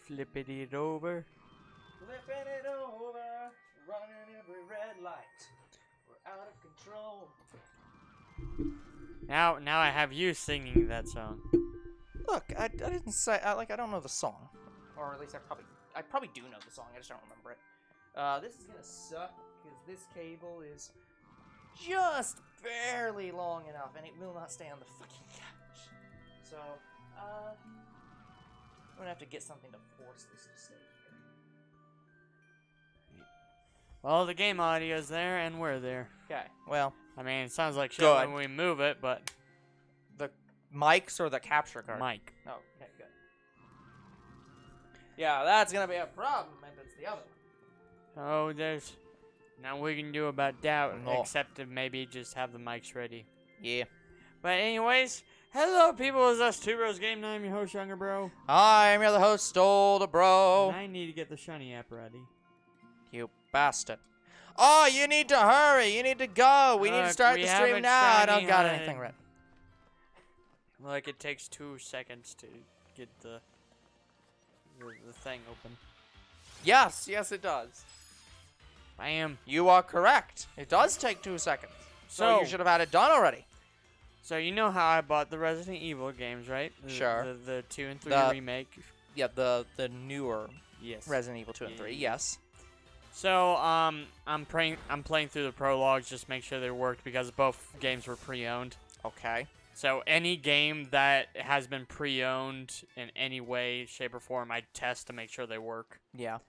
Flipping it over. Flipping it over, running every red light. We're out of control. Now I have you singing that song. Look, I didn't say I don't know the song, or at least I probably do know the song. I just don't remember it. This is gonna suck because this cable is just barely long enough, and it will not stay on the fucking couch. So, I'm gonna have to get something to force this to stay here. Well, the game audio's there, and we're there. Okay. Well, I mean, it sounds like shit Good. when we move it, but the mics or the capture card? Mike. Oh, okay, good. Yeah, that's gonna be a problem if it's the other one. Oh, there's now we can do about that, No. except to maybe just have the mics ready. Yeah. But anyways, hello people, it's us Two Bros Game Night. I'm your host, Younger Bro. Hi, I'm your other host, Stole the Bro. And I need to get the Shiny app ready. You bastard. Oh, you need to hurry. You need to go. We need to Look, start we the have stream a now. I shiny don't got HUD. anything ready. Like it takes 2 seconds to get the thing open. Yes, it does. Bam. You are correct. It does take 2 seconds. So you should have had it done already. So you know how I bought the Resident Evil games, right? Sure. The 2 and 3 The- remake. Yeah, the newer Yes. Resident Evil 2 and 3. Yes. So I'm playing through the prologues just to make sure they worked because both games were pre-owned. Okay. So any game that has been pre-owned in any way, shape, or form, I test to make sure they work. Yeah.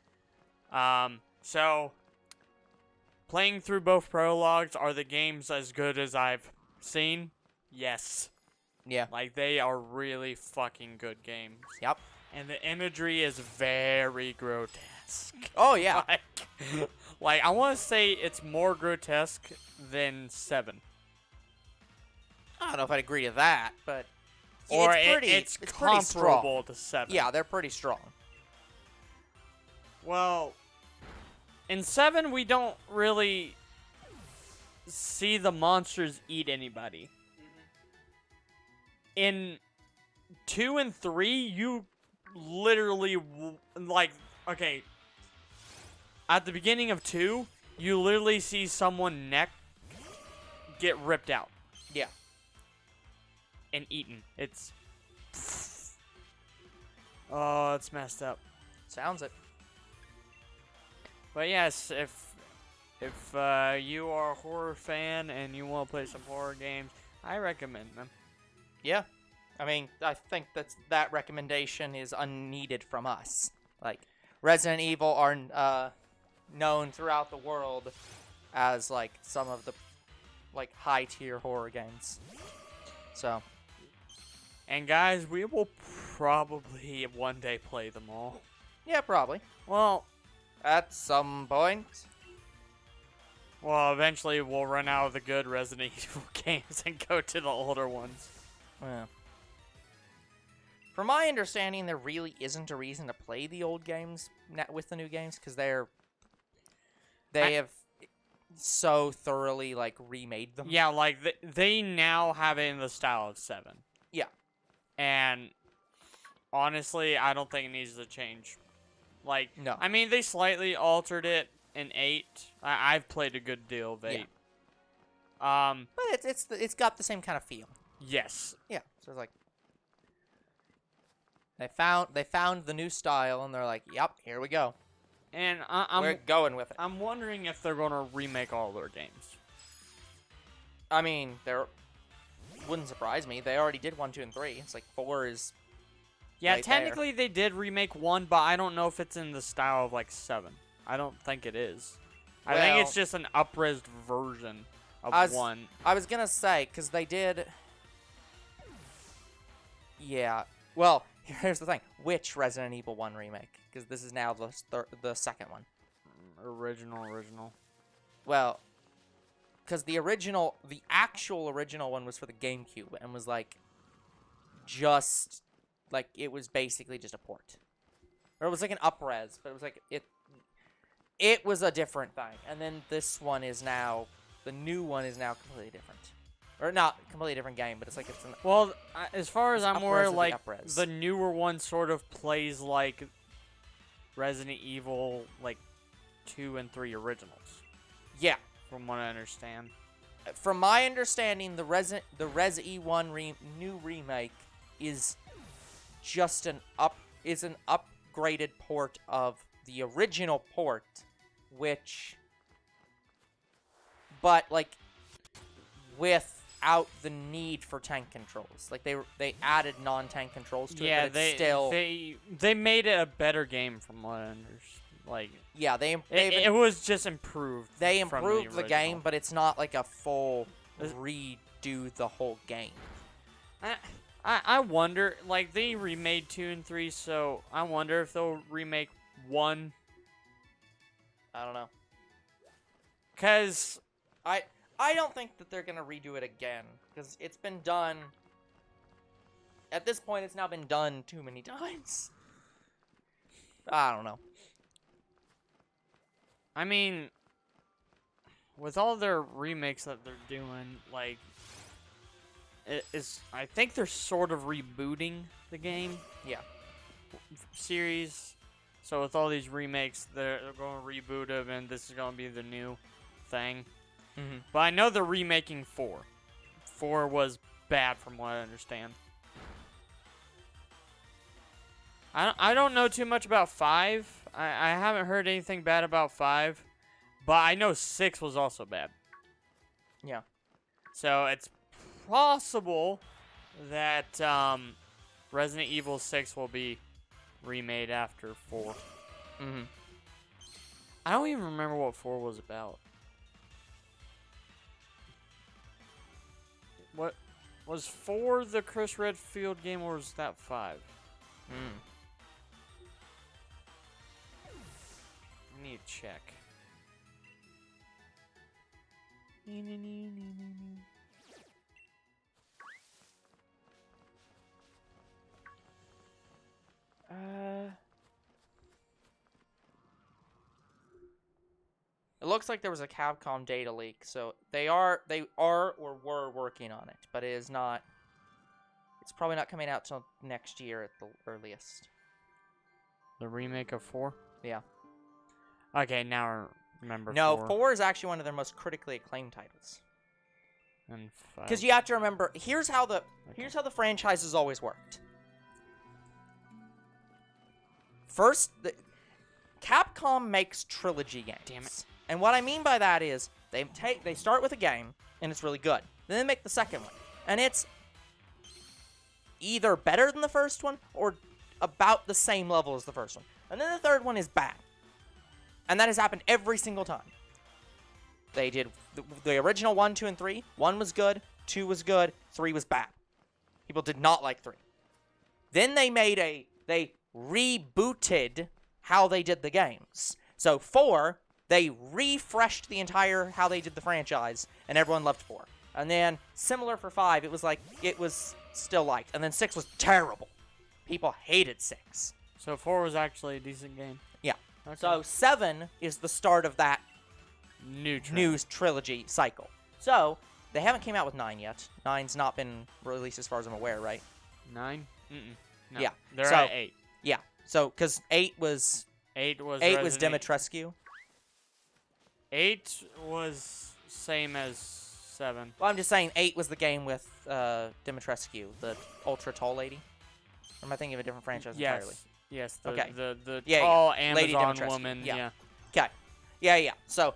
So playing through both prologues, are the games as good as I've seen? Yes. Yeah. Like they are really fucking good games. Yep. And the imagery is very grotesque. Oh, yeah. Like I want to say it's more grotesque than 7. I don't know if I'd agree to that, but Or it's pretty strong. comparable to 7. Yeah, they're pretty strong. Well, in 7 we don't really see the monsters eat anybody. In 2 and 3, you literally okay. At the beginning of 2, you literally see someone neck get ripped out. Yeah. And eaten. It's oh, it's messed up. Sounds it. But yes, if you are a horror fan and you want to play some horror games, I recommend them. Yeah. I mean, I think that recommendation is unneeded from us. Like, Resident Evil are known throughout the world as, like, some of the, like, high-tier horror games. So. And guys, we will probably one day play them all. Yeah, probably. Well, at some point. Well, eventually we'll run out of the good Resident Evil games and go to the older ones. Yeah. From my understanding, there really isn't a reason to play the old games with the new games because they have so thoroughly like remade them. Yeah, like they now have it in the style of 7. Yeah. And honestly, I don't think it needs to change. Like, no. I mean, they slightly altered it in 8. I've played a good deal of 8. Yeah. But it's got the same kind of feel. Yes. Yeah. So it's like they found the new style and they're like, "Yep, here we go." And we're going with it. I'm wondering if they're gonna remake all their games. I mean, wouldn't surprise me. They already did 1, 2, and 3. It's like 4 is. Yeah, right technically they did remake 1, but I don't know if it's in the style of like 7. I don't think it is. I think it's just an up-res version of 1. I was gonna say because they did. Yeah. Well, here's the thing: which Resident Evil 1 remake? Because this is now the second one. Original. Well, because the actual original one was for the GameCube and was like, just like it was basically just a port, or it was like an up-res, but it was like it was a different thing. And then this one is now the new one is now completely different. Or not completely different game, but it's like it's an... Well, as far as I'm aware, like, up-res. the newer one sort of plays like Resident Evil, like, 2 and 3 originals, Yeah. from what I understand. From my understanding, the Res E1 new remake is just an upgraded port of the original port, but like without the need for tank controls. Like they added non-tank controls to it, but it's still they made it a better game from what I understand. Like, yeah, it was just improved. They from improved the game, original. but it's not like a full redo the whole game. I wonder, like, they remade 2 and 3, so I wonder if they'll remake 1. I don't know. Because I don't think that they're gonna redo it again, because it's been done. At this point, it's now been done too many times. I don't know. I mean, with all their remakes that they're doing, like, I think they're sort of rebooting the game. Yeah. Series. So with all these remakes, they're going to reboot them, and this is going to be the new thing. Mm-hmm. But I know they're remaking 4. 4 was bad from what I understand. I don't know too much about 5. I haven't heard anything bad about 5. But I know 6 was also bad. Yeah. So it's possible that Resident Evil 6 will be remade after 4. Mm-hmm. I don't even remember what 4 was about. What was 4 the Chris Redfield game, or was that 5? I need to check. It looks like there was a Capcom data leak, so they are or were working on it, but it is not. It's probably not coming out till next year at the earliest. The remake of 4? Yeah. Okay, now I remember. No, 4. 4 is actually one of their most critically acclaimed titles. And 5. Because you have to remember, here's how the franchise has always worked. First, Capcom makes trilogy games. Damn it. And what I mean by that is they start with a game and it's really good. Then they make the second one, and it's either better than the first one or about the same level as the first one. And then the third one is bad. And that has happened every single time. They did the original 1, 2, and 3. 1 was good, 2 was good, 3 was bad. People did not like 3. Then they rebooted how they did the games. So 4, they refreshed the entire how they did the franchise, and everyone loved 4. And then similar for 5, it was still liked. And then 6 was terrible. People hated 6. So 4 was actually a decent game. Yeah. Okay. So 7 is the start of that new trilogy cycle. So they haven't came out with 9 yet. 9's not been released as far as I'm aware, right? 9? No. Yeah. They're at 8. Yeah. So because 8 was Resident- Dimitrescu. 8 was same as 7. Well, I'm just saying 8 was the game with Dimitrescu, the ultra tall lady. Or am I thinking of a different franchise entirely? Yes. Okay. The Yeah, tall Lady Amazon Dimitrescu. woman. Yeah. Yeah. Okay. Yeah. So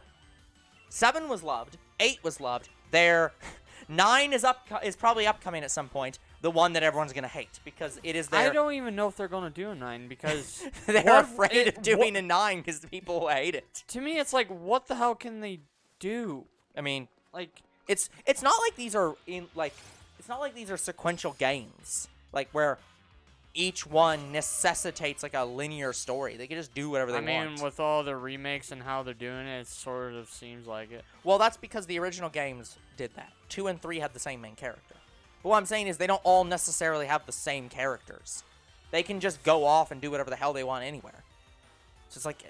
7 was loved. 8 was loved. 9 is probably upcoming at some point. The one that everyone's gonna hate because it is their. I don't even know if they're gonna do a 9 because they're afraid of doing a 9 because the people will hate it. To me, it's like, what the hell can they do? I mean, Like, it's not like these are it's not like these are sequential games like where each one necessitates like a linear story. They can just do whatever they want. I mean, with all the remakes and how they're doing it, it sort of seems like it. Well, that's because the original games did that. 2 and 3 had the same main character. But what I'm saying is they don't all necessarily have the same characters. They can just go off and do whatever the hell they want anywhere. So it's like,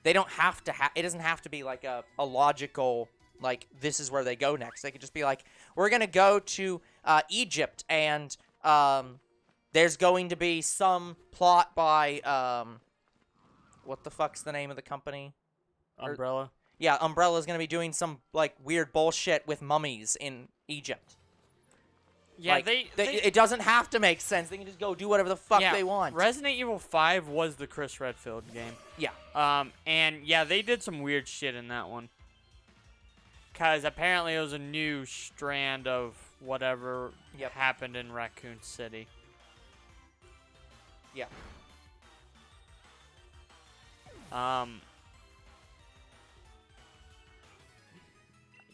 they don't have to it doesn't have to be like a logical, like, this is where they go next. They could just be like, we're going to go to Egypt and there's going to be some plot by what the fuck's the name of the company? Umbrella. Yeah, Umbrella's gonna be doing some like weird bullshit with mummies in Egypt. Yeah, Like, they it doesn't have to make sense. They can just go do whatever the fuck they want. Resident Evil 5 was the Chris Redfield game. Yeah. And yeah, they did some weird shit in that one. Cause apparently it was a new strand of whatever happened in Raccoon City. Yeah.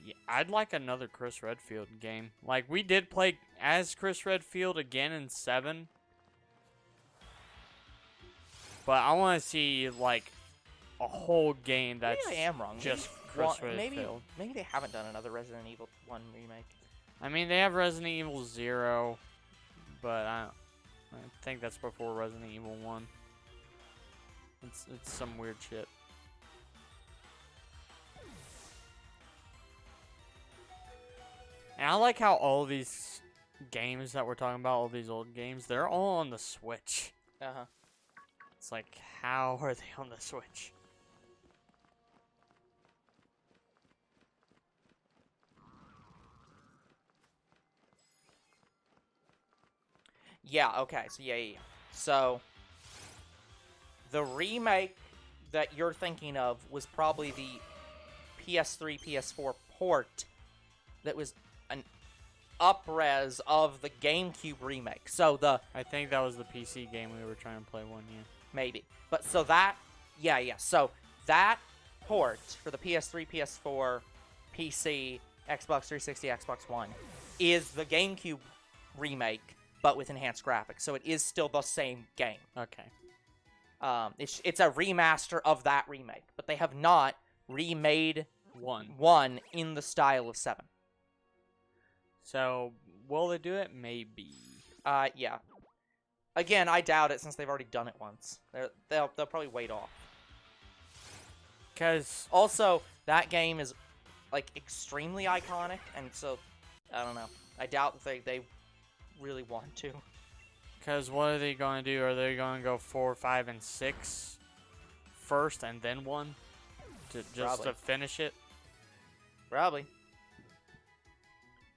Yeah, I'd like another Chris Redfield game. Like, we did play as Chris Redfield again in 7. But I want to see, like, a whole game that's maybe I am wrong. just Chris Redfield. Maybe they haven't done another Resident Evil 1 remake. I mean, they have Resident Evil 0, but I think that's before Resident Evil 1. It's some weird shit. And I like how all these games that we're talking about, all these old games, they're all on the Switch. Uh-huh. It's like, how are they on the Switch? Yeah, okay, so yeah. So, the remake that you're thinking of was probably the PS3, PS4 port that was an up-res of the GameCube remake. So I think that was the PC game we were trying to play one year. Maybe. But so that, yeah. So that port for the PS3, PS4, PC, Xbox 360, Xbox One is the GameCube remake, but with enhanced graphics. So it is still the same game. Okay. It's a remaster of that remake, but they have not remade one in the style of 7. So, will they do it? Maybe. Yeah. Again, I doubt it since they've already done it once. They'll probably wait off. Because also, that game is like extremely iconic, and so I don't know. I doubt that they really want to. Because what are they going to do? Are they going to go 4, 5, and 6 first and then 1? To finish it? Probably.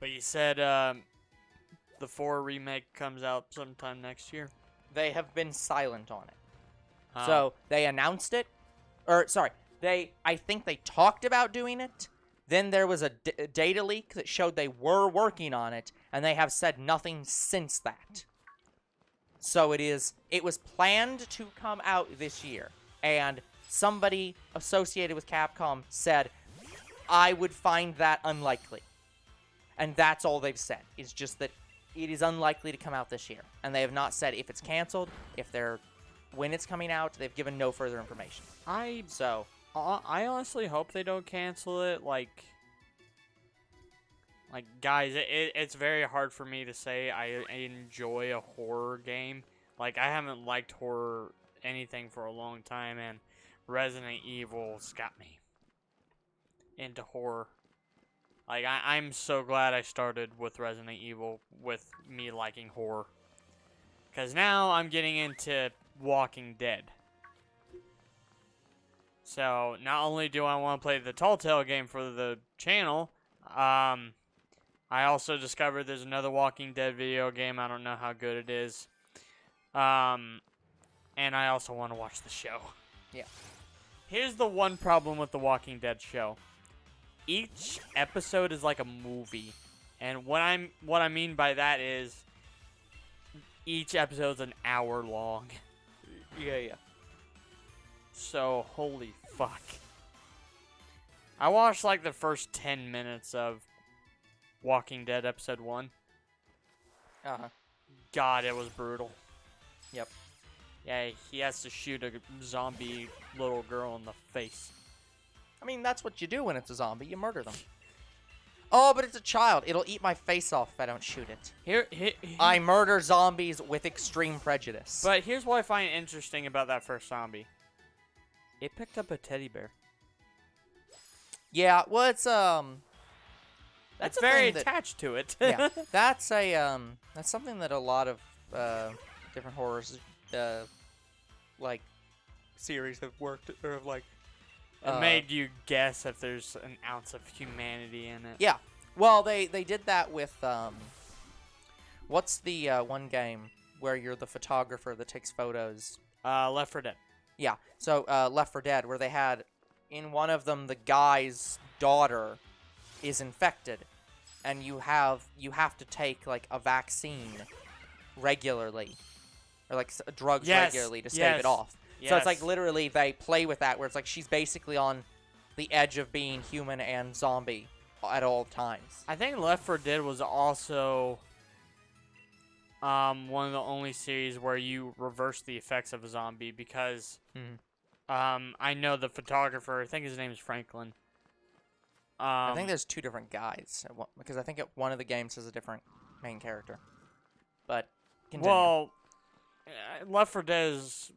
But you said the 4 remake comes out sometime next year? They have been silent on it. So, they announced it. Or, sorry. I think they talked about doing it. Then there was a data leak that showed they were working on it. And they have said nothing since that. So it was planned to come out this year, and somebody associated with Capcom said, I would find that unlikely. And that's all they've said, is just that it is unlikely to come out this year. And they have not said if it's canceled, when it's coming out. They've given no further information. I honestly hope they don't cancel it, Like, guys, it's very hard for me to say I enjoy a horror game. Like, I haven't liked horror anything for a long time, and Resident Evil's got me into horror. Like, I'm so glad I started with Resident Evil with me liking horror. Because now I'm getting into Walking Dead. So, not only do I want to play the Telltale game for the channel, I also discovered there's another Walking Dead video game. I don't know how good it is. And I also want to watch the show. Yeah. Here's the one problem with the Walking Dead show. Each episode is like a movie. And what I mean by that is each episode's an hour long. Yeah. So, holy fuck. I watched like the first 10 minutes of Walking Dead episode 1. Uh-huh. God, it was brutal. Yep. Yeah, he has to shoot a zombie little girl in the face. I mean, that's what you do when it's a zombie. You murder them. Oh, but it's a child. It'll eat my face off if I don't shoot it. Here, I murder zombies with extreme prejudice. But here's what I find interesting about that first zombie. It picked up a teddy bear. Yeah, well, it's That's very attached to it. Yeah, that's something that a lot of different horrors like series have worked, or have like. It made you guess if there's an ounce of humanity in it. Yeah. Well, they did that with what's the one game where you're the photographer that takes photos? Left 4 Dead. Yeah. So Left 4 Dead, where they had in one of them the guy's daughter is infected, and you have to take like a vaccine regularly, or like drugs regularly to stave it off. So it's like literally they play with that, where it's like she's basically on the edge of being human and zombie at all times. I think Left 4 Dead was also one of the only series where you reverse the effects of a zombie, because I know the photographer, I think his name is Franklin. I think there's two different guys, because I think one of the games has a different main character. But continue. Well, Left 4 Dead is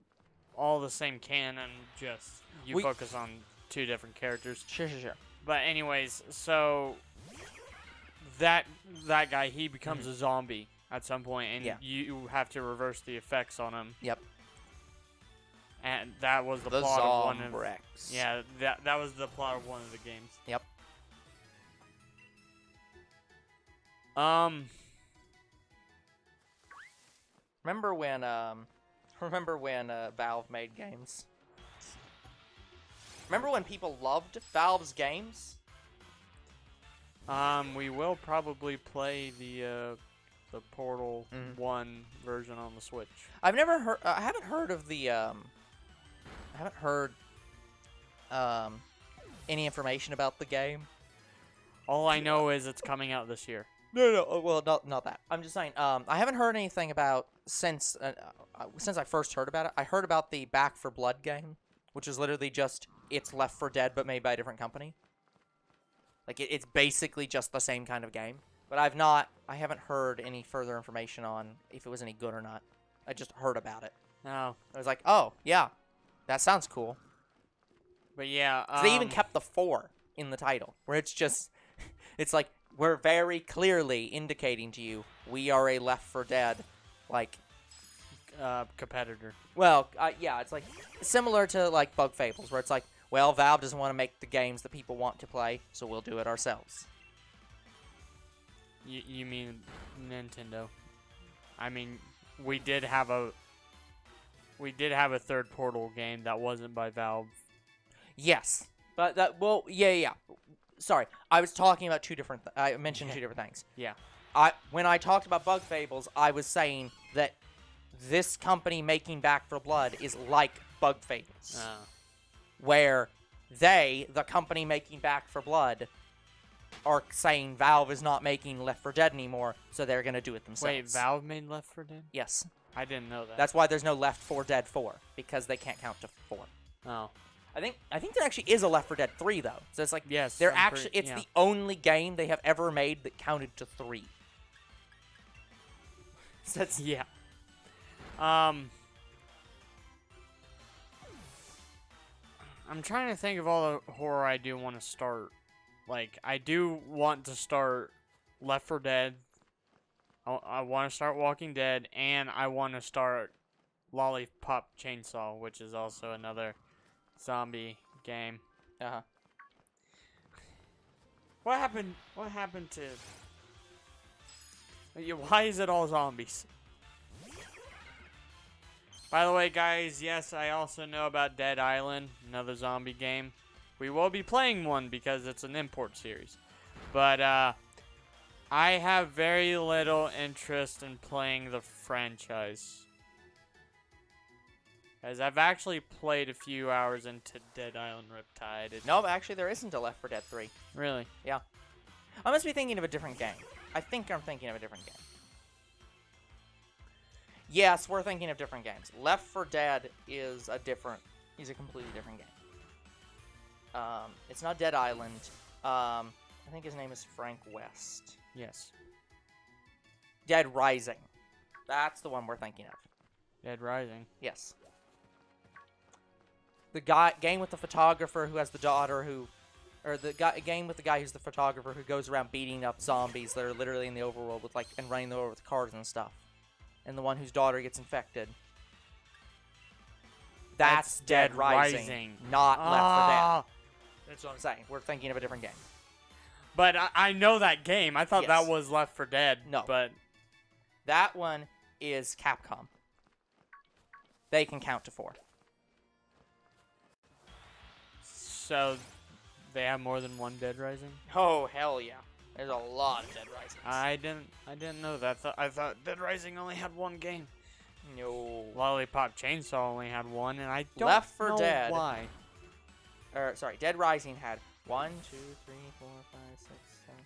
all the same canon, just you focus on two different characters. Sure. But anyways, so that guy, he becomes a zombie at some point, and you have to reverse the effects on him. Yep. And that was the plot of one of that was the plot of one of the games. Yep. Remember when Valve made games? Remember when people loved Valve's games? We will probably play the Portal 1 version on the Switch. I haven't heard of the any information about the game. All I know is it's coming out this year. No. Well, not that. I'm just saying. I haven't heard anything about since I first heard about it. I heard about the Back 4 Blood game, which is literally just it's Left 4 Dead but made by a different company. Like it's basically just the same kind of game. But I haven't heard any further information on if it was any good or not. I just heard about it. No. I was like, oh yeah, that sounds cool. But yeah, They even kept the 4 in the title, where it's just, it's like, we're very clearly indicating to you we are a Left 4 Dead, like, competitor. Well, yeah, it's like similar to like Bug Fables, where it's like, well, Valve doesn't want to make the games that people want to play, so we'll do it ourselves. You mean Nintendo? I mean, we did have a third Portal game that wasn't by Valve. Yes, but yeah. Sorry, I was talking about two different. I mentioned two different things. Yeah. When I talked about Bug Fables, I was saying that this company making Back 4 Blood is like Bug Fables, where the company making Back 4 Blood, are saying Valve is not making Left 4 Dead anymore, so they're gonna do it themselves. Wait, Valve made Left 4 Dead? Yes. I didn't know that. That's why there's no Left 4 Dead 4, because they can't count to 4. Oh. I think there actually is a Left 4 Dead 3 though. So it's like yes, it's the only game they have ever made that counted to 3. So that's yeah. I'm trying to think of all the horror I do want to start. Like, I do want to start Left 4 Dead. I want to start Walking Dead, and I want to start Lollipop Chainsaw, which is also another zombie game. Uh-huh. What happened to... Why is it all zombies? By the way, guys, yes, I also know about Dead Island, another zombie game. We will be playing one because it's an import series. But, I have very little interest in playing the franchise. As I've actually played a few hours into Dead Island Riptide. No, actually there isn't a Left 4 Dead 3. Really? Yeah. I must be thinking of a different game. I think I'm thinking of a different game. Yes, we're thinking of different games. Left 4 Dead is a completely different game. It's not Dead Island. I think his name is Frank West. Yes. Dead Rising. That's the one we're thinking of. Dead Rising. Yes. The game with the photographer who has the daughter game with the guy who's the photographer who goes around beating up zombies that are literally in the overworld and running them over with cars and stuff. And the one whose daughter gets infected. That's Dead Rising, not Left 4 Dead. Ah. That's what I'm saying. We're thinking of a different game. But I know that game. I thought that Yes. was Left 4 Dead. No. But That one is Capcom. They can count to 4. so they have more than one Dead Rising? Oh, hell yeah. There's a lot of Dead Risings. I didn't know that. I thought Dead Rising only had one game. No. Lollipop Chainsaw only had one, and I don't Left 4 know Dead. why. Sorry, Dead Rising had 1, 2, 3, 4, 5, 6, 7.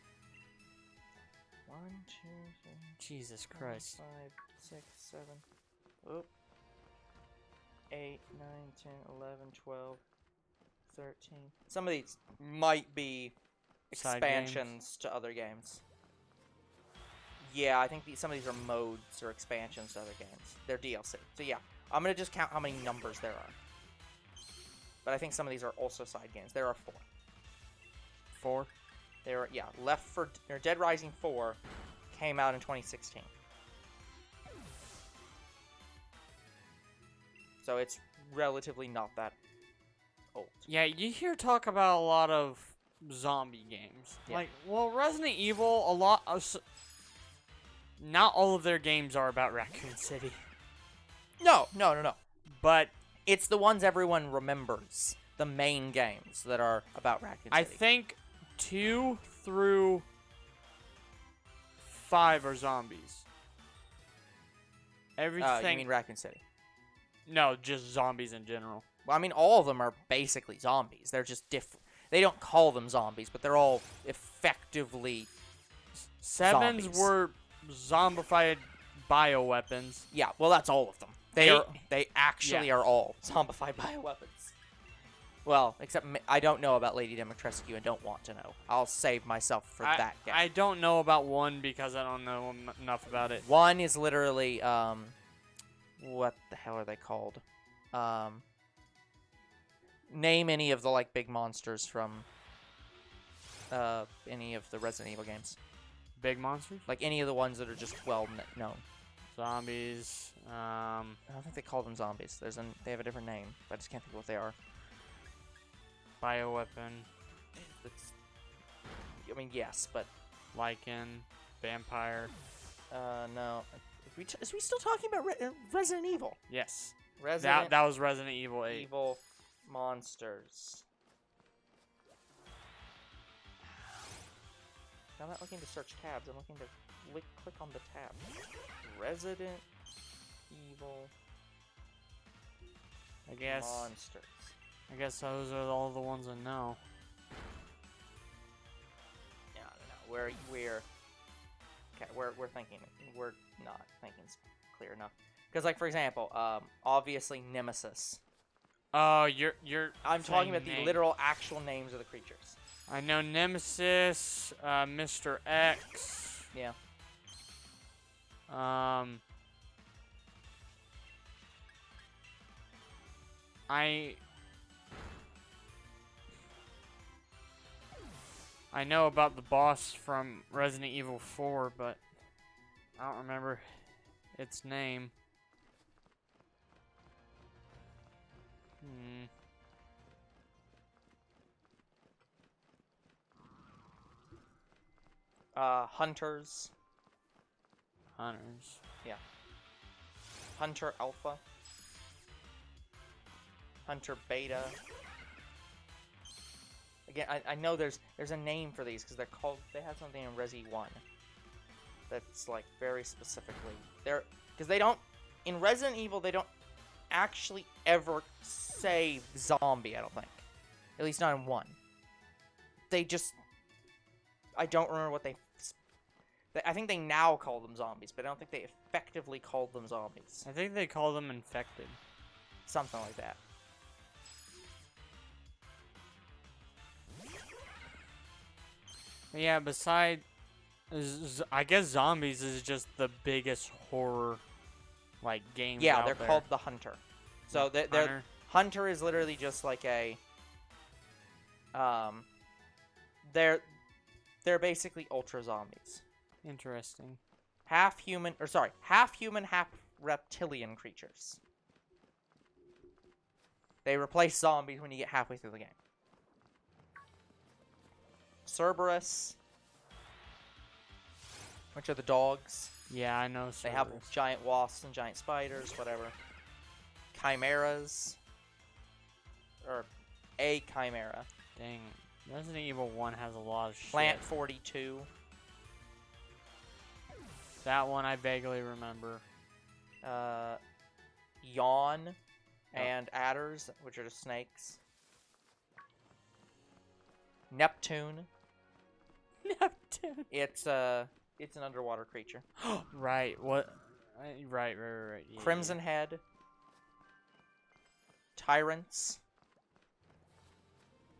1, 2, 3, Jesus 4, Christ. 5, 6, 7. Oop. 8, 9, 10, 11, 12, 13. Some of these might be Side expansions to other games. Yeah, I think some of these are modes or expansions to other games. They're DLC. So yeah, I'm going to just count how many numbers there are. But I think some of these are also side games. There are 4. 4? There are, yeah, Dead Rising 4 came out in 2016. So it's relatively not that old. Yeah, you hear talk about a lot of zombie games. Yeah. Like, well, Resident Evil, not all of their games are about Raccoon City. No. But It's the ones everyone remembers. The main games that are about Raccoon City. I think 2 through 5 are zombies. Everything. You mean Raccoon City? No, just zombies in general. Well, I mean, all of them are basically zombies. They're just different. They don't call them zombies, but they're all effectively 7s zombies. were zombified bioweapons. Yeah, well, that's all of them. They actually Yeah. are all zombified bioweapons. Well, except I don't know about Lady Dimitrescu and don't want to know. I'll save myself for that game. I don't know about 1 because I don't know enough about it. 1 is literally, what the hell are they called? Name any of the, like, big monsters from, any of the Resident Evil games. Big monsters? Like, any of the ones that are just well known. Zombies. I don't think they call them zombies. They have a different name, but I just can't think of what they are. Bioweapon. I mean, yes, but Lycan. Vampire. no. Is we still talking about Resident Evil? Yes. Resident That was Resident Evil 8. Evil monsters. I'm not looking to search tabs. I'm looking to click on the tab. Resident Evil I guess. monsters. I guess those are all the ones I know. Yeah, I don't know. We're thinking. We're not thinking clear enough. Because, like, for example, obviously Nemesis. Oh, you're. I'm talking saying about the name. literal actual names of the creatures. I know Nemesis, Mr. X. Yeah. I know about the boss from Resident Evil 4, but I don't remember its name. Hunters. Hunters. Yeah. Hunter Alpha. Hunter Beta. Again, I know there's a name for these because they have something in Resi 1 that's like very specifically because they don't in Resident Evil they don't actually ever say zombie. I don't think, at least not in 1. They just I don't remember what I think they now call them zombies, but I don't think they effectively called them zombies. I think they call them infected. Something like that. Yeah, I guess zombies is just the biggest horror, like, game. Yeah, they're called the Hunter. So Hunter? Hunter is literally just like a they're basically ultra zombies. Interesting. Half human, half reptilian creatures. They replace zombies when you get halfway through the game. Cerberus, which are the dogs. Yeah, I know. They have Cerberus. giant wasps and giant spiders, whatever. Chimeras. Or a chimera. Dang. Resident Evil 1 has a lot of shit. Plant 42. That one I vaguely remember. Yawn and adders, which are just snakes. Neptune. Neptune. It's an underwater creature. Right. What? Right. Yeah, Crimson Head. Tyrants.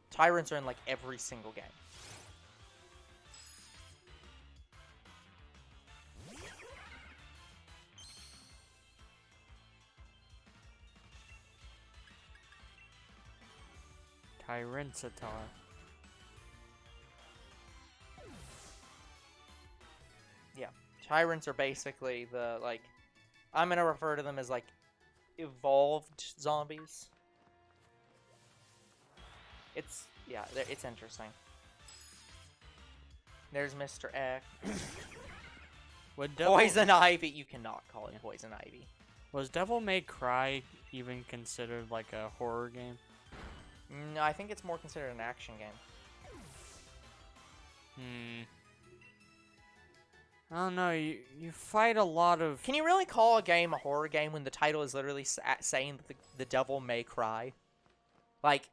Tyrants are in like every single game. Tyrantatar. Yeah. Tyrants are basically the, like, I'm going to refer to them as, like, evolved zombies. It's, yeah, it's interesting. There's Mr. X. Poison Ivy. You cannot call it Poison Ivy. Was Devil May Cry even considered like a horror game? No, I think it's more considered an action game. I don't know. You fight a lot of. Can you really call a game a horror game when the title is literally saying that the devil may cry? Like,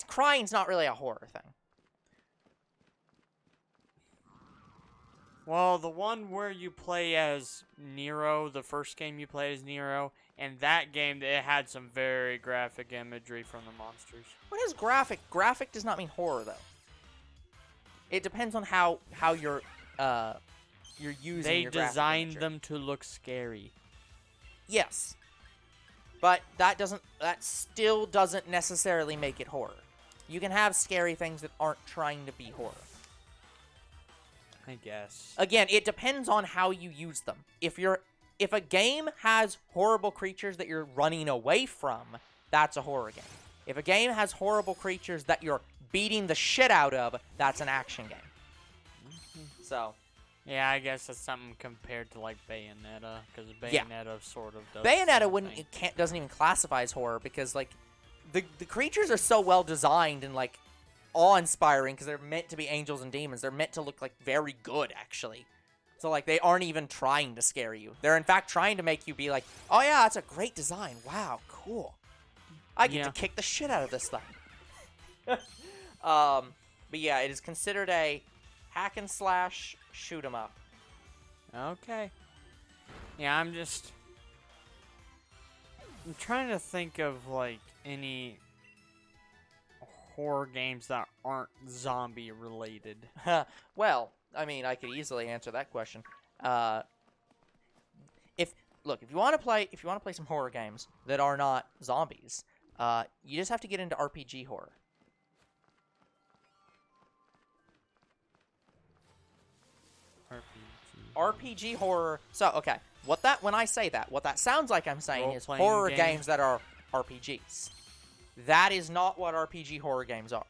crying's not really a horror thing. Well, the one where you play as Nero, the first game you play as Nero, and that game, it had some very graphic imagery from the monsters. What is graphic? Graphic does not mean horror, though. It depends on how you're using They your graphic designed imagery. them to look scary. Yes. But that still doesn't necessarily make it horror. You can have scary things that aren't trying to be horror. I guess. Again, it depends on how you use them. If a game has horrible creatures that you're running away from, that's a horror game. If a game has horrible creatures that you're beating the shit out of, that's an action game. So, yeah, I guess that's something compared to like Bayonetta, because Bayonetta sort of does. Bayonetta doesn't even classify as horror because like the creatures are so well designed and like awe-inspiring because they're meant to be angels and demons. They're meant to look like very good actually. So like they aren't even trying to scare you. They're in fact trying to make you be like, "Oh yeah, that's a great design. Wow, cool. I get to kick the shit out of this thing." But yeah, it is considered a hack and slash shoot 'em up. Okay. Yeah, I'm trying to think of like any horror games that aren't zombie related. Well, I mean, I could easily answer that question. If you want to play some horror games that are not zombies, you just have to get into RPG horror. RPG horror. So, okay, when I say that, what that sounds like I'm saying is horror games that are RPGs. That is not what RPG horror games are.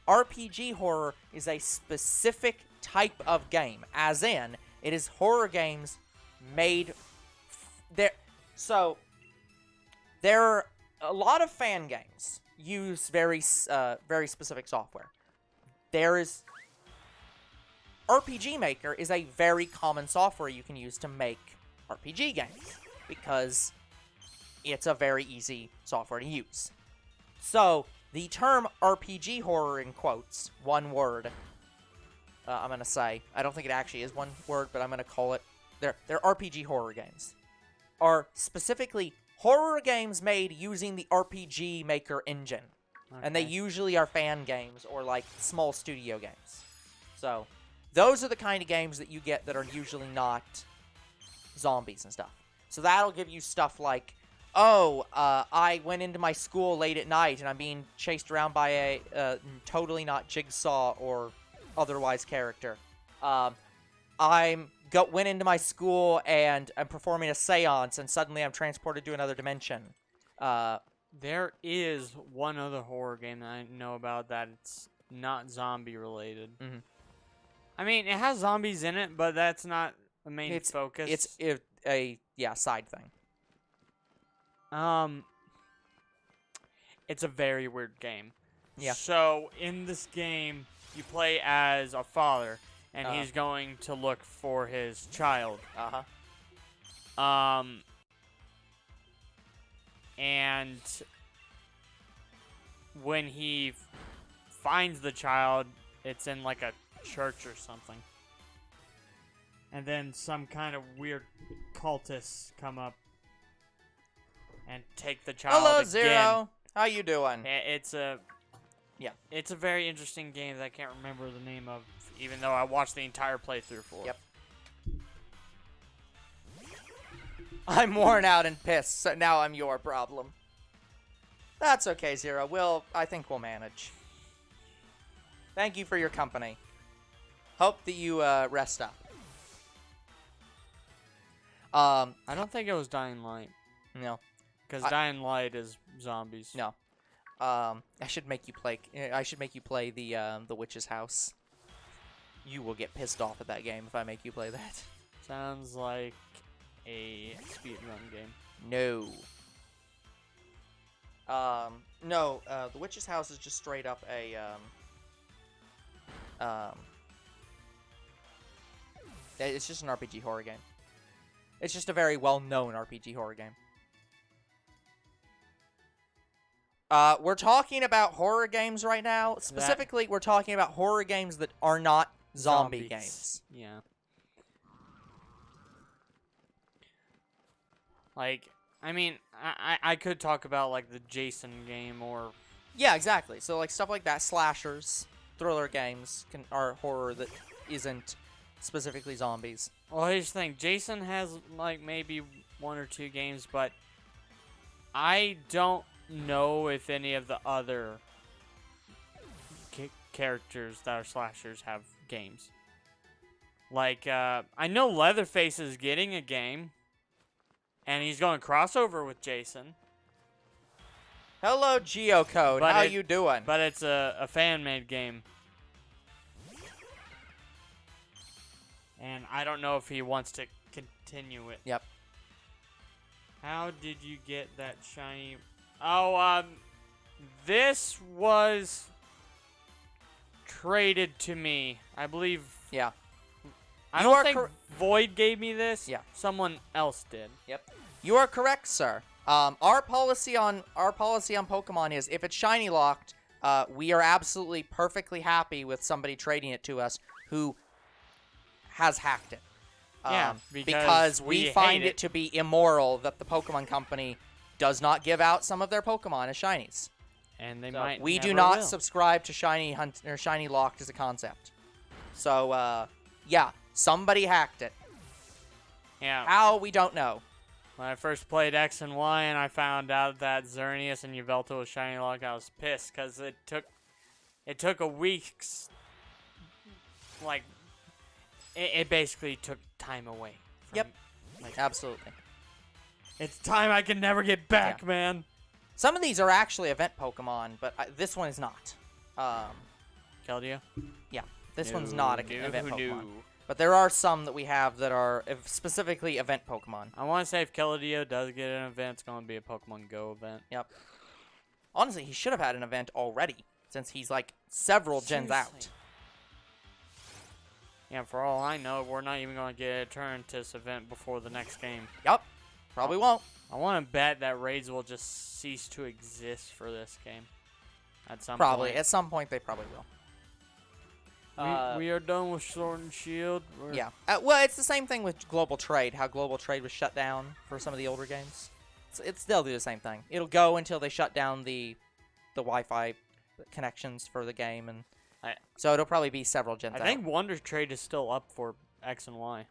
RPG horror is a specific type of game, as in, it is horror games made there. So, there are a lot of fan games use very specific software. There is RPG Maker is a very common software you can use to make RPG games because it's a very easy software to use. So, the term RPG horror in quotes, one word, I'm going to say, I don't think it actually is one word, but I'm going to call it, they're RPG horror games, are specifically horror games made using the RPG Maker engine. Okay. And they usually are fan games or like small studio games. So, those are the kind of games that you get that are usually not zombies and stuff. So that'll give you stuff like, I went into my school late at night and I'm being chased around by a totally not Jigsaw or otherwise character. Went into my school and I'm performing a seance and suddenly I'm transported to another dimension. There is one other horror game that I know about that it's not zombie related. Mhm. I mean, it has zombies in it, but that's not the main focus. It's a side thing. It's a very weird game. Yeah. So in this game, you play as a father, and Uh-huh. he's going to look for his child. Uh-huh. And when he finds the child, it's in like a church or something. And then some kind of weird cultists come up and take the child Hello, again. Zero. How you doing? It's a Yeah. It's a very interesting game that I can't remember the name of, even though I watched the entire playthrough for it. Yep. I'm worn out and pissed, so now I'm your problem. That's okay, Zero. I think we'll manage. Thank you for your company. Hope that you rest up. I don't think it was Dying Light, No. because Dying Light is zombies. No. I should make you play. I should make you play the Witch's House. You will get pissed off at that game if I make you play that. Sounds like a speedrun game. No. No. The Witch's House is just straight up a It's just an RPG horror game. It's just a very well-known RPG horror game. We're talking about horror games right now. Specifically, we're talking about horror games that are not zombie games. Yeah. Like, I mean, I could talk about, like, the Jason game or... Yeah, exactly. So, like, stuff like that. Slashers, thriller games are horror that isn't specifically zombies. Well, here's the thing. Jason has, like, maybe one or two games, but I don't know if any of the other characters that are slashers have games. Like, I know Leatherface is getting a game, and he's going crossover with Jason. Hello, Geocode. But How you doing? But it's a fan-made game. And I don't know if he wants to continue it. Yep. How did you get that shiny... Oh, this was traded to me. I believe... Yeah. I You don't are think Void gave me this. Yeah. Someone else did. Yep. You are correct, sir. Our policy on Pokemon is if it's shiny locked, we are absolutely perfectly happy with somebody trading it to us who has hacked it. Yeah, because we find hate it to be immoral that the Pokemon Company does not give out some of their Pokemon as shinies. And they So might we do never not will. subscribe to shiny hunt or shiny locked as a concept. So yeah, somebody hacked it. Yeah. How, we don't know. When I first played X and Y and I found out that Xerneas and Yveltal was shiny lock, I was pissed because it took a week's, like, it basically took time away. From, Yep. Like, Absolutely. it's time I can never get back, Yeah. man. Some of these are actually event Pokemon, but this one is not. Keldeo? Yeah, this one's not an event No. Pokemon. But there are some that we have that are specifically event Pokemon. I want to say if Keldeo does get an event, it's going to be a Pokemon Go event. Yep. Honestly, he should have had an event already, since he's like several gens out. Seriously. Yeah, for all I know, we're not even going to get a turn to this event before the next game. Yep. Probably won't. I want to bet that raids will just cease to exist for this game. At some Probably. point. At some point, they probably will. We are done with Sword and Shield. Yeah. Well, it's the same thing with Global Trade, how Global Trade was shut down for some of the older games. They'll do the same thing. It'll go until they shut down the Wi-Fi connections for the game, and so it'll probably be several gens I out. think Wonder Trade is still up for X and Y.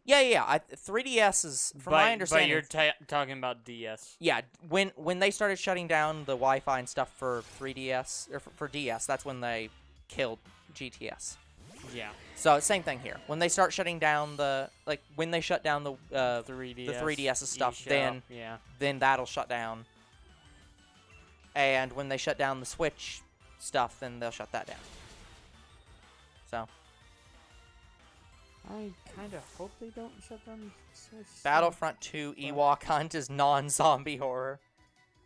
Yeah. 3DS is, from my understanding. But you're talking about DS. Yeah, when they started shutting down the Wi-Fi and stuff for 3DS or for DS, that's when they killed GTS. Yeah. So same thing here. When they start shutting down when they shut down the 3DS. the 3DS stuff, eShop, then that'll shut down. And when they shut down the Switch stuff, then they'll shut that down. So, I kind of hope they don't shut down Switch. Battlefront 2 Ewok Hunt is non-zombie horror.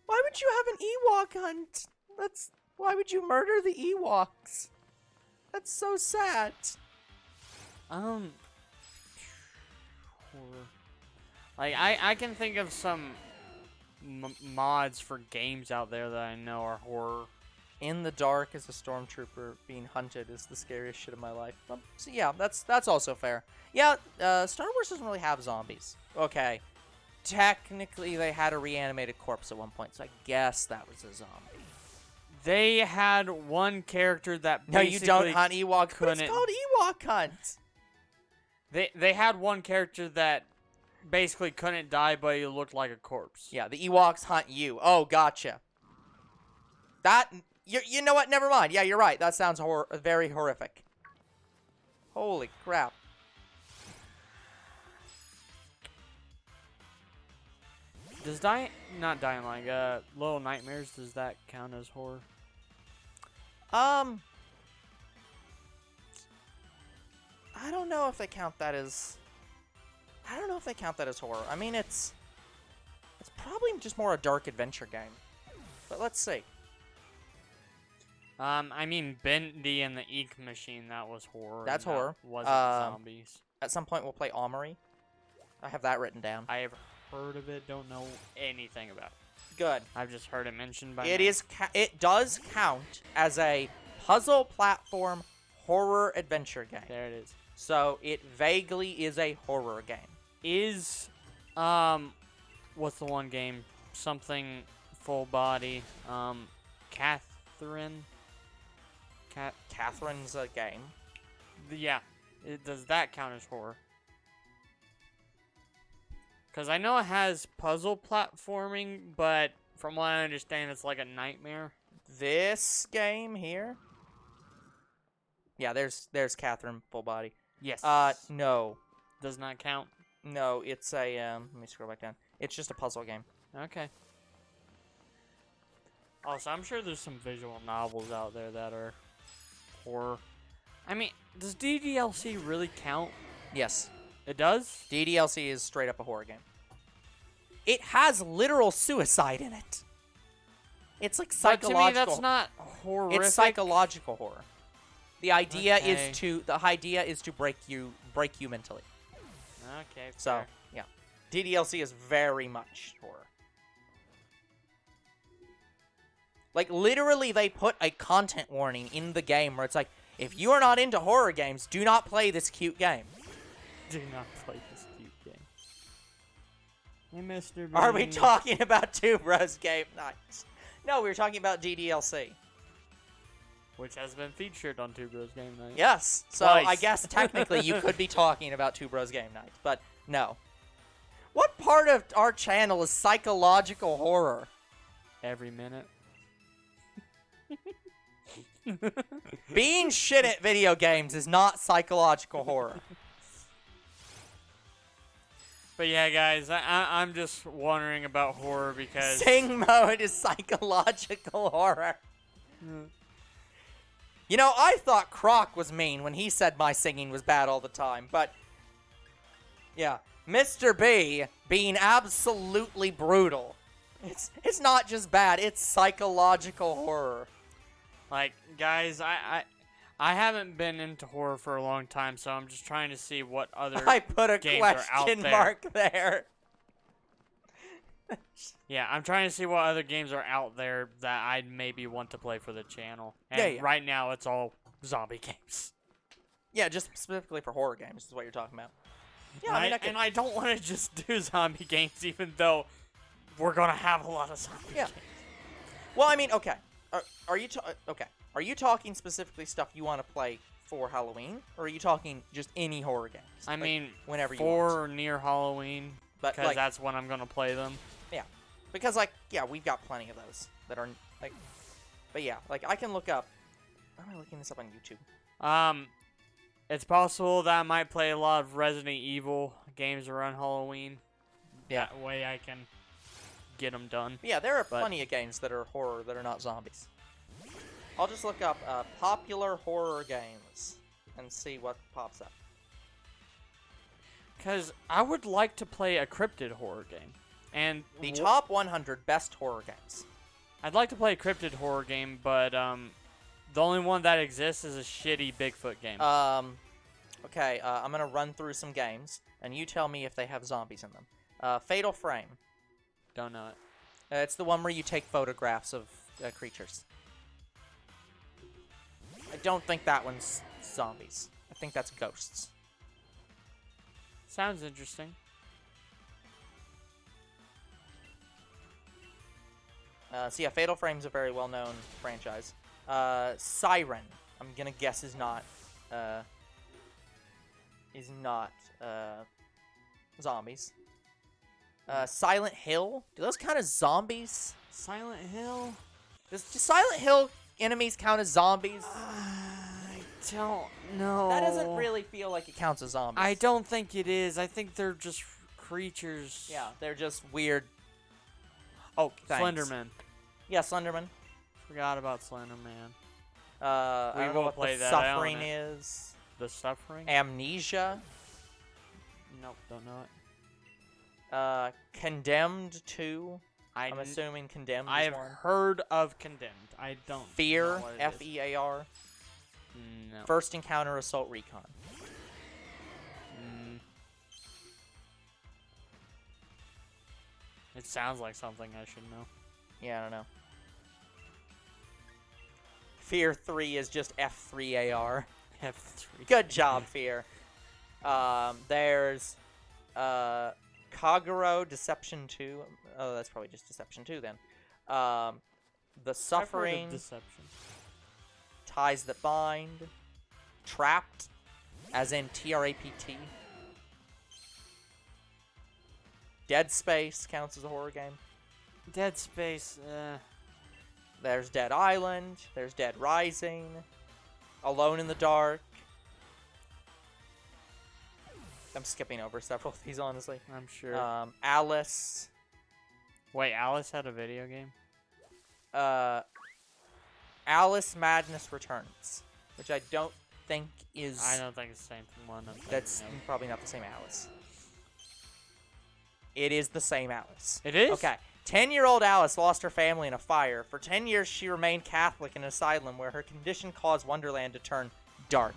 Why would you have an Ewok hunt? Why would you murder the Ewoks? That's so sad. Horror. Like, I can think of some mods for games out there that I know are horror. In the dark as a stormtrooper being hunted is the scariest shit of my life. So yeah, that's also fair. Yeah, Star Wars doesn't really have zombies. Okay. Technically, they had a reanimated corpse at one point, so I guess that was a zombie. They had one character that No, basically you don't hunt Ewok. But it's couldn't- called Ewok Hunt. They had one character that basically couldn't die, but he looked like a corpse. Yeah, the Ewoks hunt you. Oh, gotcha. You know what? Never mind. Yeah, you're right. That sounds very horrific. Holy crap. Does not Dying Light, Little Nightmares, does that count as horror? I don't know if they count that as... horror. I mean, it's probably just more a dark adventure game. But let's see. I mean, Bendy and the Eek Machine, that was horror. That's and that horror. Wasn't zombies. At some point, we'll play Amory. I have that written down. I have heard of it, don't know anything about it. Good. I've just heard it mentioned by It does count as a puzzle platform horror adventure game. There it is. So it vaguely is a horror game. Is, what's the one game? Something full body. Catherine? Catherine's a game. Yeah. Does that count as horror? Because I know it has puzzle platforming, but from what I understand, it's like a nightmare. This game here? Yeah, there's Catherine full body. Yes. No. Does not count. No, it's a, let me scroll back down. It's just a puzzle game. Okay. Also, I'm sure there's some visual novels out there that are horror. I mean, does DDLC really count? Yes. It does? DDLC is straight up a horror game. It has literal suicide in it. It's like psychological. But to me, that's not horrific. It's psychological horror. The idea Okay. is to break you mentally. Okay, So, fair. yeah. DDLC is very much horror. Like, literally, they put a content warning in the game where it's like, if you are not into horror games, do not play this cute game. Do not play this cute game. Hey, Mr. B. Are we talking about Two Bros Game Nights? No, we were talking about DDLC. Which has been featured on Two Bros Game Night. Yes. So, Twice. I guess technically you could be talking about Two Bros Game Nights, but no. What part of our channel is psychological horror? Every minute. Being shit at video games is not psychological horror. But yeah, guys, I'm just wondering about horror because... Sing mode is psychological horror. You know, I thought Croc was mean when he said my singing was bad all the time, but... Yeah, Mr. B being absolutely brutal. It's not just bad, it's psychological horror. Like, guys, I haven't been into horror for a long time, so I'm just trying to see what other I put a games are out question there. mark there. Yeah, I'm trying to see what other games are out there that I'd maybe want to play for the channel. And Yeah, yeah. right now, it's all zombie games. Yeah, just specifically for horror games is what you're talking about. Yeah, I mean, and I don't want to just do zombie games, even though we're gonna have a lot of zombie Yeah. games. Well, I mean, okay. Are you talking specifically stuff you want to play for Halloween, or are you talking just any horror games? I mean, whenever you for want. or near Halloween, But, because like- that's when I'm gonna play them. Yeah, because like, yeah, we've got plenty of those that are like, but yeah, like I can look up. Am I looking this up on YouTube? It's possible that I might play a lot of Resident Evil games around Halloween. Yeah. That way I can get them done. Yeah, there are But- plenty of games that are horror that are not zombies. I'll just look up popular horror games and see what pops up. Because I would like to play a cryptid horror game. And The top 100 best horror games. I'd like to play a cryptid horror game, but the only one that exists is a shitty Bigfoot game. Okay, I'm gonna run through some games, and you tell me if they have zombies in them. Fatal Frame. Don't know it. It's the one where you take photographs of creatures. I don't think that one's zombies. I think that's ghosts. Sounds interesting. So yeah, Fatal Frame's a very well-known franchise. Siren, I'm gonna guess is not zombies. Silent Hill, do those count as zombies? Silent Hill? Do Silent Hill enemies count as zombies? I don't know. That doesn't really feel like it counts as zombies. I don't think it is. I think they're just creatures. Yeah, they're just weird. Oh, Thanks. Slenderman. Yeah, Slenderman. Forgot about Slenderman. I We don't know will what play the that. I own Suffering it. is. The Suffering? Amnesia. Nope, don't know it. Condemned 2. I'm n- assuming Condemned I is have one. heard of Condemned. I don't Fear, know what it is. F-E-A-R. No. First Encounter Assault Recon. Mm. It sounds like something I should know. Yeah, I don't know. Fear 3 is just F3AR. F3. Good job, Fear. There's Kagero Deception 2. Oh, that's probably just Deception 2 then. The I've heard of Suffering, Deception. Ties That Bind, Trapped, as in TRAPT. Dead Space counts as a horror game. Dead Space. There's Dead Island. There's Dead Rising. Alone in the Dark. I'm skipping over several of these, honestly. I'm sure. Alice. Wait, Alice had a video game? Alice Madness Returns, which I don't think is. I don't think it's the same one. I'm That's thinking probably not the same Alice. It is the same Alice. of. It is? Okay. 10-year-old Alice lost her family in a fire. For 10 years, she remained Catholic in an asylum where her condition caused Wonderland to turn dark.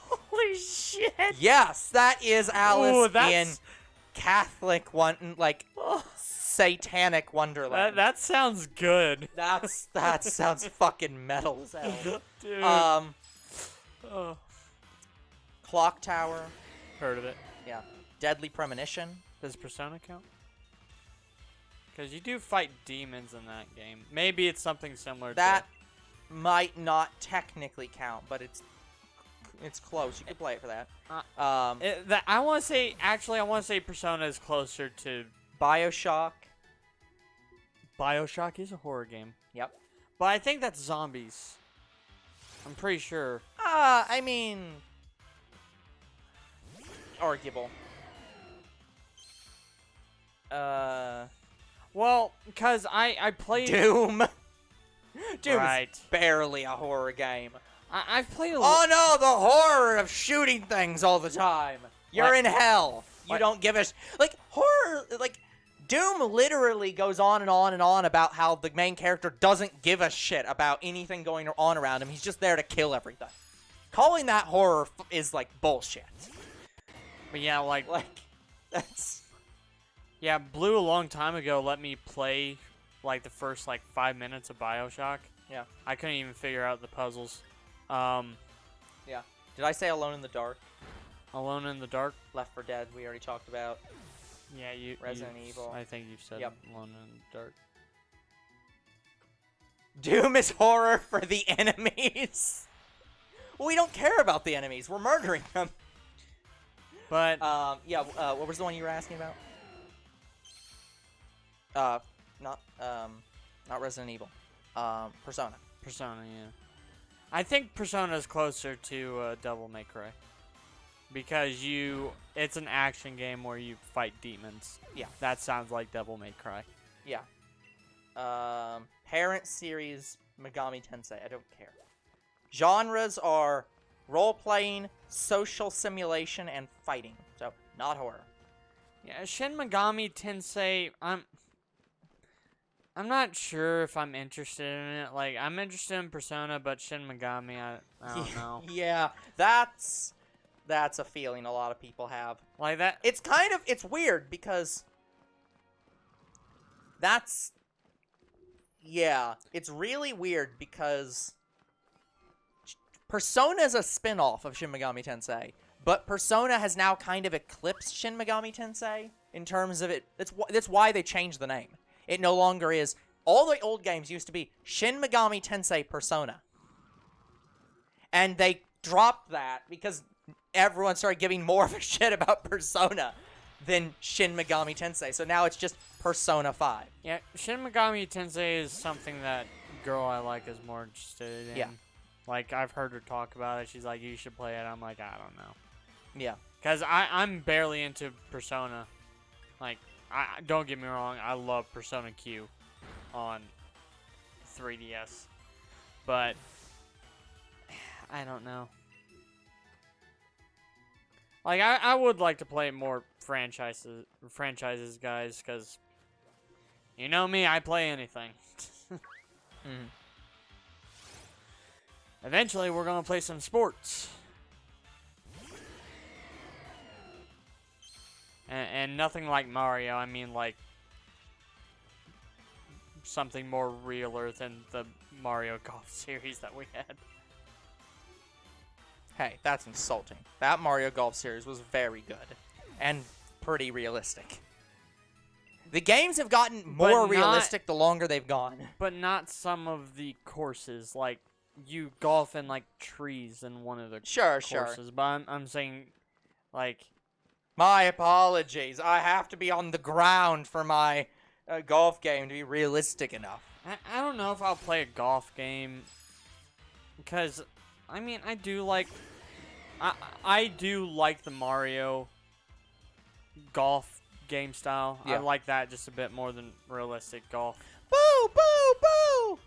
Holy shit! Yes, that is Alice Ooh, in that's... Catholic satanic Wonderland. That sounds good. That sounds fucking metal as hell. Dude. Oh. Clock Tower. Heard of it. Yeah. Deadly Premonition. Does Persona count? Because you do fight demons in that game. Maybe it's something similar That might not technically count, but it's close. You could play it for that. I want to say, actually, I want to say Persona is closer to... BioShock. BioShock is a horror game. Yep. But I think that's zombies. I'm pretty sure. I mean... Arguable. Well, because I played... Doom. Doom Right. is barely a horror game. I've played a Oh no, the horror of shooting things all the time. You're What? in hell. You What? don't give a horror Doom literally goes on and on and on about how the main character doesn't give a shit about anything going on around him. He's just there to kill everything. Calling that horror is bullshit. But yeah, That's Yeah, Blue a long time ago let me play the first 5 minutes of BioShock. Yeah. I couldn't even figure out the puzzles. yeah. Did I say Alone in the Dark? Alone in the Dark. Left 4 Dead we already talked about. Yeah, Resident Evil. I think you've said Yep. Alone in the Dark. Doom is horror for the enemies. We don't care about the enemies. We're murdering them. But Yeah. What was the one you were asking about? Not Resident Evil. Persona. Persona, yeah. I think Persona is closer to Devil May Cry. Because it's an action game where you fight demons. Yeah. That sounds like Devil May Cry. Yeah. Parent series Megami Tensei. I don't care. Genres are role-playing, social simulation, and fighting. So, not horror. Yeah, Shin Megami Tensei, I'm not sure if I'm interested in it. Like, I'm interested in Persona, but Shin Megami, I don't know. Yeah, that's a feeling a lot of people have. Like that. It's weird because it's really weird because Persona is a spin-off of Shin Megami Tensei, but Persona has now kind of eclipsed Shin Megami Tensei in terms of it. That's why they changed the name. It no longer is. All the old games used to be Shin Megami Tensei Persona. And they dropped that because everyone started giving more of a shit about Persona than Shin Megami Tensei. So now it's just Persona 5. Yeah, Shin Megami Tensei is something that girl I like is more interested in. Yeah. Like, I've heard her talk about it. She's like, you should play it. I'm like, I don't know. Yeah. Because I'm barely into Persona. Like, don't get me wrong. I love Persona Q on 3DS. But, I don't know. Like, I would like to play more franchises, guys, because you know me, I play anything. Mm. Eventually, we're going to play some sports. And nothing like Mario. I mean, like, something more realer than the Mario Golf series that we had. Hey, that's insulting. That Mario Golf series was very good and pretty realistic. The games have gotten more realistic the longer they've gone. But not some of the courses. Like, you golf in, like, trees in one of the courses. Sure. But I'm saying, like... My apologies. I have to be on the ground for my golf game to be realistic enough. I don't know if I'll play a golf game. Because, I mean, I do like the Mario golf game style. Yeah. I like that just a bit more than realistic golf. Boo, boo, boo!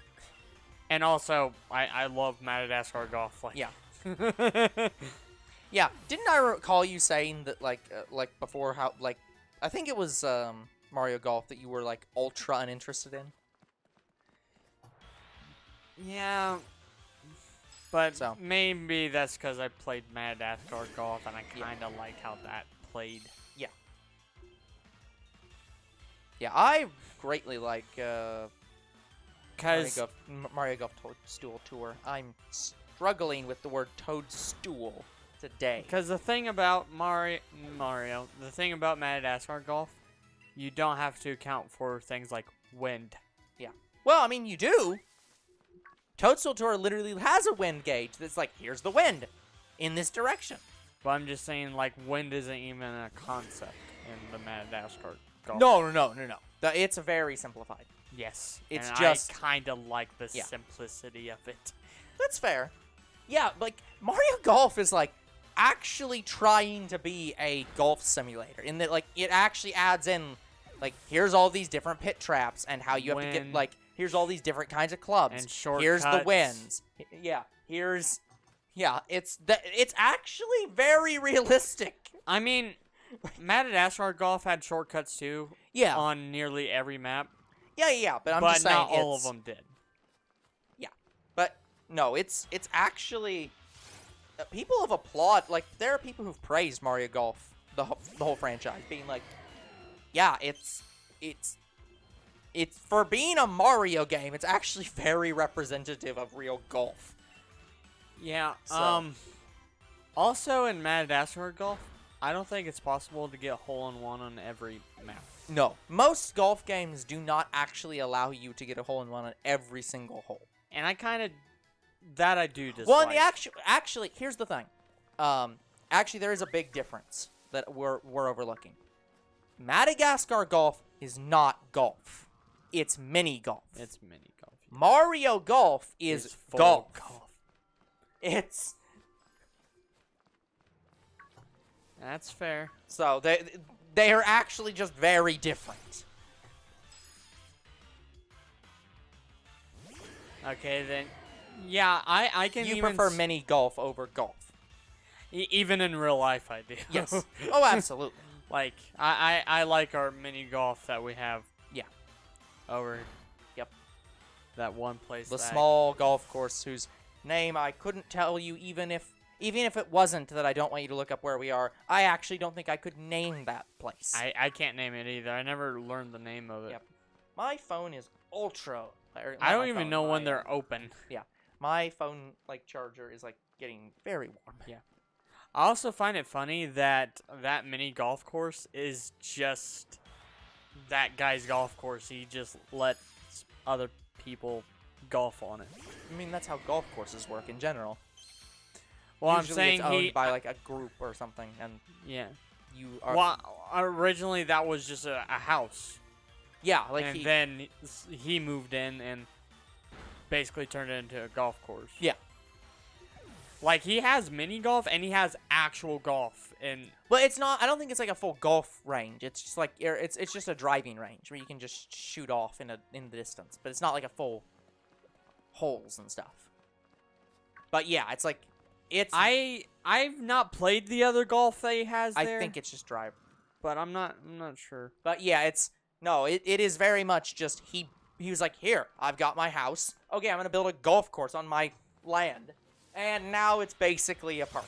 And also, I love Madagascar golf. Like, yeah. Yeah, didn't I recall you saying that, like before, how, like, I think it was, Mario Golf that you were, like, ultra uninterested in? Yeah, but So. maybe that's because I played Madagascar golf, and I kind of liked how that played. Yeah. Yeah, I greatly like, Mario Golf Toadstool Tour. I'm struggling with the word Toadstool today. Because the thing about Mario, the thing about Madagascar golf, you don't have to account for things like wind. Yeah. Well, I mean, you do. Toadstool Tour literally has a wind gauge that's like, here's the wind in this direction. But I'm just saying, like, wind isn't even a concept in the Madagascar golf. No. It's very simplified. Yes. It's and just... I kind of like the simplicity of it. That's fair. Yeah, like, Mario Golf is, like, actually trying to be a golf simulator. In that, like, it actually adds in, like, here's all these different pit traps and how you have to get, like, here's all these different kinds of clubs. And shortcuts. Here's the winds. Yeah, it's actually very realistic. I mean, Madagascar golf had shortcuts too. Yeah. On nearly every map. Yeah, but I'm just saying not all of them did. Yeah, but no, it's actually people have applauded. Like, there are people who've praised Mario Golf, the whole franchise, being like, yeah, it's for being a Mario game, it's actually very representative of real golf. Yeah. So. Also in Madagascar golf, I don't think it's possible to get hole-in-one on every map. No. Most golf games do not actually allow you to get a hole-in-one on every single hole. And I kind of... That I do dislike. Well, in the actually, here's the thing. Actually, there is a big difference that we're overlooking. Madagascar golf is not golf. It's mini golf. It's mini golf. Mario Golf is full golf. It's... That's fair. So, they are actually just very different. Okay, then. Yeah, I can You even prefer mini golf over golf. even in real life, I do. Yes. Oh, absolutely. Like, I like our mini golf that we have. Yeah. Over. Yep. That one place. The that small golf course whose name I couldn't tell you even if it wasn't that I don't want you to look up where we are. I actually don't think I could name that place. I can't name it either. I never learned the name of it. Yep. My phone is ultra. I don't even know when they're open. Yeah. My phone charger is getting very warm. Yeah. I also find it funny that that mini golf course is just that guy's golf course. He just lets other people golf on it. I mean, that's how golf courses work in general. Well, Usually I'm saying it's owned by a group or something, and yeah. you are. Well, originally that was just a house. Yeah, and then he moved in and basically turned it into a golf course. Yeah. Like, he has mini golf and he has actual golf. But it's not. I don't think it's a full golf range. It's just it's just a driving range where you can just shoot off in the distance. But it's not a full holes and stuff. But yeah, it's. I've not played the other golf that he has there. I think it's just drive. But I'm not sure. But yeah, it is very much just he was like, here, I've got my house. Okay, I'm gonna build a golf course on my land. And now it's basically a park.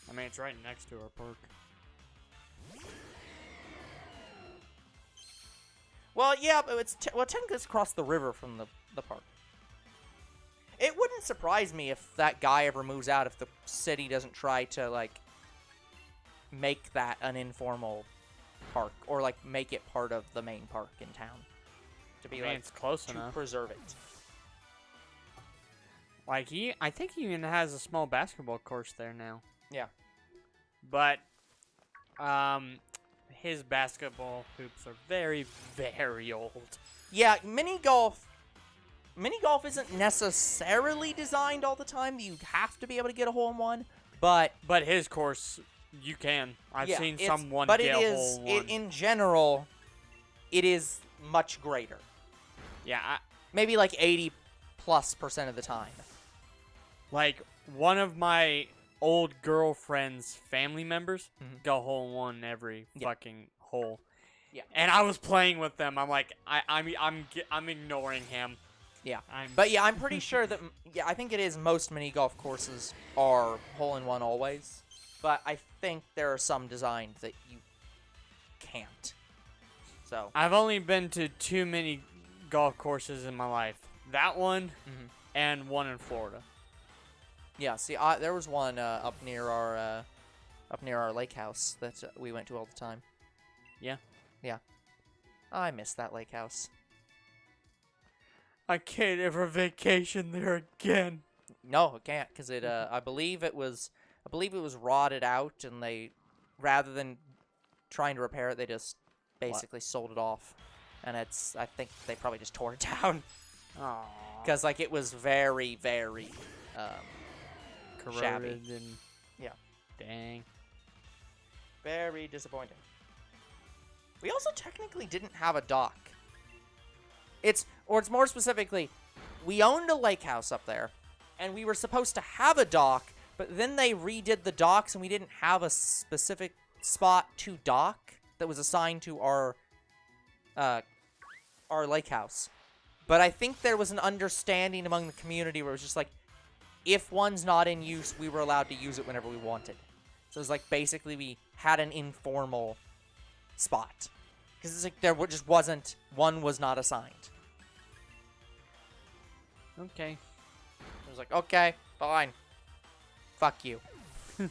I mean, it's right next to our park. Well, yeah, but technically it's across the river from the park. It wouldn't surprise me if that guy ever moves out, if the city doesn't try to, make that an informal park, or, make it part of the main park in town. To be, it's close to enough. preserve it. I think he even has a small basketball course there now. Yeah. But, his basketball hoops are very, very old. Yeah, mini golf isn't necessarily designed all the time. You have to be able to get a hole-in-one, but his course, you can. I've seen someone but get it a is, hole-in-one. in general, it is much greater. Yeah, Maybe 80+% of the time. One of my old girlfriend's family members Mhm. go hole-in-one every fucking hole. Yeah. And I was playing with them. I'm like, I'm ignoring him. Yeah. But yeah, I'm pretty sure that I think it is most mini golf courses are hole-in-one always. But I think there are some designed that you can't. So I've only been to 2 mini golf courses in my life. That one and one in Florida. yeah, see, there was one up near our lake house that we went to all the time. Yeah. Yeah. I miss that lake house. I can't ever vacation there again. No, I can't, because I believe it was rotted out, and they, rather than trying to repair it, they just basically sold it off, and I think they probably just tore it down. Aww. Because it was very, very Corroded shabby. and Yeah. Dang. Very disappointing. We also technically didn't have a dock. It's more specifically, we owned a lake house up there, and we were supposed to have a dock, but then they redid the docks, and we didn't have a specific spot to dock that was assigned to our lake house. But I think there was an understanding among the community where it was just if one's not in use, we were allowed to use it whenever we wanted. So it was basically we had an informal spot. Because it's there just wasn't, one was not assigned. Okay. It was okay, fine. Fuck you. It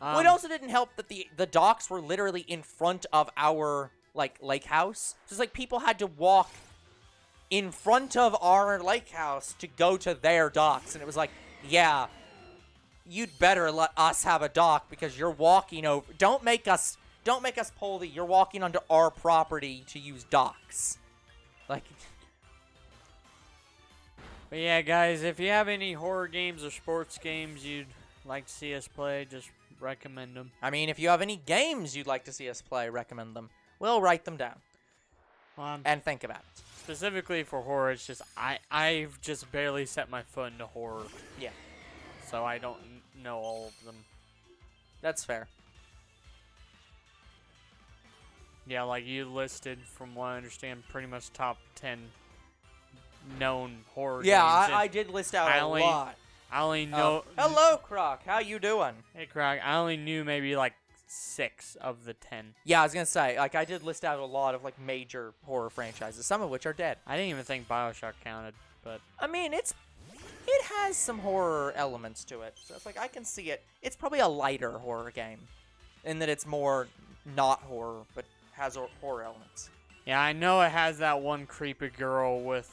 also didn't help that the docks were literally in front of our, lake house. So it's people had to walk in front of our lake house to go to their docks. And it was yeah, you'd better let us have a dock because you're walking over. Don't make us pull you're walking onto our property to use docks. But yeah, guys, if you have any horror games or sports games you'd like to see us play, just recommend them. I mean, if you have any games you'd like to see us play, recommend them. We'll write them down. and think about it. Specifically for horror, it's just I've just barely set my foot into horror. Yeah. So I don't know all of them. That's fair. Yeah, like you listed, from what I understand, pretty much top 10 known horror Yeah, games. And I did list out I a only- lot. I only know. Hello, Croc. How you doing? Hey, Craig. I only knew maybe like 6 of the 10. Yeah, I was gonna say, like, I did list out a lot of like major horror franchises, some of which are dead. I didn't even think BioShock counted, but I mean, it has some horror elements to it, so it's like I can see it. It's probably a lighter horror game, in that it's more not horror, but has horror elements. yeah, I know it has that one creepy girl with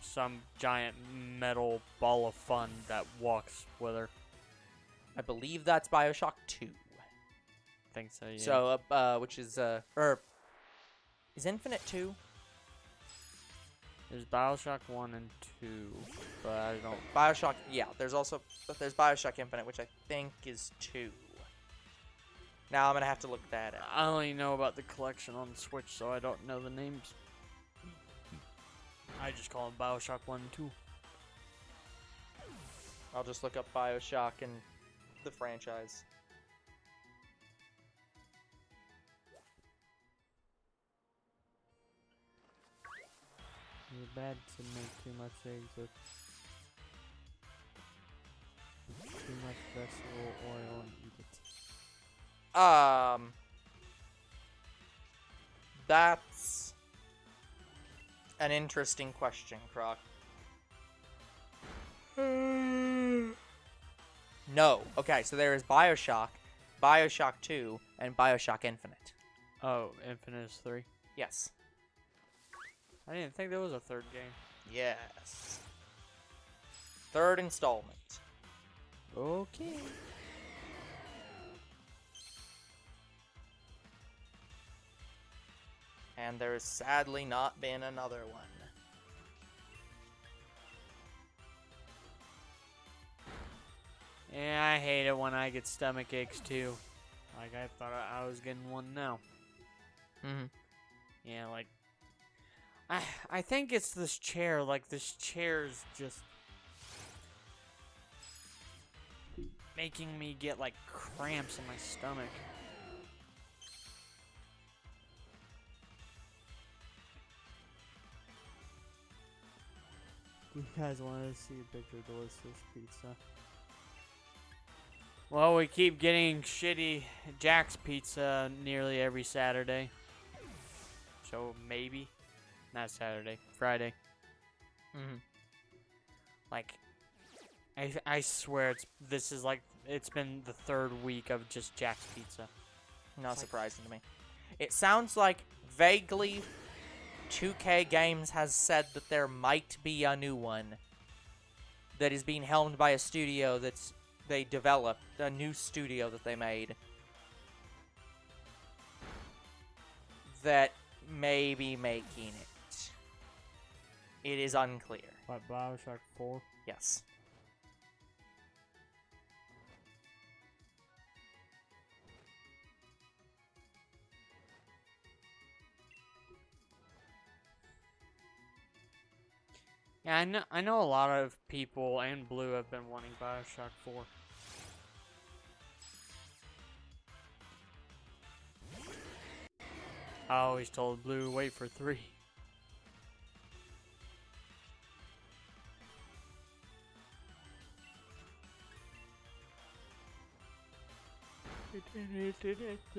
some giant metal ball of fun that walks with her. I believe that's BioShock 2. I think so. Yeah. So, which is is Infinite 2? There's BioShock 1 and 2, but I don't. BioShock, yeah. There's BioShock Infinite, which I think is 2. Now I'm gonna have to look that up. I only know about the collection on the Switch, so I don't know the names. I just call them BioShock 1 and 2. I'll just look up BioShock and the franchise. It's bad to make too much eggs with too much vegetable oil and eat it. That's an interesting question, Croc. No. Okay, so there is BioShock, BioShock 2, and BioShock Infinite. Oh, Infinite is 3. Yes. I didn't think there was a third game. Yes. Third installment. Okay. And there has sadly not been another one. Yeah, I hate it when I get stomach aches too. Like, I thought I was getting one now. Mm-hmm. Yeah, like, I think it's this chair. Like, this chair's just making me get, like, cramps in my stomach. You guys want to see a picture of delicious pizza? Well, we keep getting shitty Jack's Pizza nearly every Saturday. So maybe. Not Saturday. Friday. Mm-hmm. Like, I swear it's been the 3rd week of just Jack's Pizza. Not surprising to me. It sounds like vaguely 2K Games has said that there might be a new one that is being helmed by a studio they developed, a new studio that they made that may be making it. It is unclear. What, BioShock 4? Yes. Yeah, I know a lot of people and Blue have been wanting BioShock 4. I always told Blue, wait for 3.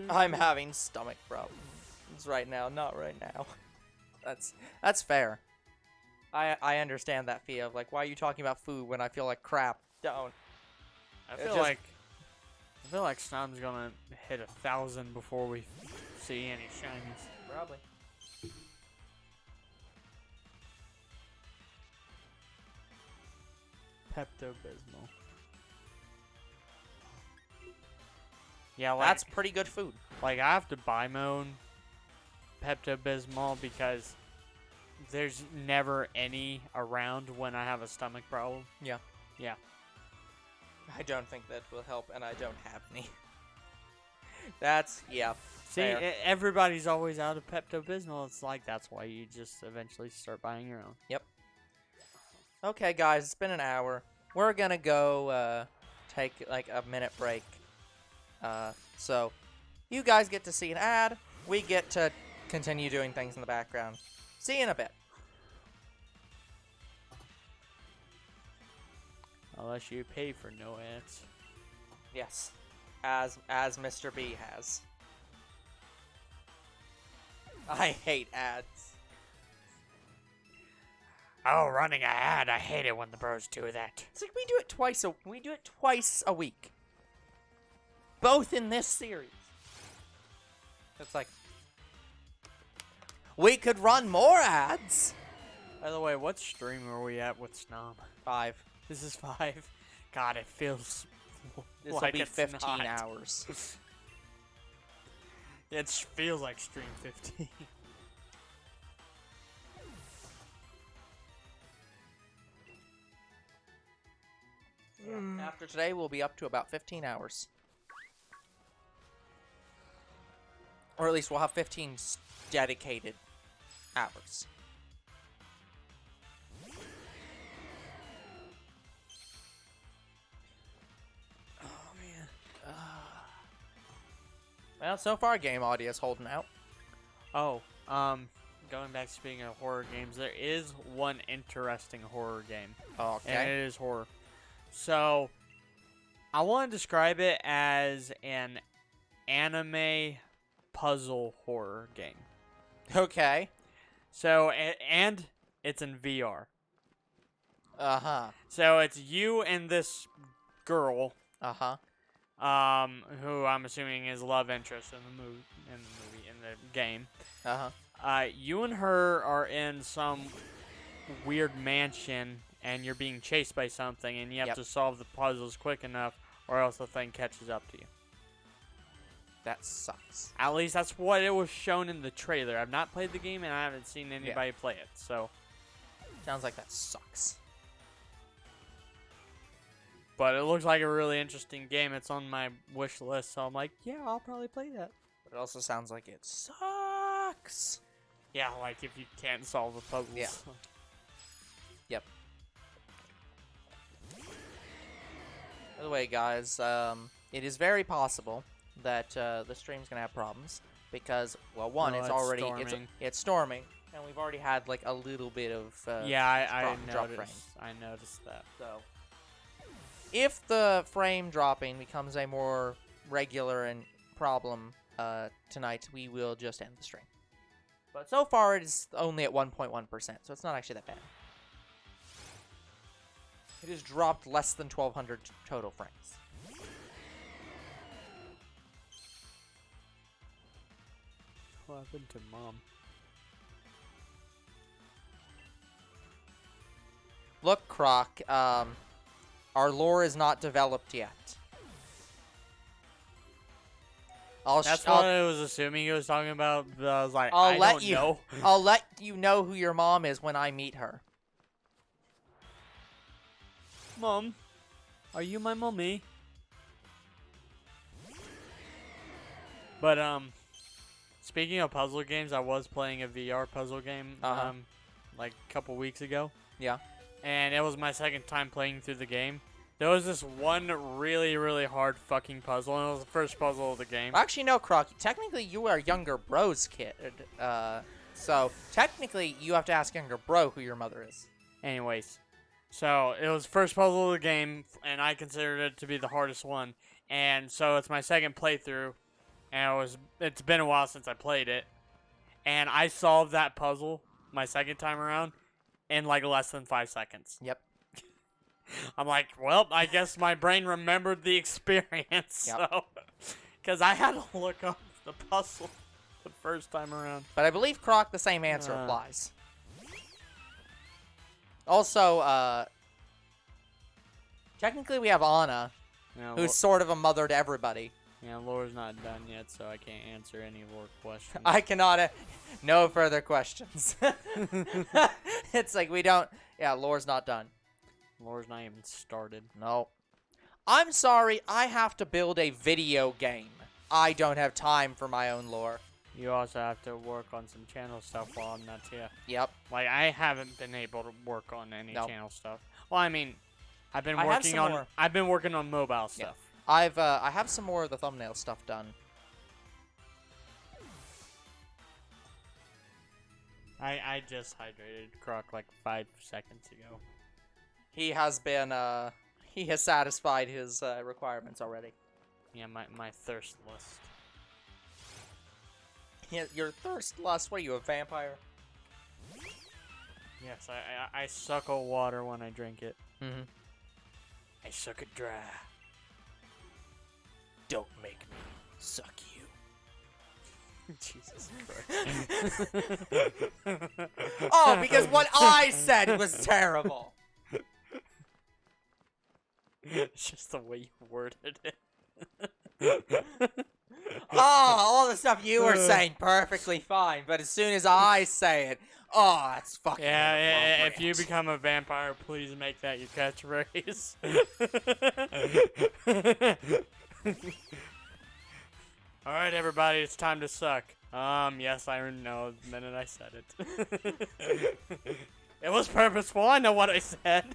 I'm having stomach problems right now, not right now. That's fair. I understand that feel of like, why are you talking about food when I feel like crap? Don't. I feel like Snom's gonna hit 1,000 before we see any shinies. Probably. Pepto-Bismol. Yeah, like, That's pretty good food. like I have to buy my own Pepto-Bismol because there's never any around when I have a stomach problem. Yeah. Yeah. I don't think that will help, and I don't have any. That's, yeah. See, Fair. everybody's always out of Pepto-Bismol. It's like, that's why you just eventually start buying your own. Yep. Okay, guys, it's been an hour. We're gonna go take like a minute break. So you guys get to see an ad. We get to continue doing things in the background. See you in a bit. Unless you pay for no ads. Yes, as Mr. B has. I hate ads. Oh, running an ad. I hate it when the bros do that. It's like we do it twice a week. Both in this series. It's like we could run more ads. By the way, what stream are we at with Snom? 5. This is 5. God, it feels This like will be it's 15 not. hours. It feels like stream 15. After today, we'll be up to about 15 hours. Or at least we'll have 15 dedicated hours. Oh, man. Well, so far, game audio is holding out. Oh, going back to speaking of horror games, there is one interesting horror game. And Okay. it is horror. So, I want to describe it as an anime puzzle horror game. Okay. So, and it's in VR. Uh-huh. So, it's you and this girl, Uh-huh. who I'm assuming is love interest in the game. Uh-huh. You and her are in some weird mansion, and you're being chased by something, and you have Yep. to solve the puzzles quick enough, or else the thing catches up to you. That sucks. At least that's what it was shown in the trailer. I've not played the game, and I haven't seen anybody play it, so. Sounds like that sucks. But it looks like a really interesting game. It's on my wish list, so I'm like, yeah, I'll probably play that. But it also sounds like it sucks. Yeah, like if you can't solve the puzzles. Yeah. Yep. By the way, guys, it is very possible that the stream's gonna have problems because, well, one, Well, it's it's already storming. it's storming, and we've already had like a little bit of Yeah, I drop noticed. frames. I noticed that. So, if the frame dropping becomes a more regular and problem tonight, we will just end the stream. But so far, it is only at 1.1%, so it's not actually that bad. It has dropped less than 1,200 total frames. What happened to Mom? Look, Croc, our lore is not developed yet. That's what I was assuming he was talking about. But I was like, I don't know. I'll let you know who your mom is when I meet her. Mom, are you my mommy? But speaking of puzzle games, I was playing a VR puzzle game like a couple weeks ago. Yeah. And it was my second time playing through the game. There was this one really, really hard fucking puzzle, and it was the first puzzle of the game. Actually, no, Croc. Technically, you are younger bro's kid. So, technically, you have to ask younger bro who your mother is. Anyways, so it was the first puzzle of the game, and I considered it to be the hardest one. And so it's my second playthrough, and it's been a while since I played it. And I solved that puzzle my second time around in like less than 5 seconds. Yep. I'm like, well, I guess my brain remembered the experience. Yep. So, because I had to look up the puzzle the first time around. But I believe, Croc, the same answer applies. Also, technically we have Anna, Yeah, who's sort of a mother to everybody. yeah, Laura's not done yet, so I can't answer any of Laura's questions. I cannot. No further questions. It's like we don't. Yeah, Lore's not done. Laura's not even started. No. I'm sorry. I have to build a video game. I don't have time for my own lore. You also have to work on some channel stuff while I'm not here. Yep. Like, I haven't been able to work on any Nope. channel stuff. Well, I mean, I've been I have working some on more. I've been working on mobile stuff. I have some more of the thumbnail stuff done. I just hydrated Croc like 5 seconds ago. He has been he has satisfied his requirements already. Yeah, my thirst list. Your thirst lust. What are you, a vampire? Yes, I suckle water when I drink it. Mm-hmm. I suck it dry. Don't make me suck you. Jesus Christ. Oh, because what I said was terrible. It's just the way you worded it. Oh, all the stuff you were saying perfectly fine, but as soon as I say it, oh, that's fucking Yeah, if you inappropriate. become a vampire, please make that your catchphrase. Alright, everybody, it's time to suck. Yes, I know the minute I said it. It was purposeful, I know what I said.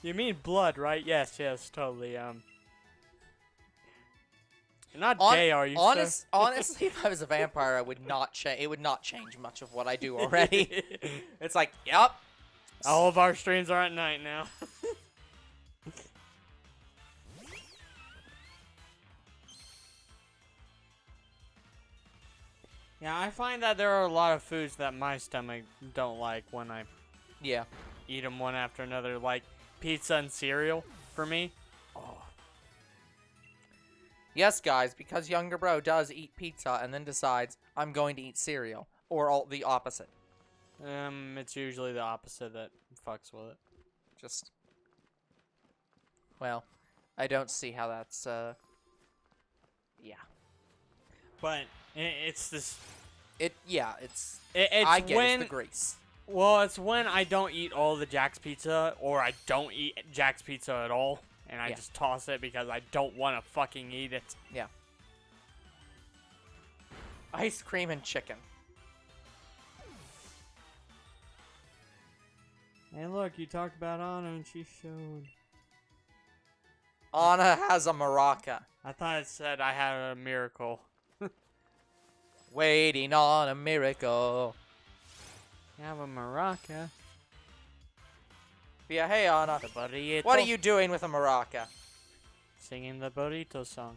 You mean blood, right? Yes, totally, You're not gay, are you, sir? Honestly, if I was a vampire, I would not change. It would not change much of what I do already. It's like, yep. All of our streams are at night now. Yeah, I find that there are a lot of foods that my stomach don't like when I Yeah. eat them one after another, like pizza and cereal for me. Oh. Yes, guys, because younger bro does eat pizza and then decides I'm going to eat cereal, or the opposite. It's usually the opposite that fucks with it. Just, well, I don't see how that's yeah. But it's this. Yeah, it's It's I get when it's the grease. well, it's when I don't eat all the Jack's Pizza, or I don't eat Jack's Pizza at all, and I Yeah. just toss it because I don't want to fucking eat it. Yeah. Ice cream and chicken. Hey, look, you talked about Anna, and she showed. Anna has a maraca. I thought it said I had a miracle. Waiting on a miracle. You have a maraca. Yeah, hey Anna. The burrito. What are you doing with a maraca? Singing the burrito song.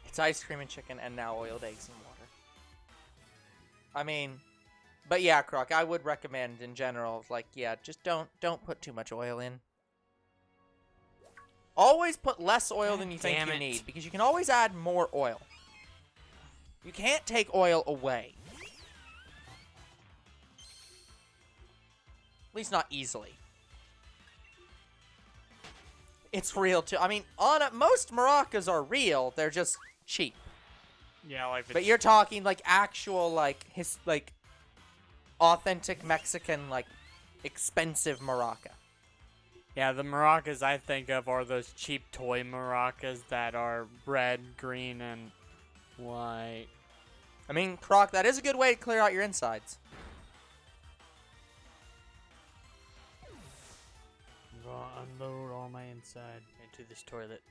It's ice cream and chicken and now oiled eggs and water. I mean, but yeah, Croc, I would recommend in general, like, yeah, just don't put too much oil in. Always put less oil than you think Damn you it. need, because you can always add more oil. You can't take oil away. At least not easily. It's real too. I mean, most maracas are real. They're just cheap. Yeah, like. But you're talking like actual like authentic Mexican like expensive maraca. Yeah, the maracas I think of are those cheap toy maracas that are red, green, and white. I mean, Croc, that is a good way to clear out your insides. I'm gonna unload all my inside into this toilet.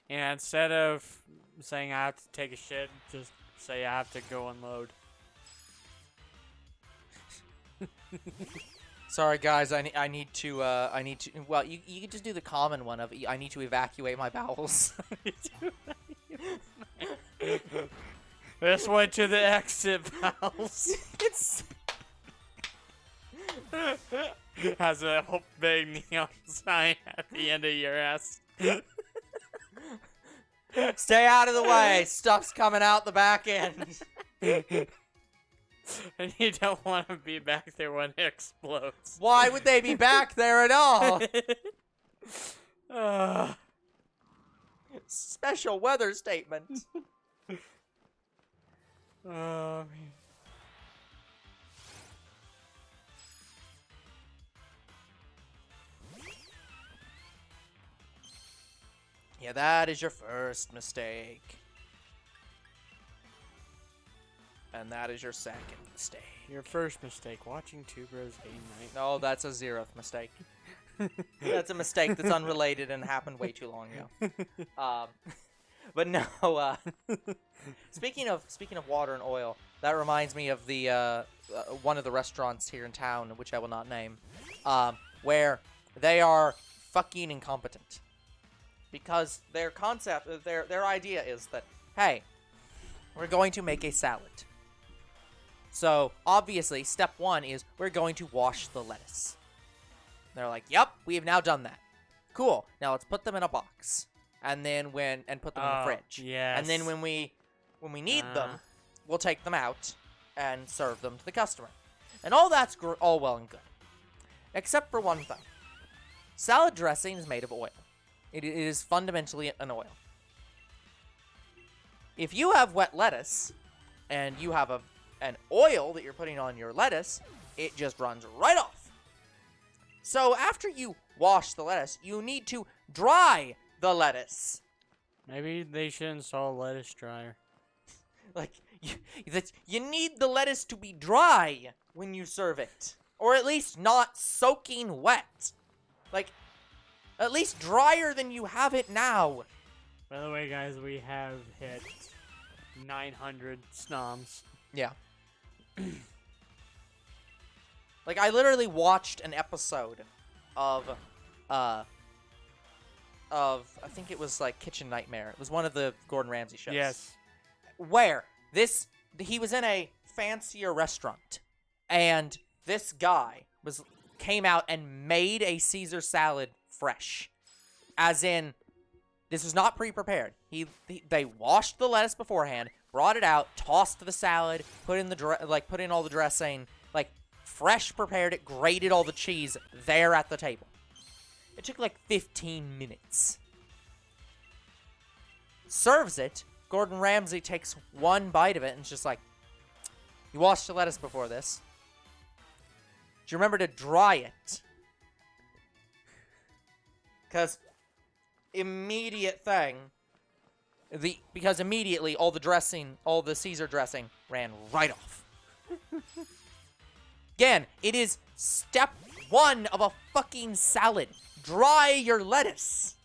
And instead of saying I have to take a shit, just say I have to go unload. Sorry, guys. I need to. Well, you can just do the common one of I need to evacuate my bowels. This went to the exit valves. It's Has a whole big neon sign at the end of your ass. stay out of the way. Stuff's coming out the back end. And you don't want to be back there when it explodes. Why would they be back there at all? Special weather statement. Yeah, that is your first mistake. And that is your second mistake. Your first mistake, watching Two Bros Game Night. No, that's a 0th mistake. That's a mistake that's unrelated and happened way too long ago. But no, speaking of water and oil, that reminds me of the one of the restaurants here in town, which I will not name, where they are fucking incompetent. Because their concept, their idea is that, hey, we're going to make a salad. So, obviously, step 1 is we're going to wash the lettuce. They're like, yep, we have now done that. Cool. Now let's put them in a box. And then put them in the fridge. Yes. And then when we need them, we'll take them out and serve them to the customer. And all that's all well and good. Except for one thing. Salad dressing is made of oil. It is fundamentally an oil. If you have wet lettuce and you have an oil that you're putting on your lettuce, it just runs right off. So after you wash the lettuce, you need to dry the lettuce. Maybe they should install a lettuce dryer. Like, you need the lettuce to be dry when you serve it. Or at least not soaking wet. Like, at least drier than you have it now. By the way, guys, we have hit 900 Snoms. Yeah. Like, I literally watched an episode of, I think it was, like, Kitchen Nightmare. It was one of the Gordon Ramsay shows. Yes. Where he was in a fancier restaurant, and this guy came out and made a Caesar salad fresh. As in, this was not pre-prepared. They washed the lettuce beforehand, brought it out, tossed the salad, put in all the dressing, like, fresh prepared it, grated all the cheese there at the table. It took like 15 minutes. Serves it. Gordon Ramsay takes one bite of it and is just like, you washed the lettuce before this. Did you remember to dry it? Because immediate thing, because immediately all the Caesar dressing ran right off. Again, it is step 1 of a fucking salad. Dry your lettuce.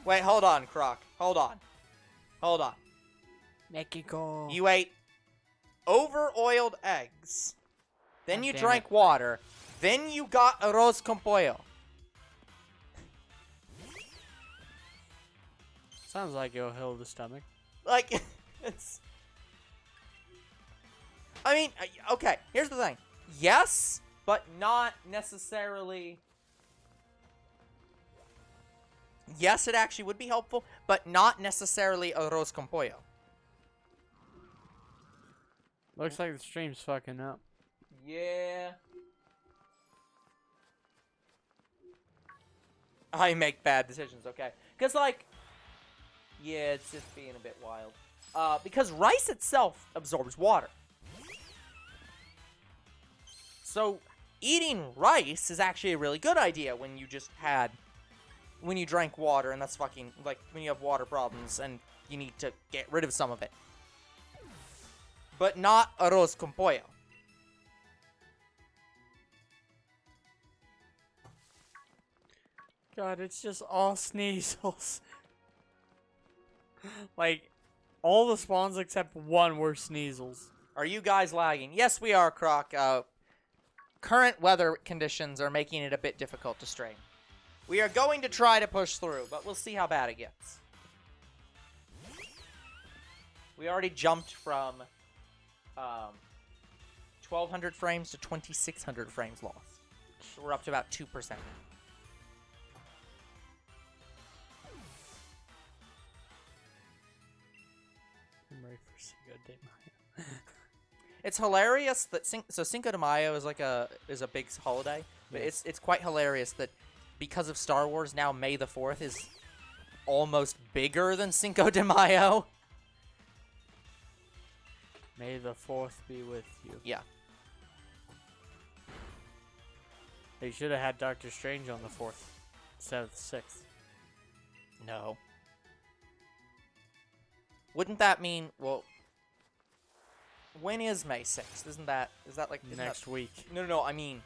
Wait, hold on, Croc. Hold on. Mexico. You ate over-oiled eggs. Then God you damn drank it. water. Then you got arroz con pollo. Sounds like it'll heal the stomach. Like, it's... I mean, okay, here's the thing. Yes, but not necessarily... Yes, it actually would be helpful, but not necessarily arroz con pollo. Looks like the stream's fucking up. Yeah. I make bad decisions, okay? Because, like... Yeah, it's just being a bit wild. Because rice itself absorbs water. So, eating rice is actually a really good idea when you drank water, and that's fucking, like, when you have water problems and you need to get rid of some of it. But not arroz con pollo. God, it's just all Sneasels. Like, all the spawns except one were Sneasels. Are you guys lagging? Yes, we are, Croc. Current weather conditions are making it a bit difficult to stream. We are going to try to push through, but we'll see how bad it gets. We already jumped from 1,200 frames to 2,600 frames lost. So we're up to about 2%. I'm ready for Cinco de Mayo. It's hilarious that Cinco de Mayo is like a big holiday, but Yes. it's quite hilarious that because of Star Wars now May the 4th is almost bigger than Cinco de Mayo. May the 4th be with you. Yeah. They should have had Doctor Strange on the 4th instead of the 6th. No. Wouldn't that mean, well, when is May 6th? Is that like... Next week. No, I mean,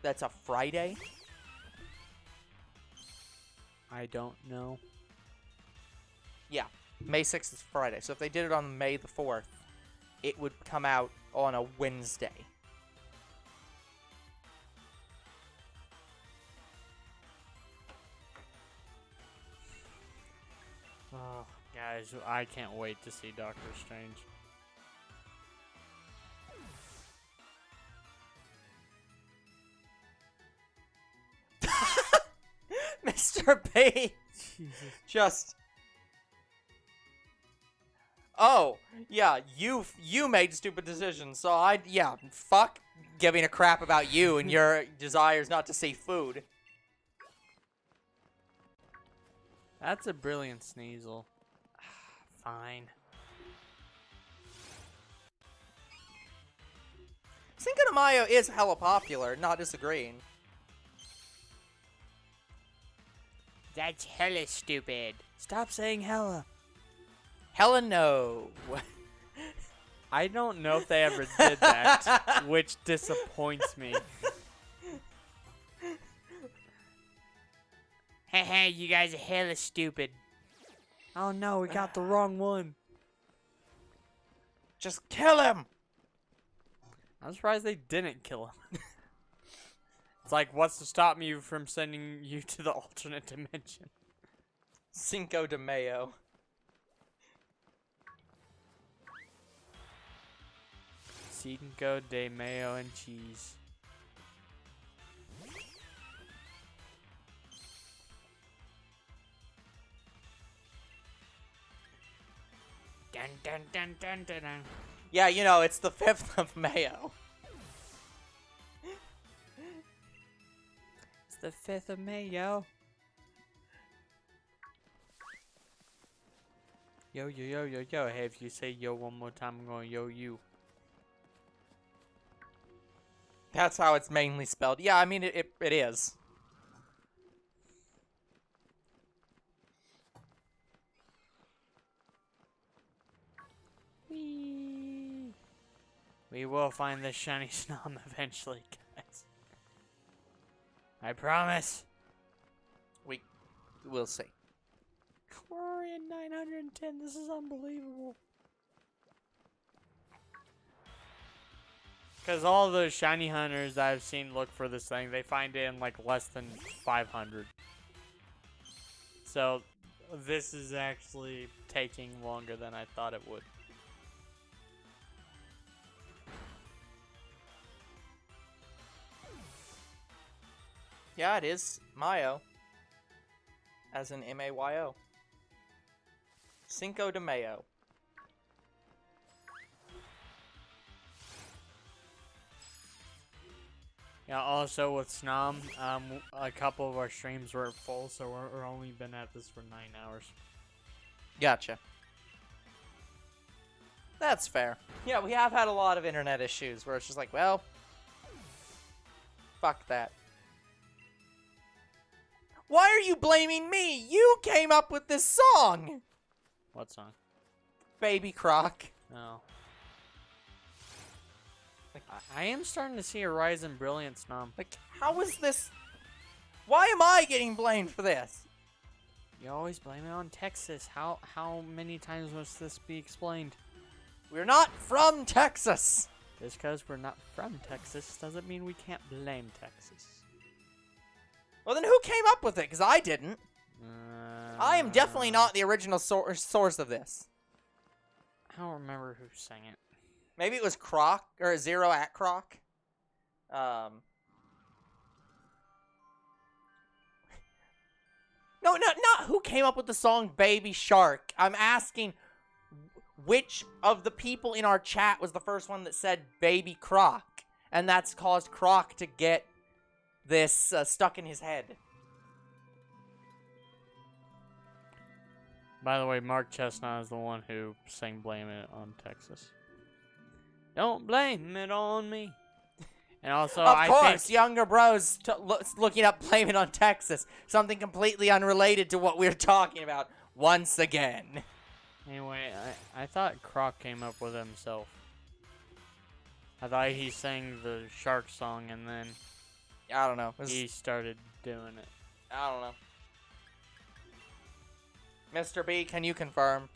that's a Friday? I don't know. Yeah, May 6th is Friday. So if they did it on May the 4th, it would come out on a Wednesday. Oh, guys, I can't wait to see Doctor Strange. Mr. B! Jesus. Just... Oh, yeah, you made stupid decisions, so yeah, fuck giving a crap about you and your desires not to see food. That's a brilliant Sneasel. Fine. Cinco de Mayo is hella popular, not disagreeing. That's hella stupid. Stop saying hella. Hella no. I don't know if they ever did that, which disappoints me. Hey, you guys are hella stupid. Oh no, we got the wrong one. Just kill him! I'm surprised they didn't kill him. It's like, what's to stop me from sending you to the alternate dimension? Cinco de Mayo. Cinco de mayo and cheese. Dun dun dun dun dun dun. Yeah, you know, it's the 5th of Mayo. It's the 5th of May, yo. Yo, yo, yo, yo, yo. Hey, if you say yo one more time, I'm going yo you. That's how it's mainly spelled. Yeah, I mean, it is. Whee! We will find this shiny Snom eventually, guys. I promise. We'll see. We're in 910. This is unbelievable. Because all those shiny hunters that I've seen look for this thing, they find it in like less than 500. So this is actually taking longer than I thought it would. Yeah, it is Mayo. As in M-A-Y-O. Cinco de Mayo. Yeah, also with Snom, a couple of our streams were full, so we're only been at this for 9 hours. Gotcha. That's fair. Yeah, we have had a lot of internet issues where it's just like, well, fuck that. Why are you blaming me? You came up with this song! What song? Baby Croc. Oh. I am starting to see a rise in brilliant Snom. Like, how is this? Why am I getting blamed for this? You always blame it on Texas. How many times must this be explained? We're not from Texas. Just because we're not from Texas doesn't mean we can't blame Texas. Well, then who came up with it? Because I didn't. I am definitely not the original source of this. I don't remember who sang it. Maybe it was Croc, or Zero at Croc. No, not who came up with the song Baby Shark. I'm asking which of the people in our chat was the first one that said Baby Croc. And that's caused Croc to get this stuck in his head. By the way, Mark Chestnut is the one who sang Blame It on Texas. Don't blame it on me. And also, Of I course, think younger bros looking up blame it on Texas. Something completely unrelated to what we're talking about once again. anyway, I thought Croc came up with it himself. I thought he sang the shark song and then I don't know. he started doing it. I don't know. Mr. B, can you confirm?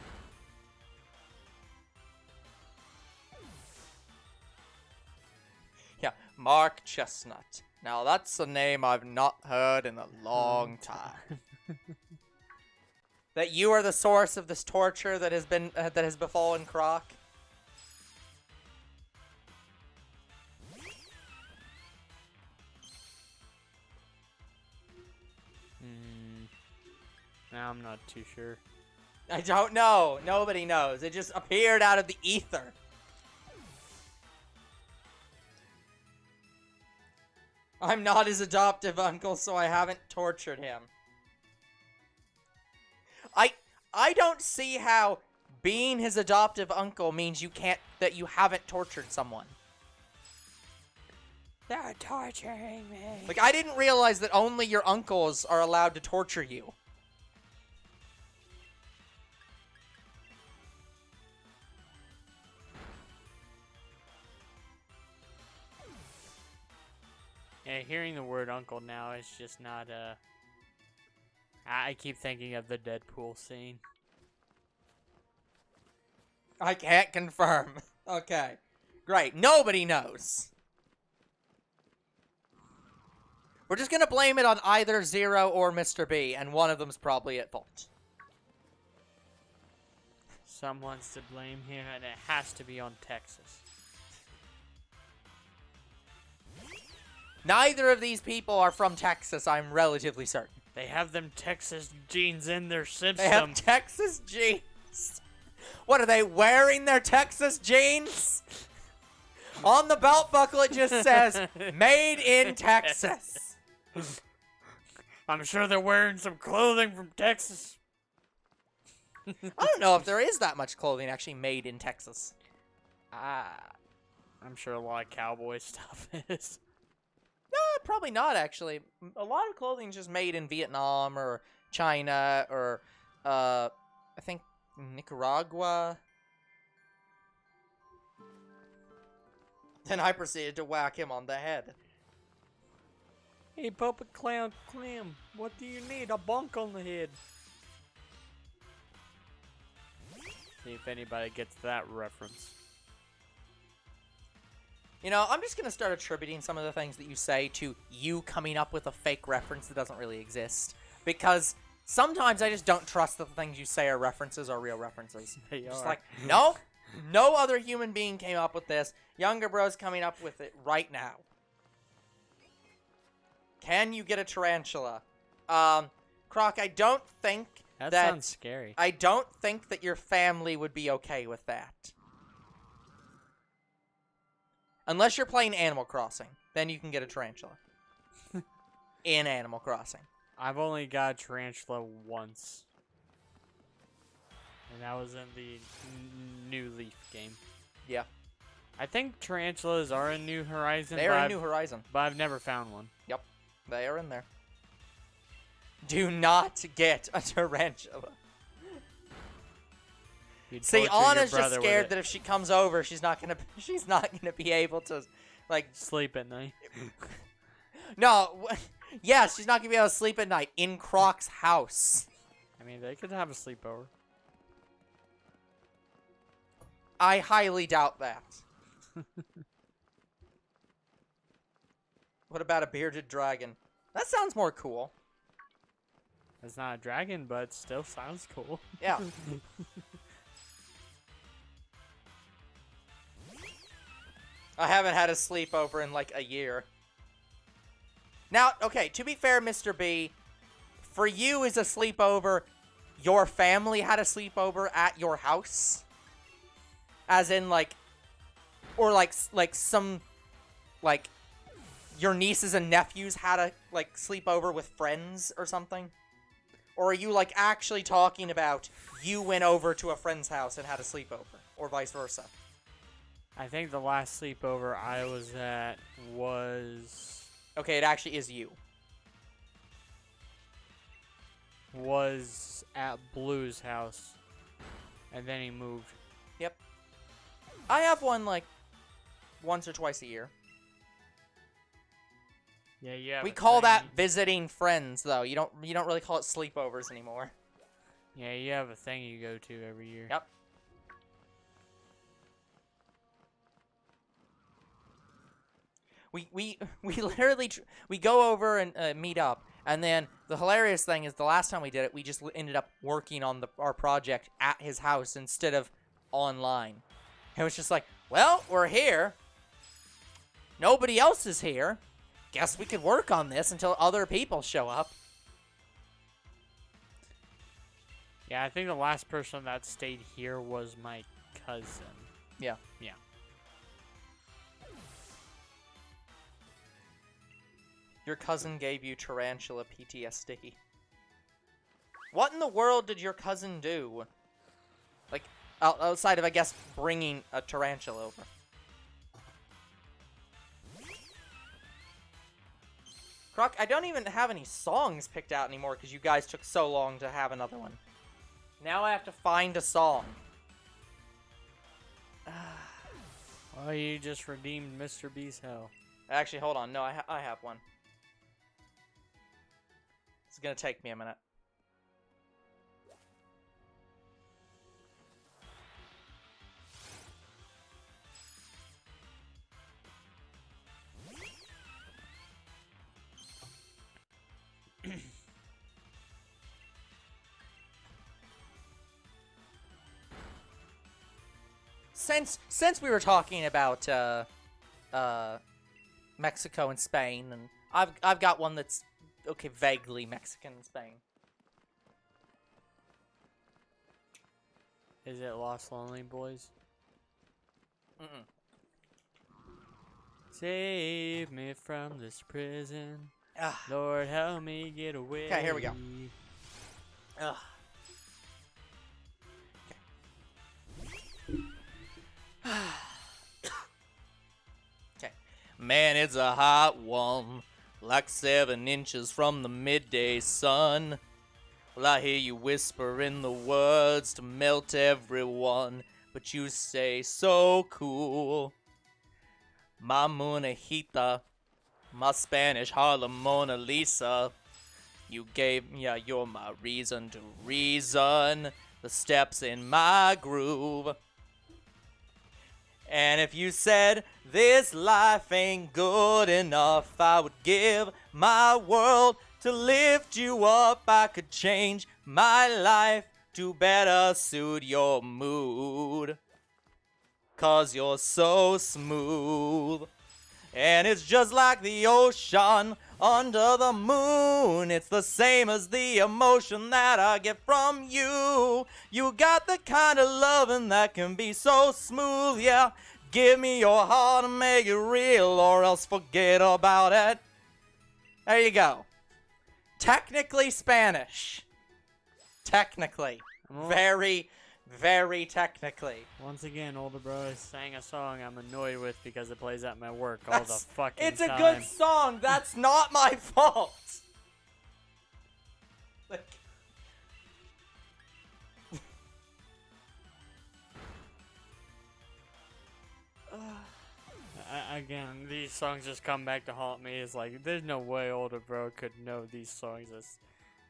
Yeah, Mark Chestnut. Now that's a name I've not heard in a long time. That you are the source of this torture that has befallen Croc. Now I'm not too sure. I don't know. Nobody knows. It just appeared out of the ether. I'm not his adoptive uncle, so I haven't tortured him. I don't see how being his adoptive uncle means that you haven't tortured someone. They're torturing me. Like, I didn't realize that only your uncles are allowed to torture you. Yeah, hearing the word uncle now is just not, I keep thinking of the Deadpool scene. I can't confirm. Okay. Great. Nobody knows. We're just gonna blame it on either Zero or Mr. B, and one of them's probably at fault. Someone's to blame here, and it has to be on Texas. Neither of these people are from Texas, I'm relatively certain. They have them Texas genes in their system. They have Texas jeans. What, are they wearing their Texas jeans? On the belt buckle it just says, Made in Texas. I'm sure they're wearing some clothing from Texas. I don't know if there is that much clothing actually made in Texas. I'm sure a lot of cowboy stuff is. Probably not, actually. A lot of clothing is just made in Vietnam or China or, I think, Nicaragua. Then I proceeded to whack him on the head. Hey, Puppet Clown Clam, what do you need? A bonk on the head. See if anybody gets that reference. You know, I'm just going to start attributing some of the things that you say to you coming up with a fake reference that doesn't really exist. Because sometimes I just don't trust that the things you say are references or real references. They Just are. like, no other human being came up with this. Younger bro's coming up with it right now. Can you get a tarantula? Croc, I don't think That that sounds scary. I don't think that your family would be okay with that. Unless you're playing Animal Crossing, then you can get a tarantula. In Animal Crossing. I've only got a tarantula once. And that was in the New Leaf game. Yeah. I think tarantulas are in New Horizon. They are in New Horizon. But I've never found one. Yep. They are in there. Do not get a tarantula. You'd See, torture your Anna's just brother with scared it. that if she comes over, she's not gonna be able to, like, Sleep at night. no, yes, she's not gonna be able to sleep at night in Croc's house. I mean, they could have a sleepover. I highly doubt that. What about a bearded dragon? That sounds more cool. It's not a dragon, but it still sounds cool. Yeah. I haven't had a sleepover in like a year. Now, okay, to be fair, Mr. B, for you as a sleepover, your family had a sleepover at your house? As in, like, or like some, like, your nieces and nephews had a, like, sleepover with friends or something? Or are you, like, actually talking about you went over to a friend's house and had a sleepover? Or vice versa? I think the last sleepover I was at was Okay, it actually is you. at Blue's house, and then he moved. Yep. I have one like once or twice a year. Yeah, yeah. We call that visiting friends, though. You don't really call it sleepovers anymore. Yeah, you have a thing you go to every year. Yep. We literally we go over and meet up, and then the hilarious thing is the last time we did it, we just ended up working on our project at his house instead of online. It was just like, well, we're here. Nobody else is here. Guess we could work on this until other people show up. Yeah, I think the last person that stayed here was my cousin. Yeah. Yeah. Your cousin gave you tarantula PTSD. What in the world did your cousin do? Like, outside of, I guess, bringing a tarantula over. Croc, I don't even have any songs picked out anymore because you guys took so long to have another one. Now I have to find a song. Oh, you just redeemed Mr. B's hell. Actually, hold on. No, I have one. It's gonna take me a minute. Since we were talking about Mexico and Spain, and I've got one that's okay, vaguely Mexican and Spain. Is it Lost Lonely Boys? Mm-mm. Save me from this prison. Ugh. Lord, help me get away. Okay, here we go. Ugh. Okay. Man, it's a hot one, like 7 inches from the midday sun. Well, I hear you whispering the words to melt everyone, but you stay so cool. My Monajita, my Spanish Harlem Mona Lisa. You're my reason to reason the steps in my groove. And if you said this life ain't good enough, I would give my world to lift you up. I could change my life to better suit your mood. 'Cause you're so smooth. And it's just like the ocean under the moon. It's the same as the emotion that I get from you. You got the kind of loving that can be so smooth, yeah. Give me your heart and make it real, or else forget about it. There you go. Technically Spanish. Technically. Very, very technically. Once again, older bro sang a song I'm annoyed with because it plays at my work all the fucking It's time. a good song. That's not my fault. Like, Again, these songs just come back to haunt me. It's like, there's no way older bro could know these songs that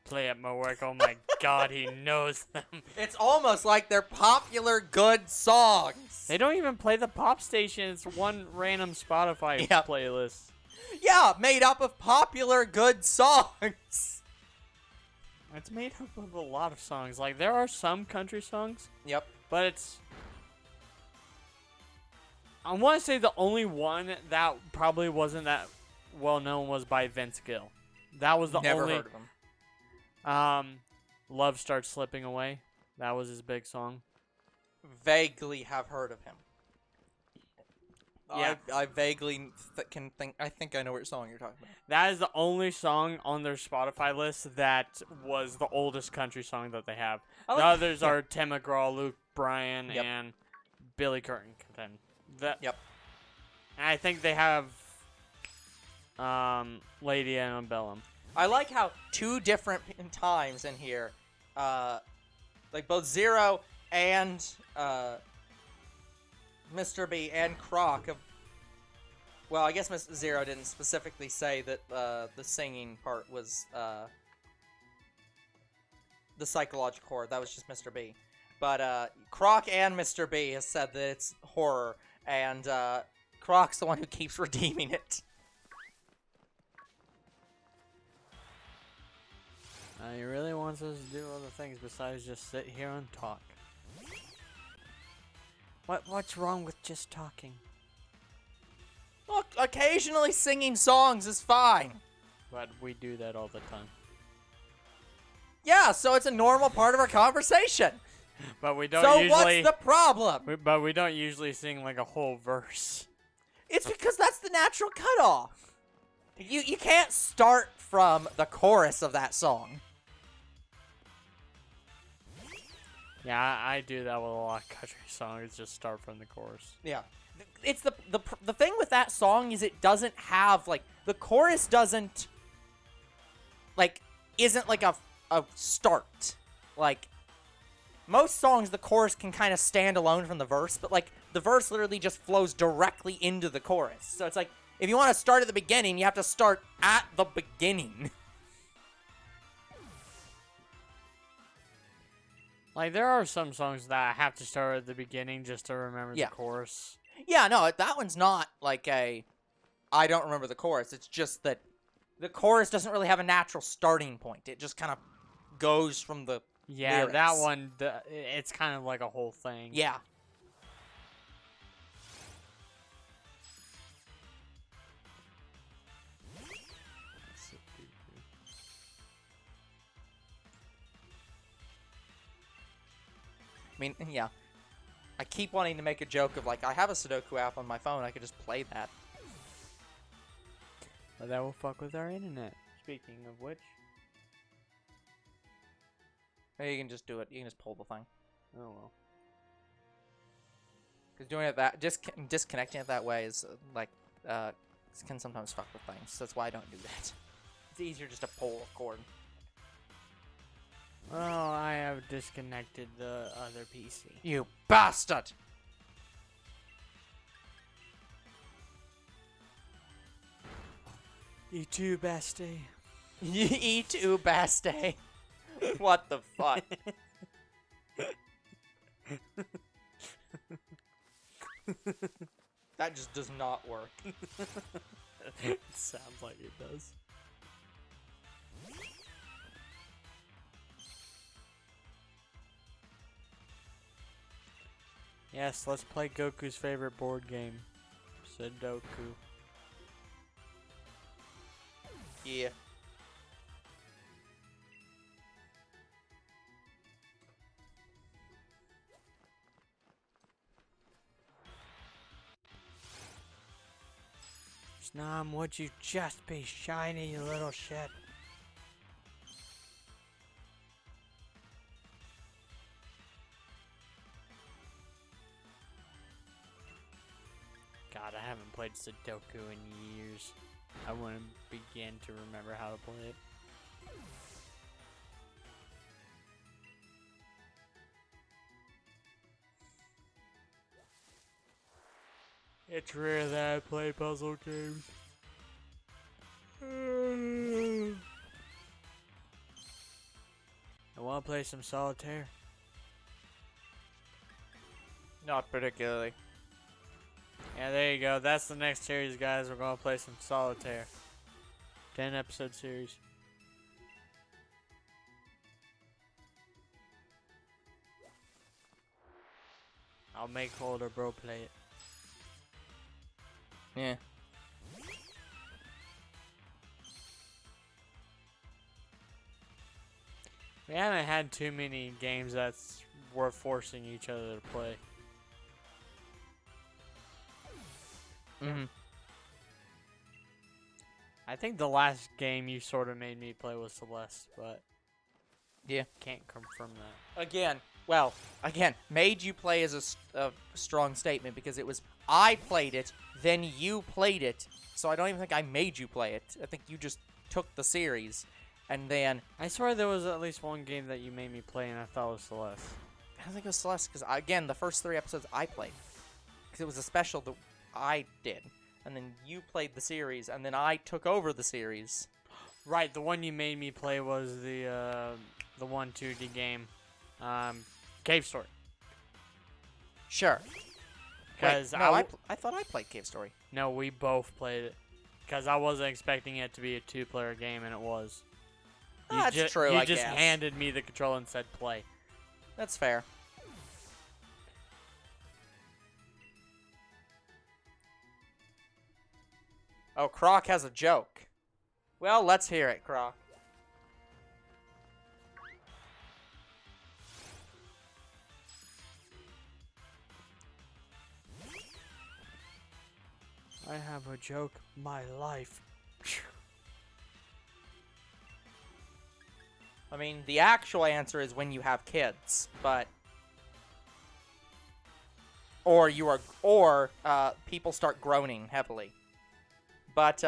play at my work. Oh my god, he knows them. it's almost like they're popular good songs. They don't even play the pop station. It's one random Spotify Yep. playlist. Yeah, made up of popular good songs. It's made up of a lot of songs. Like, there are some country songs, Yep. but it's... I want to say the only one that probably wasn't that well known was by Vince Gill. That was the Never only... heard of them. Love Starts Slipping Away. That was his big song. Vaguely have heard of him. Yeah. I vaguely can think. I think I know what song you're talking about. That is the only song on their Spotify list that was the oldest country song that they have. The others are Tim McGraw, Luke Bryan, Yep. and Billy Curtin. Yep. And I think they have Lady Antebellum. I like how 2 different times in here, like both Zero and Mr. B and Croc have. Well, I guess Miss Zero didn't specifically say that the singing part was the psychological horror. That was just Mr. B. But Croc and Mr. B has said that it's horror, and Croc's the one who keeps redeeming it. He really wants us to do other things besides just sit here and talk. What's wrong with just talking? Look, occasionally singing songs is fine. But we do that all the time. Yeah, so it's a normal part of our conversation. But we don't So usually. what's the problem? But we don't usually sing like a whole verse. It's because that's the natural cutoff. You can't start from the chorus of that song. Yeah, I do that with a lot of country songs. Just start from the chorus. Yeah. It's the thing with that song is it doesn't have, like, the chorus doesn't, like, isn't like a start. Like, most songs, the chorus can kind of stand alone from the verse, but, like, the verse literally just flows directly into the chorus. So it's like, if you want to start at the beginning, you have to start at the beginning. Like, there are some songs that I have to start at the beginning just to remember the chorus. Yeah, no, that one's not like I don't remember the chorus. It's just that the chorus doesn't really have a natural starting point. It just kind of goes from the lyrics. That one, it's kind of like a whole thing. Yeah. I mean, yeah. I keep wanting to make a joke of, like, I have a Sudoku app on my phone. I could just play that. But that will fuck with our internet. Speaking of which. Maybe you can just do it. You can just pull the thing. Oh, well. Because doing it disconnecting it that way is, like, can sometimes fuck with things. So that's why I don't do that. It's easier just to pull a cord. Oh, I have disconnected the other PC. You bastard! You too, bestie. E2 Baste. What the fuck? That just does not work. It sounds like it does. Yes, let's play Goku's favorite board game, Sudoku. Yeah. Snom, would you just be shiny, you little shit? God, I haven't played Sudoku in years. I wouldn't begin to remember how to play it. It's rare that I play puzzle games. I want to play some solitaire. Not particularly. Yeah, there you go. That's the next series, guys. We're going to play some solitaire. 10-episode series. I'll make older bro play it. Yeah. We haven't had too many games that's worth forcing each other to play. Mm-hmm. I think the last game you sort of made me play was Celeste, but Yeah. can't confirm that. Again, made you play is a strong statement because it was I played it, then you played it. So I don't even think I made you play it. I think you just took the series, and then I swear there was at least one game that you made me play, and I thought it was Celeste. I don't think it was Celeste because again, the first 3 episodes I played because it was a special that I did, and then you played the series, and then I took over the series. Right, the one you made me play was the 2D game, Cave Story. Sure. Because no, I thought I played Cave Story. No, we both played it. Because I wasn't expecting it to be a 2-player game, and it was. That's true, You I just guess. handed me the controller and said play. That's fair. Oh, Croc has a joke. Well, let's hear it, Croc. I have a joke. My life. I mean, the actual answer is when you have kids, but or people start groaning heavily. But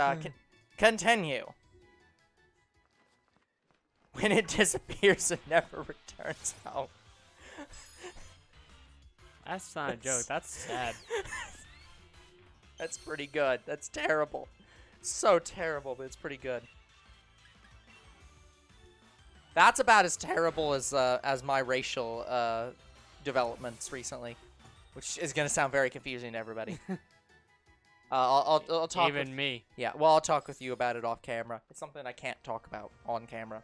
continue. When it disappears, it never returns home. That's not a joke. That's sad. That's pretty good. That's terrible. So terrible, but it's pretty good. That's about as terrible as my racial developments recently, which is gonna sound very confusing to everybody. I'll talk. Even me. Yeah, well, I'll talk with you about it off camera. It's something I can't talk about on camera.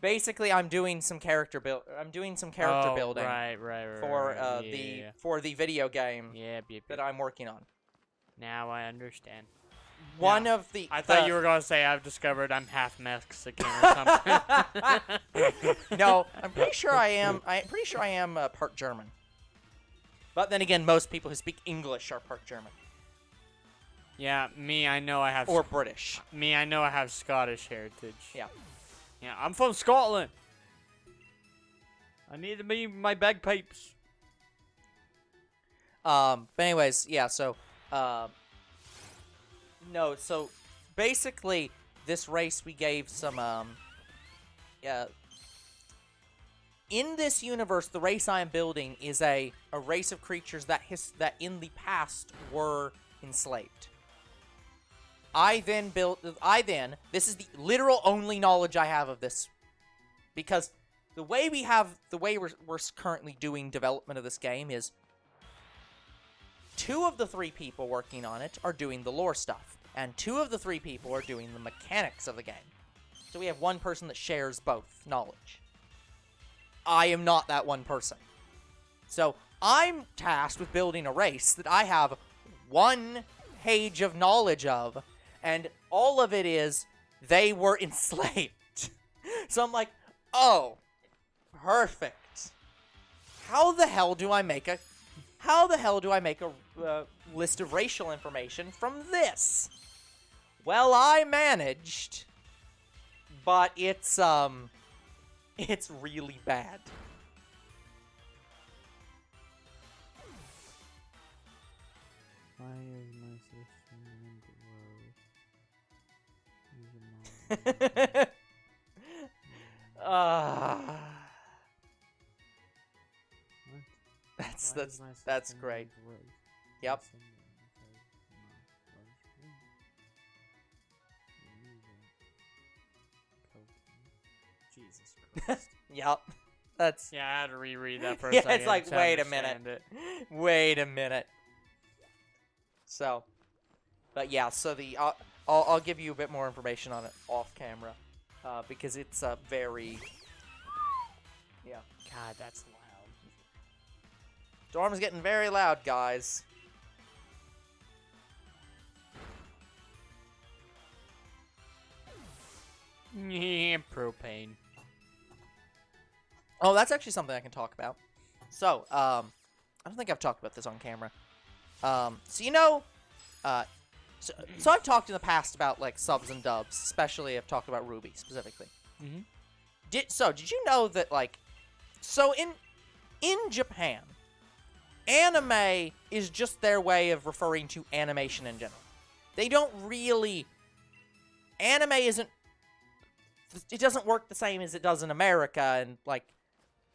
Basically, I'm doing some character building. Right, for yeah. for the video game Yeah, that I'm working on. Now I understand. One Yeah. of the I thought you were gonna say I've discovered I'm half Mexican or something. No, I'm pretty sure I am. Part German. But then again, most people who speak English are part German Yeah, me. I know I have. or British. Me. I know I have Scottish heritage. Yeah. Yeah, I'm from Scotland. I need to be my bagpipes. But anyways, yeah. So, no. So basically, this race we gave some. In this universe, the race I am building is a race of creatures that in the past were enslaved. This is the literal only knowledge I have of this, because the way we're currently doing development of this game is 2 of the 3 people working on it are doing the lore stuff, and 2 of the 3 people are doing the mechanics of the game. So we have one person that shares both knowledge. I am not that one person. So I'm tasked with building a race that I have 1 page of knowledge of, and all of it is they were enslaved. So I'm like, oh, perfect. How the hell do I make a list of racial information from this? Well, I managed, but it's really bad. Why is my sister That's great. Yep. Jesus Christ. Yep. That's Yeah, I had to reread that for a Yeah, second. it's like, to wait a understand minute. it. Wait a minute. So, but yeah, so I'll give you a bit more information on it off camera, because it's very. Yeah. God, that's loud. Storm's getting very loud, guys. Yeah, propane. Oh, that's actually something I can talk about. So, I don't think I've talked about this on camera. So you know, so I've talked in the past about like subs and dubs, especially I've talked about Ruby specifically. Mm-hmm. Did you know that like, so in Japan, anime is just their way of referring to animation in general. They don't really... Anime isn't... It doesn't work the same as it does in America and, like,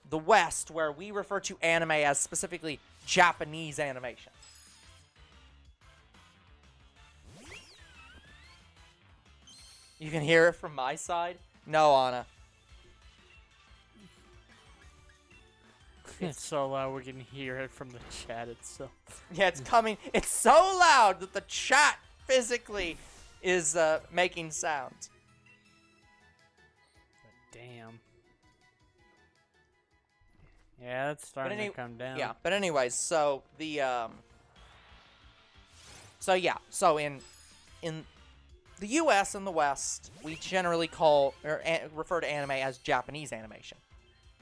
the West, where we refer to anime as specifically Japanese animation. You can hear it from my side? No, Anna. It's so loud we can hear it from the chat itself. Yeah, it's coming. It's so loud that the chat physically is making sounds. Damn. Yeah, it's starting to come down. Yeah, but anyways, so the so in the U.S. and the West, we generally refer to anime as Japanese animation.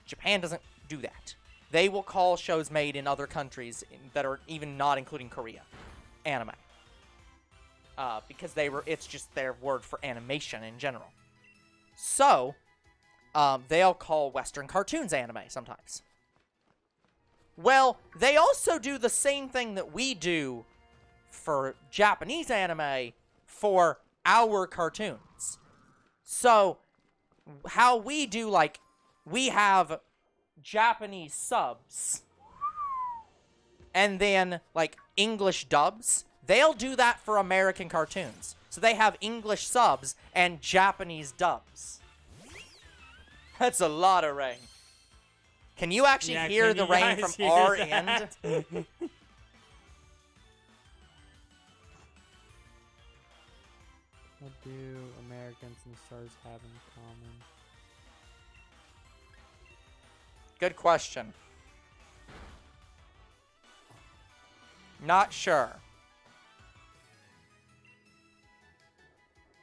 Japan doesn't do that. They will call shows made in other countries that are even not including Korea anime, because it's just their word for animation in general. So, they'll call Western cartoons anime sometimes. Well, they also do the same thing that we do for Japanese anime for our cartoons. So, how we do, like, we have Japanese subs and then, like, English dubs. They'll do that for American cartoons. So they have English subs and Japanese dubs. That's a lot of rain. Can you actually hear the rain from our end? What do Americans and stars have in common? Good question. Not sure.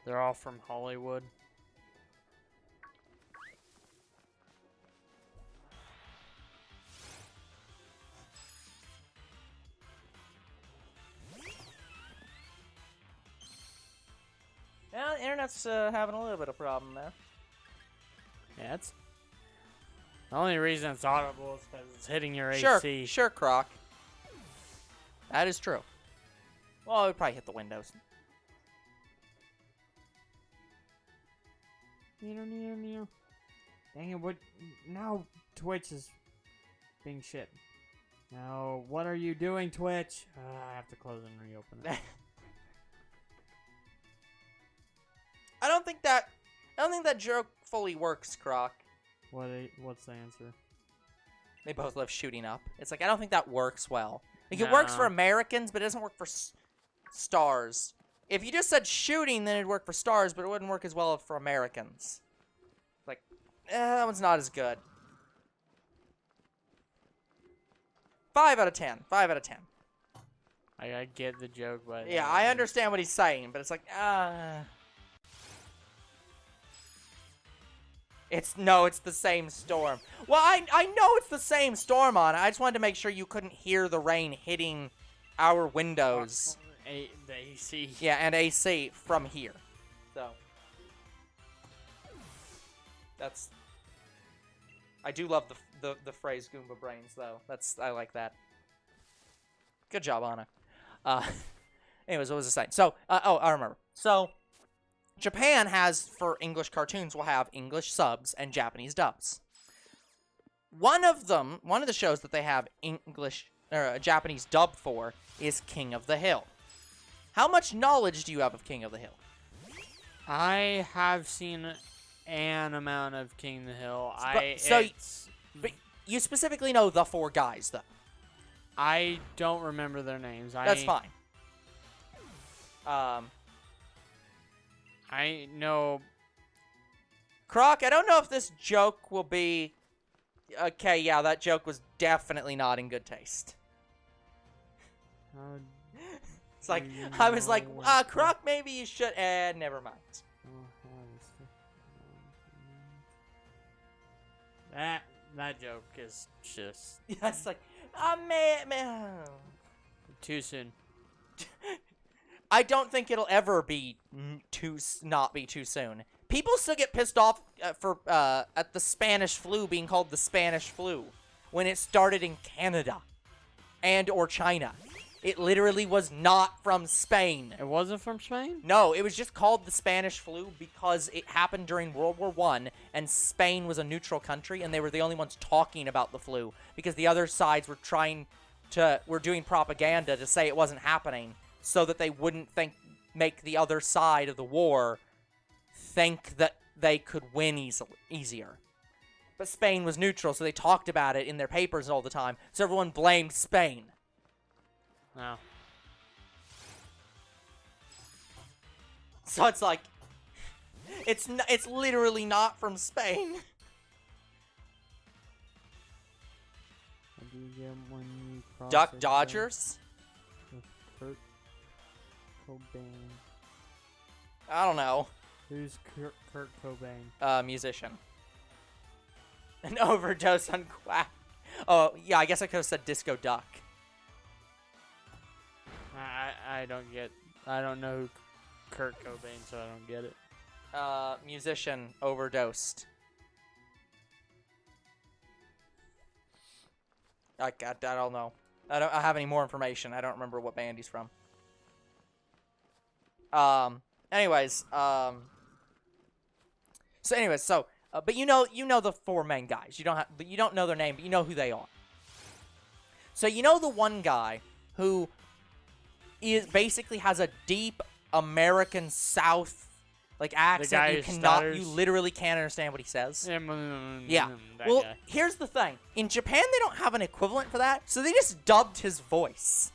They're all from Hollywood. Yeah, the internet's having a little bit of problem there. Yeah, it's... The only reason it's audible is because it's hitting your Sure, AC. sure, Croc. That is true. Well, it would probably hit the windows. Dang it, what? Now Twitch is being shit. Now, what are you doing, Twitch? I have to close and reopen it. I don't think that joke fully works, Croc. What's the answer? They both love shooting up. It's like, I don't think that works well. Like, it works for Americans, but it doesn't work for stars. If you just said shooting, then it'd work for stars, but it wouldn't work as well for Americans. Like, that one's not as good. 5 out of 10. 5 out of 10. I get the joke, but... Yeah, I understand what he's saying, but it's like, It's the same storm. Well, I know it's the same storm on it. I just wanted to make sure you couldn't hear the rain hitting our windows. The AC. Yeah, and AC from here. So that's... I do love the phrase Goomba Brains, though. I like that. Good job, Anna. Anyways, what was I saying? So, I remember. So, Japan has, for English cartoons, will have English subs and Japanese dubs. One of the shows that they have English or a Japanese dub for is King of the Hill. How much knowledge do you have of King of the Hill? I have seen an amount of King of the Hill. But you specifically know the 4 guys, though. I don't remember their names. That's fine. I know... Croc, I don't know if this joke will be... Okay, yeah, that joke was definitely not in good taste. It's like, I was like, Croc, maybe you should... never mind. That joke is just... Yeah, it's like, man. Too soon. I don't think it'll ever be not be too soon. People still get pissed off at the Spanish flu being called the Spanish flu when it started in Canada. and or China. It literally was not from Spain. It wasn't from Spain? No, it was just called the Spanish flu because it happened during World War I, and Spain was a neutral country, and they were the only ones talking about the flu because the other sides were doing propaganda to say it wasn't happening so that they wouldn't make the other side of the war think that they could win easier. But Spain was neutral, so they talked about it in their papers all the time, so everyone blamed Spain. No. So it's like, it's literally not from Spain. What do you get when you cross Duck a Dodgers? with Kurt Cobain? I don't know. Who's Kurt Cobain? Musician. An overdose on quack. Oh, yeah, I guess I could have said Disco Duck. I don't know who Kurt Cobain, so I don't get it. Musician overdosed. I don't know. I don't have any more information. I don't remember what band he's from. Anyways, but you know the four main guys. You don't know their name, but you know who they are. So you know the one guy who basically has a deep American South accent. You literally can't understand what he says. Yeah. Well, here's the thing. In Japan, they don't have an equivalent for that, so they just dubbed his voice.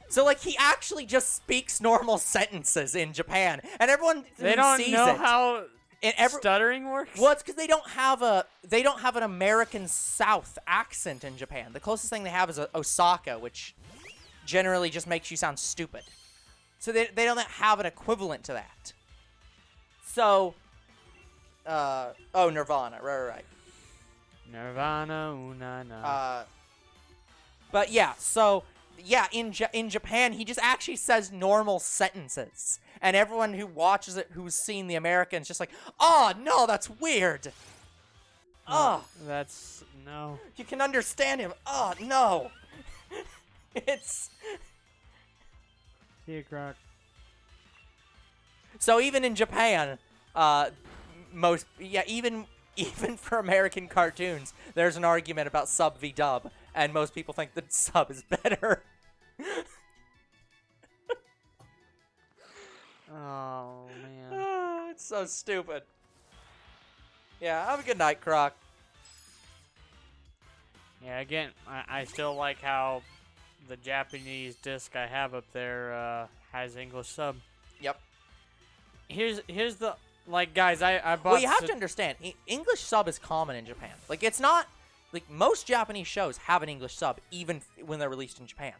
So he actually just speaks normal sentences in Japan, and everyone they don't sees know it. how stuttering works. Well, it's because they don't have an American South accent in Japan. The closest thing they have is Osaka, which generally just makes you sound stupid. So they don't have an equivalent to that. So, Nirvana, right. Nirvana, ooh, na, na. But yeah, so, yeah, in Japan, he just actually says normal sentences. And everyone who watches it, who's seen the Americans, just like, oh, no, that's weird. Oh. No. You can understand him. Oh, no. It's... See you, Croc. So even in Japan, even for American cartoons, there's an argument about sub v dub, and most people think that sub is better. Oh, man. It's so stupid. Yeah, have a good night, Croc. Yeah, again, I still like how the Japanese disc I have up there has English sub. Yep. Here's the guys, I bought. Well, you have to understand, English sub is common in Japan. It's not most Japanese shows have an English sub even when they're released in Japan,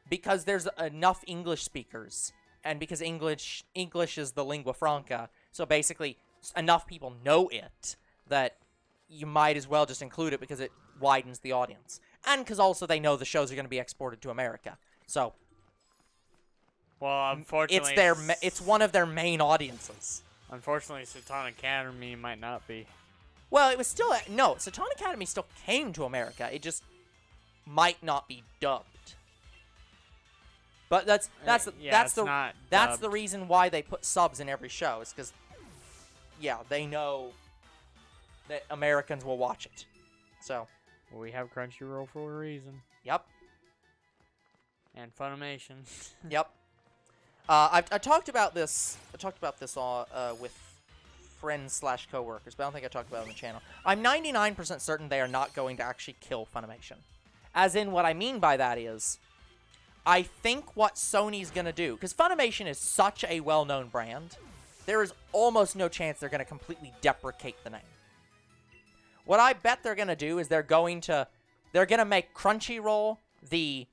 because there's enough English speakers, and because English is the lingua franca. So basically, enough people know it that you might as well just include it because it widens the audience. And because also they know the shows are going to be exported to America. So, well, unfortunately, it's one of their main audiences. Unfortunately, Satan Academy might not be. Well, it was still... No, Satan Academy still came to America. It just might not be dubbed. But that's the reason why they put subs in every show. Is because, yeah, they know that Americans will watch it. So... We have Crunchyroll for a reason. Yep. And Funimation. Yep. I talked about this. With friends / coworkers, but I don't think I talked about it on the channel. I'm 99% certain they are not going to actually kill Funimation. As in, what I mean by that is, I think what Sony's gonna do, because Funimation is such a well-known brand, there is almost no chance they're gonna completely deprecate the name. What I bet they're gonna do is they're gonna make Crunchyroll the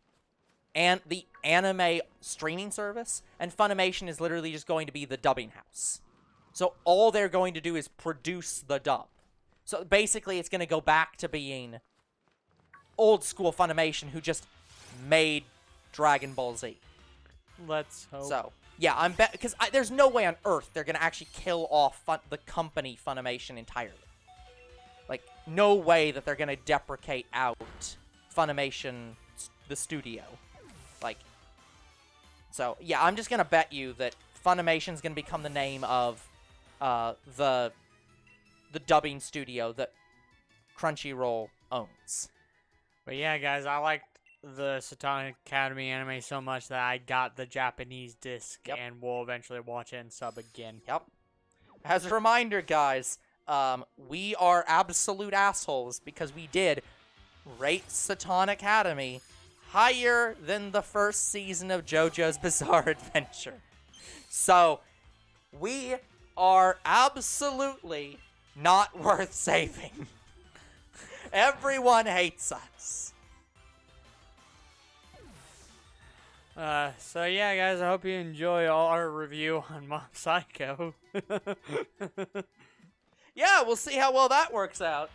anime streaming service, and Funimation is literally just going to be the dubbing house. So all they're going to do is produce the dub. So basically, it's gonna go back to being old school Funimation, who just made Dragon Ball Z. Let's hope. So yeah, because there's no way on earth they're gonna actually kill off the company Funimation entirely. No way that they're going to deprecate out Funimation the studio. Like, so, yeah, I'm just going to bet you that Funimation's going to become the name of the dubbing studio that Crunchyroll owns. But yeah, guys, I liked the Satanic Academy anime so much that I got the Japanese disc, and will eventually watch it and sub again. Yep. As a reminder, guys, we are absolute assholes because we did rate Satanic Academy higher than the first season of JoJo's Bizarre Adventure. So, we are absolutely not worth saving. Everyone hates us. So yeah, guys, I hope you enjoy our review on Mob Psycho. Yeah, we'll see how well that works out.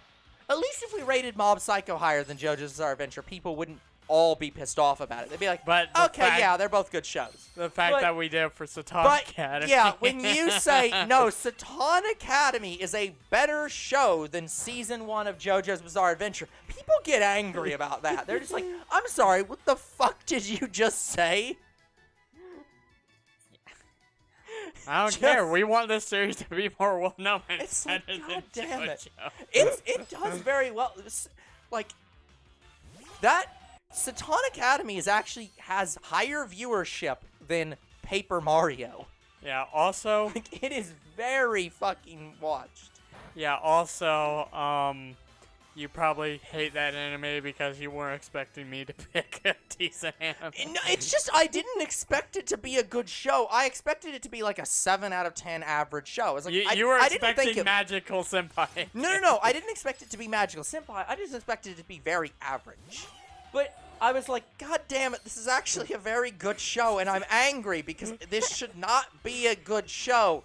At least if we rated Mob Psycho higher than JoJo's Bizarre Adventure, people wouldn't all be pissed off about it. They'd be like, but okay, yeah, they're both good shows. The fact that we did it for Satanic Academy. Yeah, when you say, no, Satanic Academy is a better show than Season 1 of JoJo's Bizarre Adventure, people get angry about that. They're just like, I'm sorry, what the fuck did you just say? I don't care. We want this series to be more well-known. It's like, God damn it. JoJo. It does very well. Like, that Satanic Academy has higher viewership than Paper Mario. Yeah, also... Like, it is very fucking watched. Yeah, also, you probably hate that anime because you weren't expecting me to pick a decent anime. No, it's just, I didn't expect it to be a good show. I expected it to be like a 7 out of 10 average show. I was like, you were expecting Magical Senpai. No, I didn't expect it to be Magical Senpai. I just expected it to be very average. But I was like, God damn it, this is actually a very good show, and I'm angry because this should not be a good show.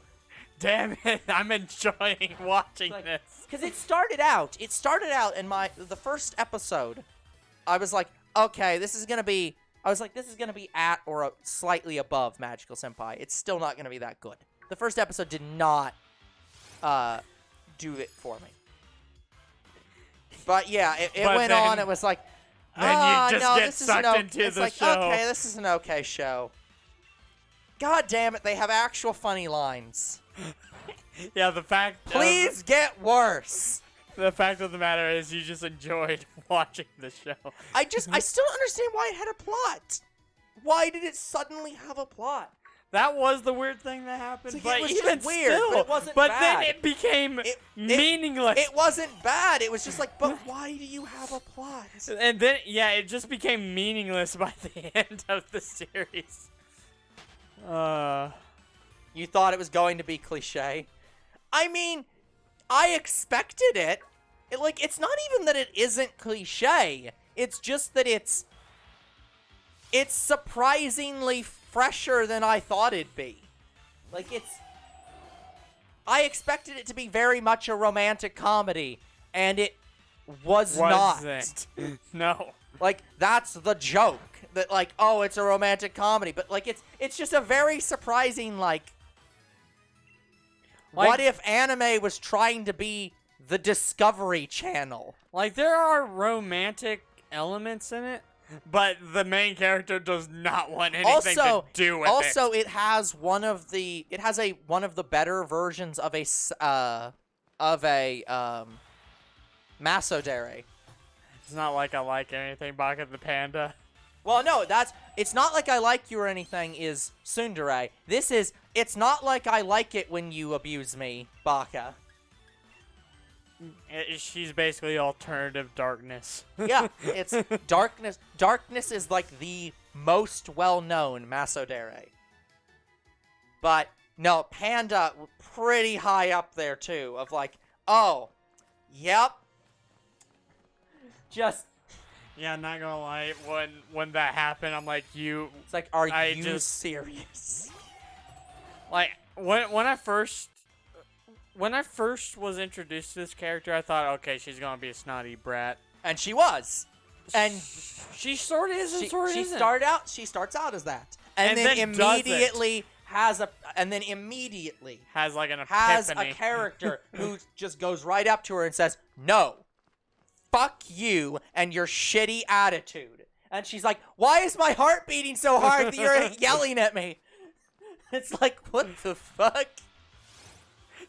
Damn it, I'm enjoying watching this. Because it started out, in the first episode, I was like, okay, this is going to be at or slightly above Magical Senpai. It's still not going to be that good. The first episode did not do it for me. But yeah, it went on, it was like, then you just get sucked into the show. Okay, this is an okay show. God damn it, they have actual funny lines. Yeah, the fact... Please get worse. The fact of the matter is you just enjoyed watching the show. I still don't understand why it had a plot. Why did it suddenly have a plot? That was the weird thing that happened, Like, but it was even just weird, still, but it wasn't but bad. then it became meaningless. It wasn't bad. It was just like, but why do you have a plot? And then, yeah, it just became meaningless by the end of the series. You thought it was going to be cliche? I mean, I expected it. It's not even that it isn't cliche. It's just that it's surprisingly fresher than I thought it'd be. I expected it to be very much a romantic comedy, and it was not. No. That's the joke. That, oh, it's a romantic comedy. But, it's just a very surprising, what if anime was trying to be the Discovery Channel? There are romantic elements in it, but the main character does not want anything to do with it. Also, it has one of the better versions of a Masodere. It's not like I like anything, Baka the Panda. Well, no, it's not like I like you or anything is tsundere. This is, it's not like I like it when you abuse me, Baka. She's basically alternative darkness. Yeah, it's darkness. Darkness is the most well-known Masodere. But, no, Panda, pretty high up there, too, of oh, yep. Just... Yeah, not gonna lie, when that happened, I'm like, It's like, are you serious? When I first was introduced to this character, I thought, okay, she's gonna be a snotty brat. And she was. And she sort of is and sort of isn't. She starts out as that. And then immediately has an epiphany. Has a character who just goes right up to her and says, no. Fuck you and your shitty attitude. And she's like, why is my heart beating so hard that you're yelling at me? It's like, what the fuck?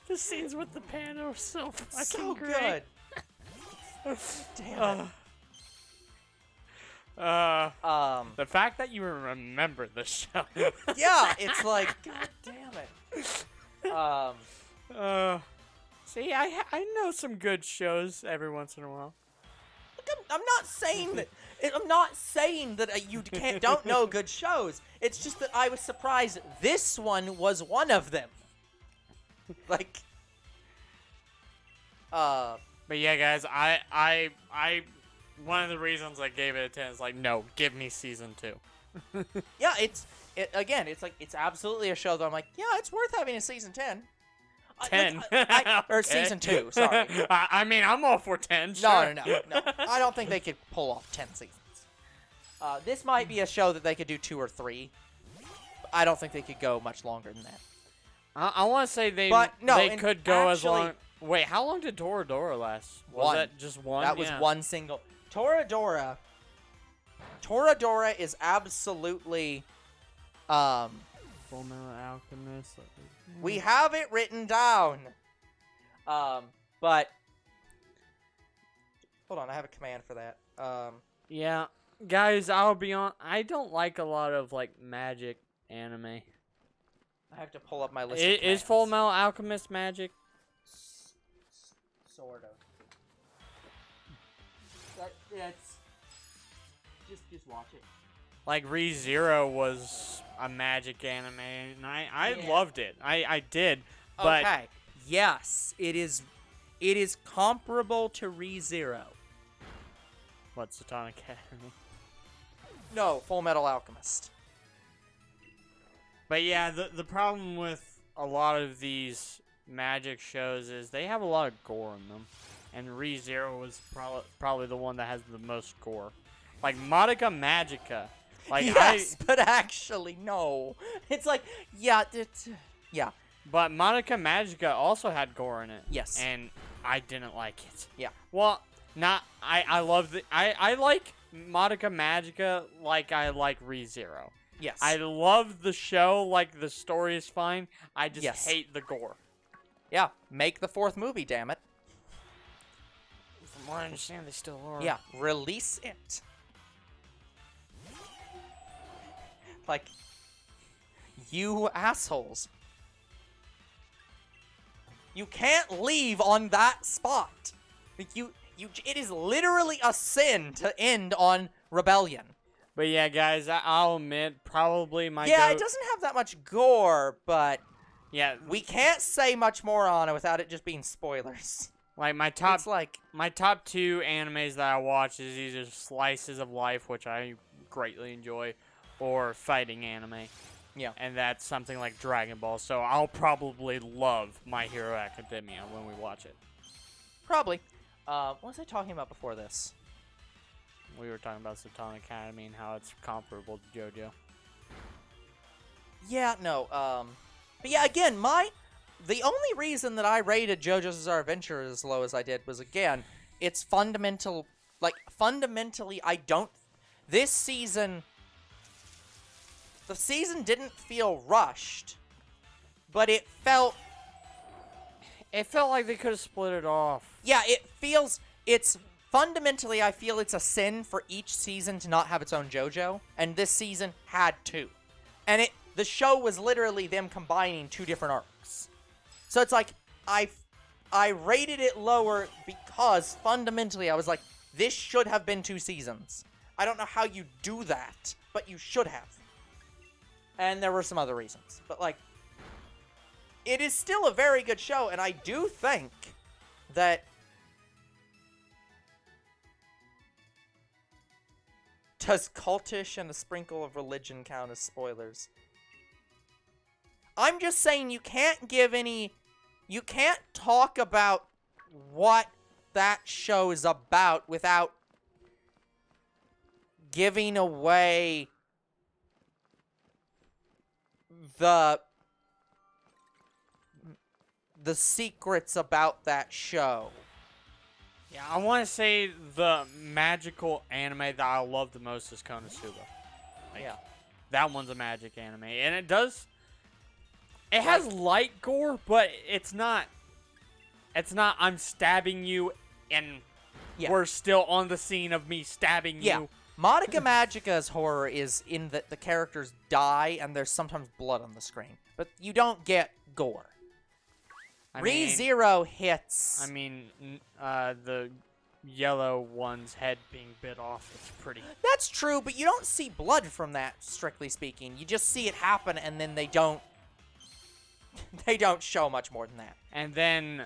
The scenes with the panda are so fucking So great. good. Damn it. The fact that you remember the show. Yeah, it's like, god damn it. See, I know some good shows every once in a while. Look, I'm not saying that. I'm not saying that you don't know good shows. It's just that I was surprised this one was one of them. Like, But yeah, guys, I one of the reasons I gave it a 10 is like, no, give me season 2. yeah, it's absolutely a show that I'm like, yeah, it's worth having a season 10. 10. Or Okay. season 2, sorry. I mean, I'm all for 10. Sure. No. I don't think they could pull off 10 seasons. This might be a show that they could do 2 or 3. I don't think they could go much longer than that. I want to say they could go as long. Wait, how long did Toradora last? Was that just one? That was one single. Toradora is absolutely. Full Metal Alchemist. We have it written down. But hold on, I have a command for that. Yeah, guys, I'll be on. I don't like a lot of like magic anime. I have to pull up my list. Is Full Metal Alchemist magic? Sort of. It's just watch it. Like ReZero was a magic anime, and I Yeah. loved it. I did, but Okay. Yes, it is. It is comparable to ReZero. what's Satanic Academy? No, Full Metal Alchemist. But yeah, the problem with a lot of these magic shows is they have a lot of gore in them, and ReZero was probably the one that has the most gore. Like Madoka Magica. Like Yes, but actually, no. It's like, yeah, yeah. But Madoka Magica also had gore in it. Yes. And I didn't like it. Yeah. Well, I love I like Madoka Magica like I like ReZero. Yes. I love the show, like the story is fine. I just Yes. hate the gore. Yeah, make the 4th movie, damn it. From what I understand, they still are. Yeah, release it. Like, you assholes. You can't leave on that spot. Like, it is literally a sin to end on rebellion. But yeah, guys, I'll admit, probably my Yeah, it doesn't have that much gore, but yeah, we can't say much more on it without it just being spoilers. like my top It's like, my top 2 animes that I watch is either slices of life, which I greatly enjoy, or fighting anime. yeah. And that's something like Dragon Ball. So I'll probably love My Hero Academia when we watch it. Probably. What was I talking about before this? We were talking about Satanic Academy and how it's comparable to JoJo. Yeah, no, but yeah, again, the only reason that I rated JoJo's Bizarre Adventure as low as I did was, again, it's fundamentally, this season, the season didn't feel rushed, but it felt like they could have split it off. yeah, it's fundamentally, I feel it's a sin for each season to not have its own JoJo, and this season had 2. And the show was literally them combining 2 different arcs. So it's like, I rated it lower because fundamentally I was like, this should have been 2 seasons. I don't know how you do that, but you should have. And there were some other reasons. But like, it is still a very good show, and I do think that does cultish and a sprinkle of religion count as spoilers? I'm just saying you can't talk about what that show is about without giving away the secrets about that show. Yeah, I want to say the magical anime that I love the most is Konosuba. Like, Yeah. that one's a magic anime, and it does. It has light gore, but it's not. It's not. I'm stabbing you, and we're still on the scene of me stabbing you. Madoka Magica's horror is in that the characters die and there's sometimes blood on the screen, but you don't get gore. ReZero hits. I mean, the yellow one's head being bit off is pretty. That's true, but you don't see blood from that, strictly speaking. You just see it happen, and then they don't. They don't show much more than that. And then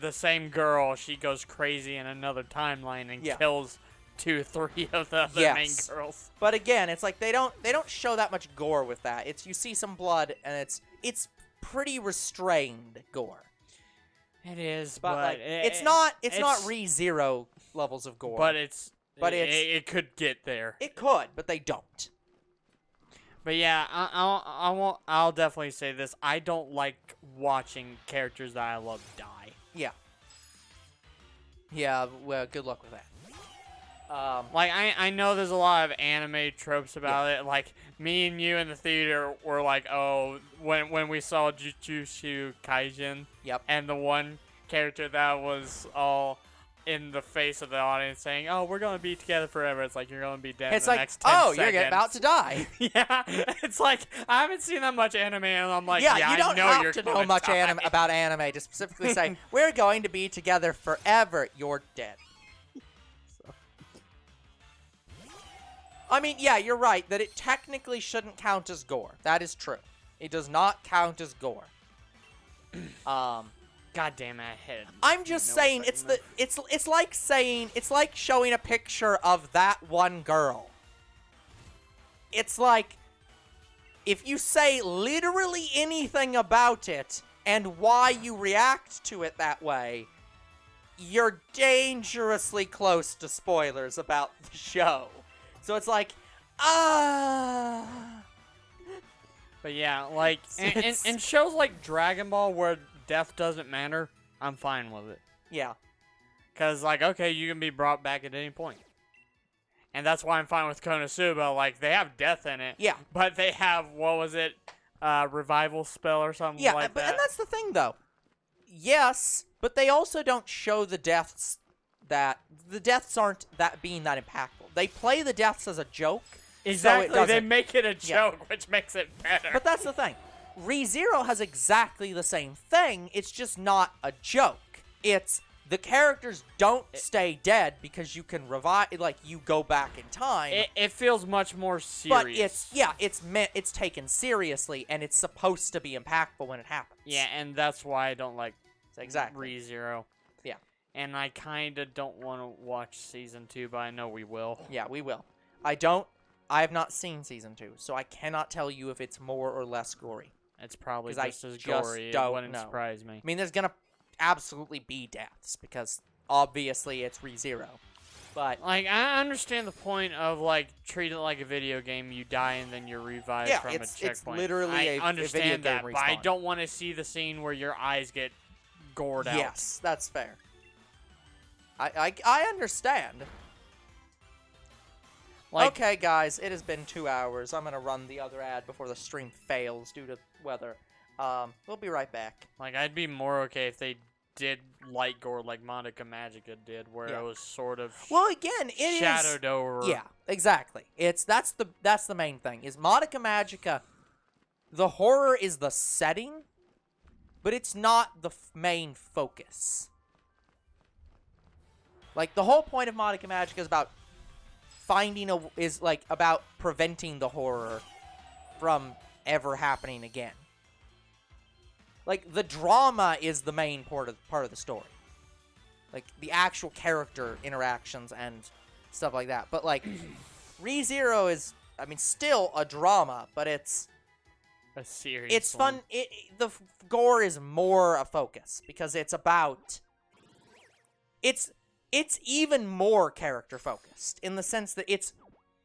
the same girl, she goes crazy in another timeline and kills 2-3 of the other main girls. But again, it's like they don't show that much gore with that. It's you see some blood, and it's pretty restrained gore. It is, but like, it's not ReZero levels of gore. But it could get there. It could, but they don't. But yeah, I'll definitely say this. I don't like watching characters that I love die. Yeah. Yeah, well, good luck with that. Like, I know there's a lot of anime tropes about it. Like, me and you in the theater were like, oh, when we saw Jujutsu Kaisen. Yep. And the one character that was all in the face of the audience saying, oh, we're going to be together forever. It's like, you're going to be dead in the next 10 seconds. You're about to die. Yeah. It's like, I haven't seen that much anime, and I'm like, you don't have to know much about anime to specifically say, we're going to be together forever. You're dead. I mean, yeah, you're right, that it technically shouldn't count as gore. That is true. It does not count as gore. God damn it, I hit it. I'm just saying, it's like showing a picture of that one girl. It's like, if you say literally anything about it, and why you react to it that way, you're dangerously close to spoilers about the show. So it's like, But yeah, like, in shows like Dragon Ball where death doesn't matter, I'm fine with it. Yeah. Because, like, okay, you can be brought back at any point. And that's why I'm fine with Konosuba. Like, they have death in it. Yeah. But they have, what was it, revival spell or something like that. And that's the thing, though. Yes, but they also don't show the deaths aren't being that impactful. They play the deaths as a joke. Exactly, so they make it a joke, which makes it better. But that's the thing. ReZero has exactly the same thing, it's just not a joke. It's the characters don't stay dead because you can revive, like, you go back in time. It feels much more serious. But it's taken seriously, and it's supposed to be impactful when it happens. Yeah, and that's why I don't like ReZero. Yeah. And I kind of don't want to watch Season 2, but I know we will. Yeah, we will. I have not seen Season 2, so I cannot tell you if it's more or less gory. It's probably just as gory. It wouldn't surprise me. I mean, there's going to absolutely be deaths, because obviously it's ReZero. But, like, I understand the point of, like, treat it like a video game. You die and then you're revived from a checkpoint. It's literally I understand video that, game but I respawn. don't want to see the scene where your eyes get gored out. Yes, that's fair. I understand. Like, okay, guys, it has been 2 hours. I'm going to run the other ad before the stream fails due to weather. We'll be right back. Like, I'd be more okay if they did light gore like Madoka Magica did, where it was sort of shadowed over. Yeah, exactly. That's the main thing. Is Madoka Magica, the horror is the setting, but it's not the main focus. Like, the whole point of Madoka Magica is about about preventing the horror from ever happening again. Like, the drama is the main part of the story. Like, the actual character interactions and stuff like that. But, like, ReZero is, I mean, still a drama, but it's a serious It's fun. The gore is more a focus, because it's about... It's even more character-focused, in the sense that it's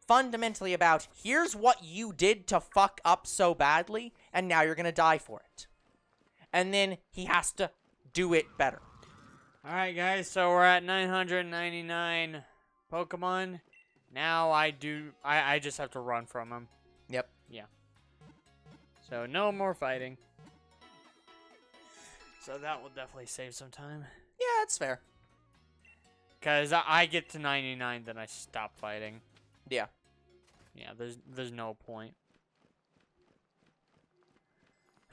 fundamentally about, here's what you did to fuck up so badly, and now you're gonna die for it. And then he has to do it better. Alright, guys, so we're at 999 Pokemon. Now I just have to run from them. Yep. Yeah. So no more fighting. So that will definitely save some time. Yeah, it's fair. Because I get to 99, then I stop fighting. Yeah. Yeah, there's no point.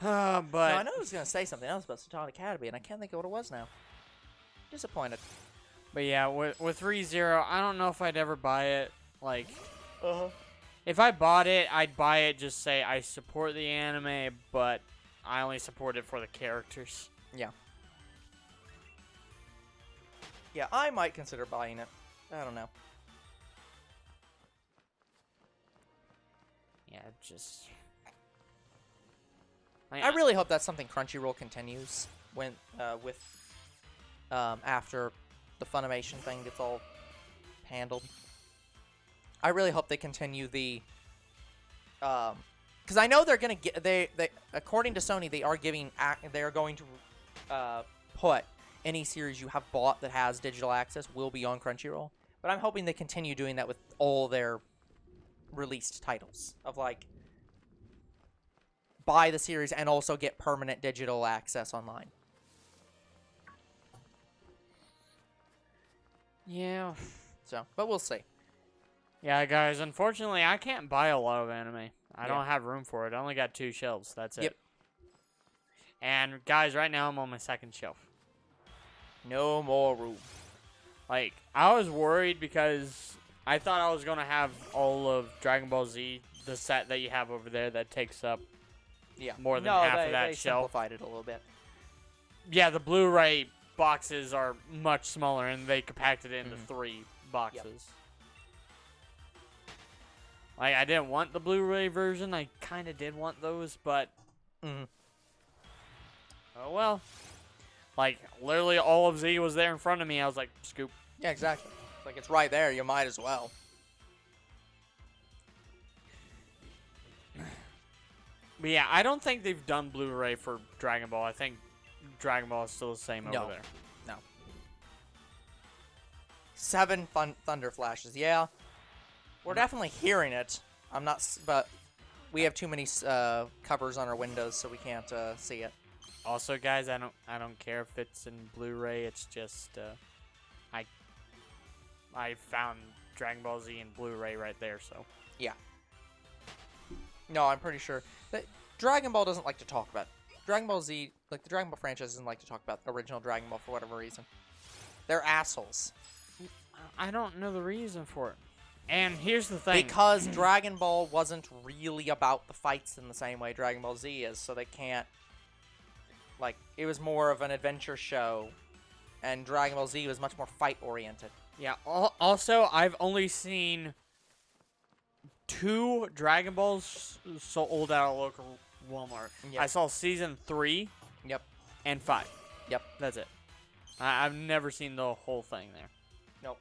No, But I know I was going to say something else about Satan Academy, and I can't think of what it was now. Disappointed. But yeah, with ReZero, I don't know if I'd ever buy it. Like, Uh-huh. if I bought it, I'd buy it just say I support the anime, but I only support it for the characters. Yeah. Yeah, I might consider buying it. I don't know. Yeah, just... I really hope that's something Crunchyroll continues when after the Funimation thing gets all handled. I really hope they continue the because I know they're gonna get they according to Sony they are going to put any series you have bought that has digital access will be on Crunchyroll. But I'm hoping they continue doing that with all their released titles of like buy the series and also get permanent digital access online. Yeah. So, but we'll see. Yeah, guys, unfortunately, I can't buy a lot of anime. I Yeah. don't have room for it. I only got 2 shelves. That's it. Yep. And, guys, right now I'm on my 2nd shelf. No more room. Like, I was worried because I thought I was going to have all of Dragon Ball Z, the set that you have over there that takes up more than half of that they shelf. simplified it a little bit. Yeah, the Blu-ray boxes are much smaller, and they compacted it into 3 boxes. Like, I didn't want the Blu-ray version. I kind of did want those, but... Oh, well. Like, literally all of Z was there in front of me. I was like, scoop. Yeah, exactly. Like, it's right there. You might as well. But yeah, I don't think they've done Blu-ray for Dragon Ball. I think Dragon Ball is still the same over there. No. 7 Thunder Flashes. Yeah. We're definitely hearing it. I'm not... But we have too many covers on our windows, so we can't see it. Also, guys, I don't care if it's in Blu-ray. It's just I found Dragon Ball Z in Blu-ray right there, so. Yeah. No, I'm pretty sure that Dragon Ball doesn't like to talk about Dragon Ball Z. Like the Dragon Ball franchise doesn't like to talk about original Dragon Ball for whatever reason. They're assholes. I don't know the reason for it. And here's the thing. Because Dragon Ball wasn't really about the fights in the same way Dragon Ball Z is, so they can't... Like, it was more of an adventure show, and Dragon Ball Z was much more fight-oriented. Yeah, also, I've only seen 2 Dragon Balls sold at a local Walmart. Yep. I saw Season 3 Yep. and 5. Yep. That's it. I've never seen the whole thing there. Nope.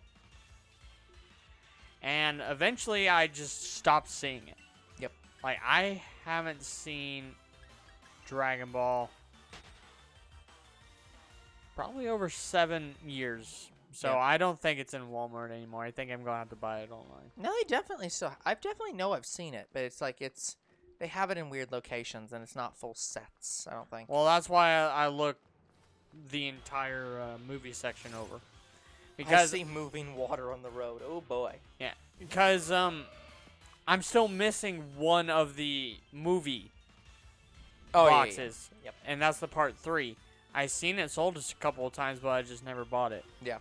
And eventually, I just stopped seeing it. Yep. Like, I haven't seen Dragon Ball probably over 7 years. So Yeah. I don't think it's in Walmart anymore. I think I'm going to have to buy it online. No, they definitely still... I definitely know I've seen it, but it's like it's... They have it in weird locations, and it's not full sets, I don't think. Well, that's why I look the entire movie section over. Because I see moving water on the road. Oh, boy. Yeah, because I'm still missing one of the movie boxes. Yeah. Yep. And that's the part 3. I seen it sold just a couple of times, but I just never bought it. Yeah.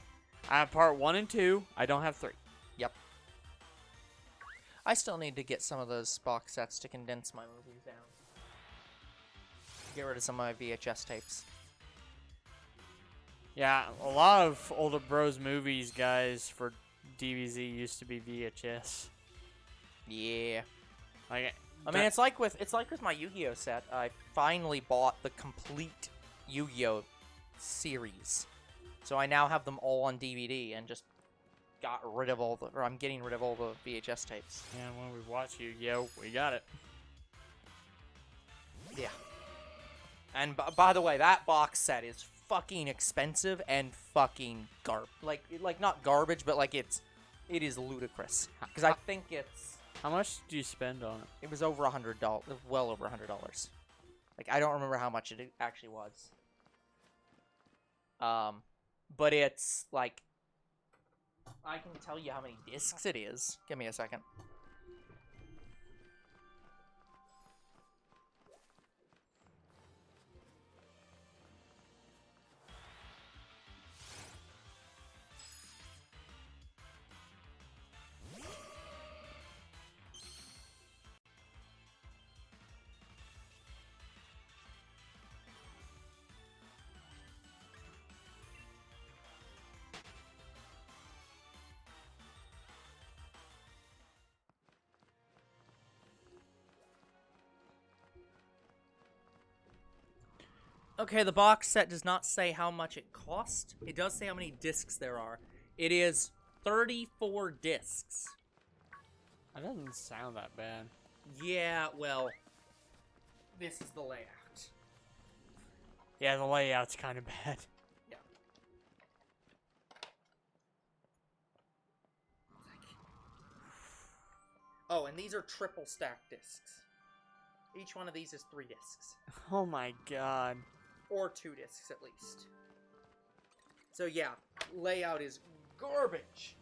I have part 1 and 2. I don't have 3. Yep. I still need to get some of those box sets to condense my movies down. Get rid of some of my VHS tapes. Yeah, a lot of older bros movies, guys, for DBZ used to be VHS. Yeah. Like, I mean, it's like with my Yu-Gi-Oh set. I finally bought the complete Yu-Gi-Oh series, so I now have them all on DVD and just got rid of I'm getting rid of all the VHS tapes. Yeah, when we watch Yu-Gi-Oh, we got it. Yeah. And by the way, that box set is fucking expensive and fucking like not garbage, but like it is ludicrous. Because I think How much do you spend on it? it was over $100, well over $100. Like I don't remember how much it actually was. But it's like I can tell you how many discs it is. Give me a second. Okay, the box set does not say how much it cost. It does say how many discs there are. It is 34 discs. That doesn't sound that bad. Yeah, well, this is the layout. Yeah, the layout's kind of bad. Yeah. Oh, and these are triple stack discs. Each one of these is 3 discs. Oh my god. Or 2 discs at least. So yeah, layout is garbage.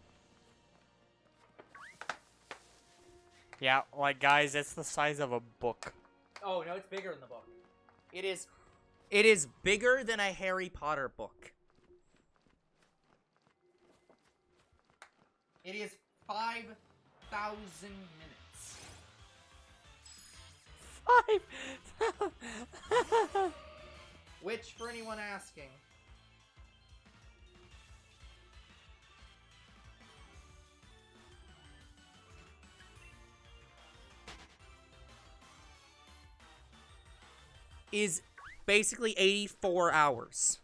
Yeah, like guys, it's the size of a book. Oh no, it's bigger than the book. It is bigger than a Harry Potter book. It is 5,000 minutes. 5. Which, for anyone asking, is basically 84 hours.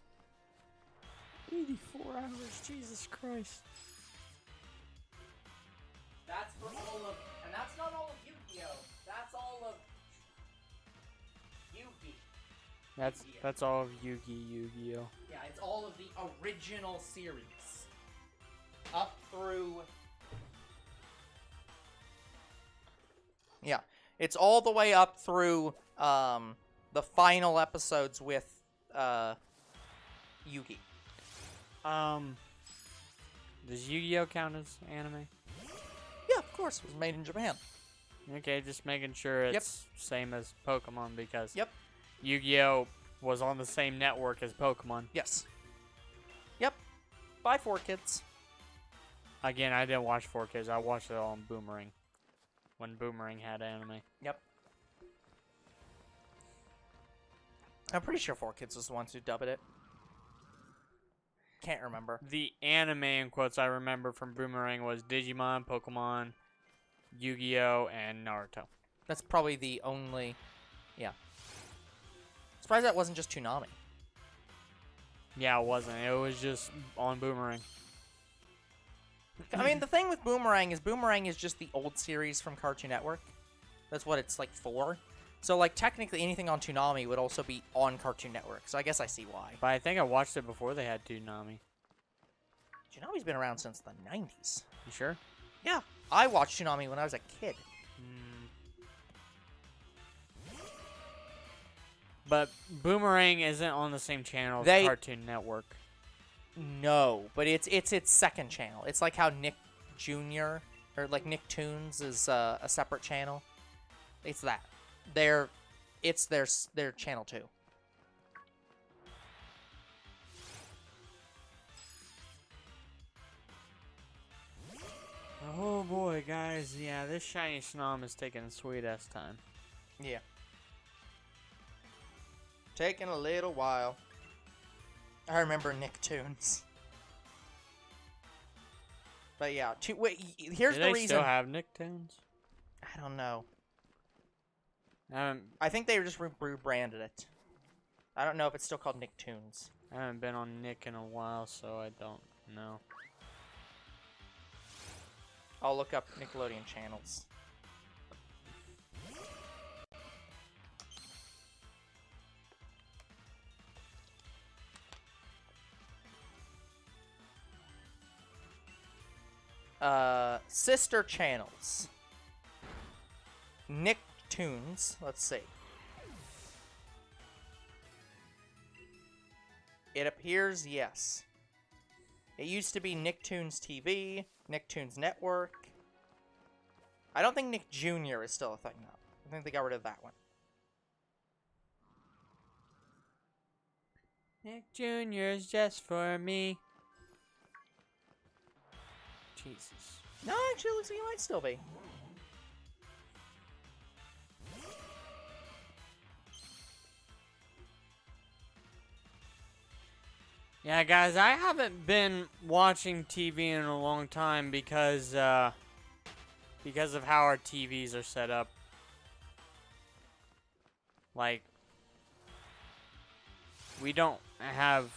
84 hours, Jesus Christ. That's for all of, and that's not all of Yu-Gi-Oh! That's all of Yu-Gi. That's all of Yu-Gi-Oh. Yeah, it's all of the original series. Up through... Yeah, it's all the way up through the final episodes with Yugi. Does Yu-Gi-Oh count as anime? Yeah, of course, it was made in Japan. Okay, just making sure it's Yep. same as Pokemon because Yep. Yu-Gi-Oh was on the same network as Pokemon. Yes. Yep. Bye, 4Kids. Again, I didn't watch 4Kids. I watched it all on Boomerang. When Boomerang had anime. Yep. I'm pretty sure 4Kids was the ones who dubbed it. Can't remember. The anime, in quotes, I remember from Boomerang was Digimon, Pokemon, Yu-Gi-Oh, and Naruto. That's probably the only... Yeah. Surprised that wasn't just Toonami. Yeah, it wasn't. It was just on Boomerang. I mean, the thing with Boomerang is just the old series from Cartoon Network. That's what it's, like, for. So, like, technically anything on Toonami would also be on Cartoon Network. So I guess I see why. But I think I watched it before they had Toonami. Toonami's been around since the 90s. You sure? Yeah. I watched Toonami when I was a kid. But Boomerang isn't on the same channel as Cartoon Network. No, but it's its second channel. It's like how Nick Jr. or like Nicktoons is a separate channel. It's that. It's their channel too. Oh boy, guys. Yeah, this shiny Snom is taking a sweet ass time. Yeah. Taking a little while. I remember Nicktoons. But yeah, wait, here's Do the they reason. still have Nicktoons? I don't know. I haven't, I think they just rebranded it. I don't know if it's still called Nicktoons. I haven't been on Nick in a while, so I don't know. I'll look up Nickelodeon channels. Sister channels. Nicktoons. Let's see. It appears yes. It used to be Nicktoons TV, Nicktoons Network. I don't think Nick Jr. is still a thing now. I think they got rid of that one. Nick Jr.'s just for me. Jesus. No, actually, it looks like it might still be. Yeah, guys, I haven't been watching TV in a long time because of how our TVs are set up. Like, we don't have...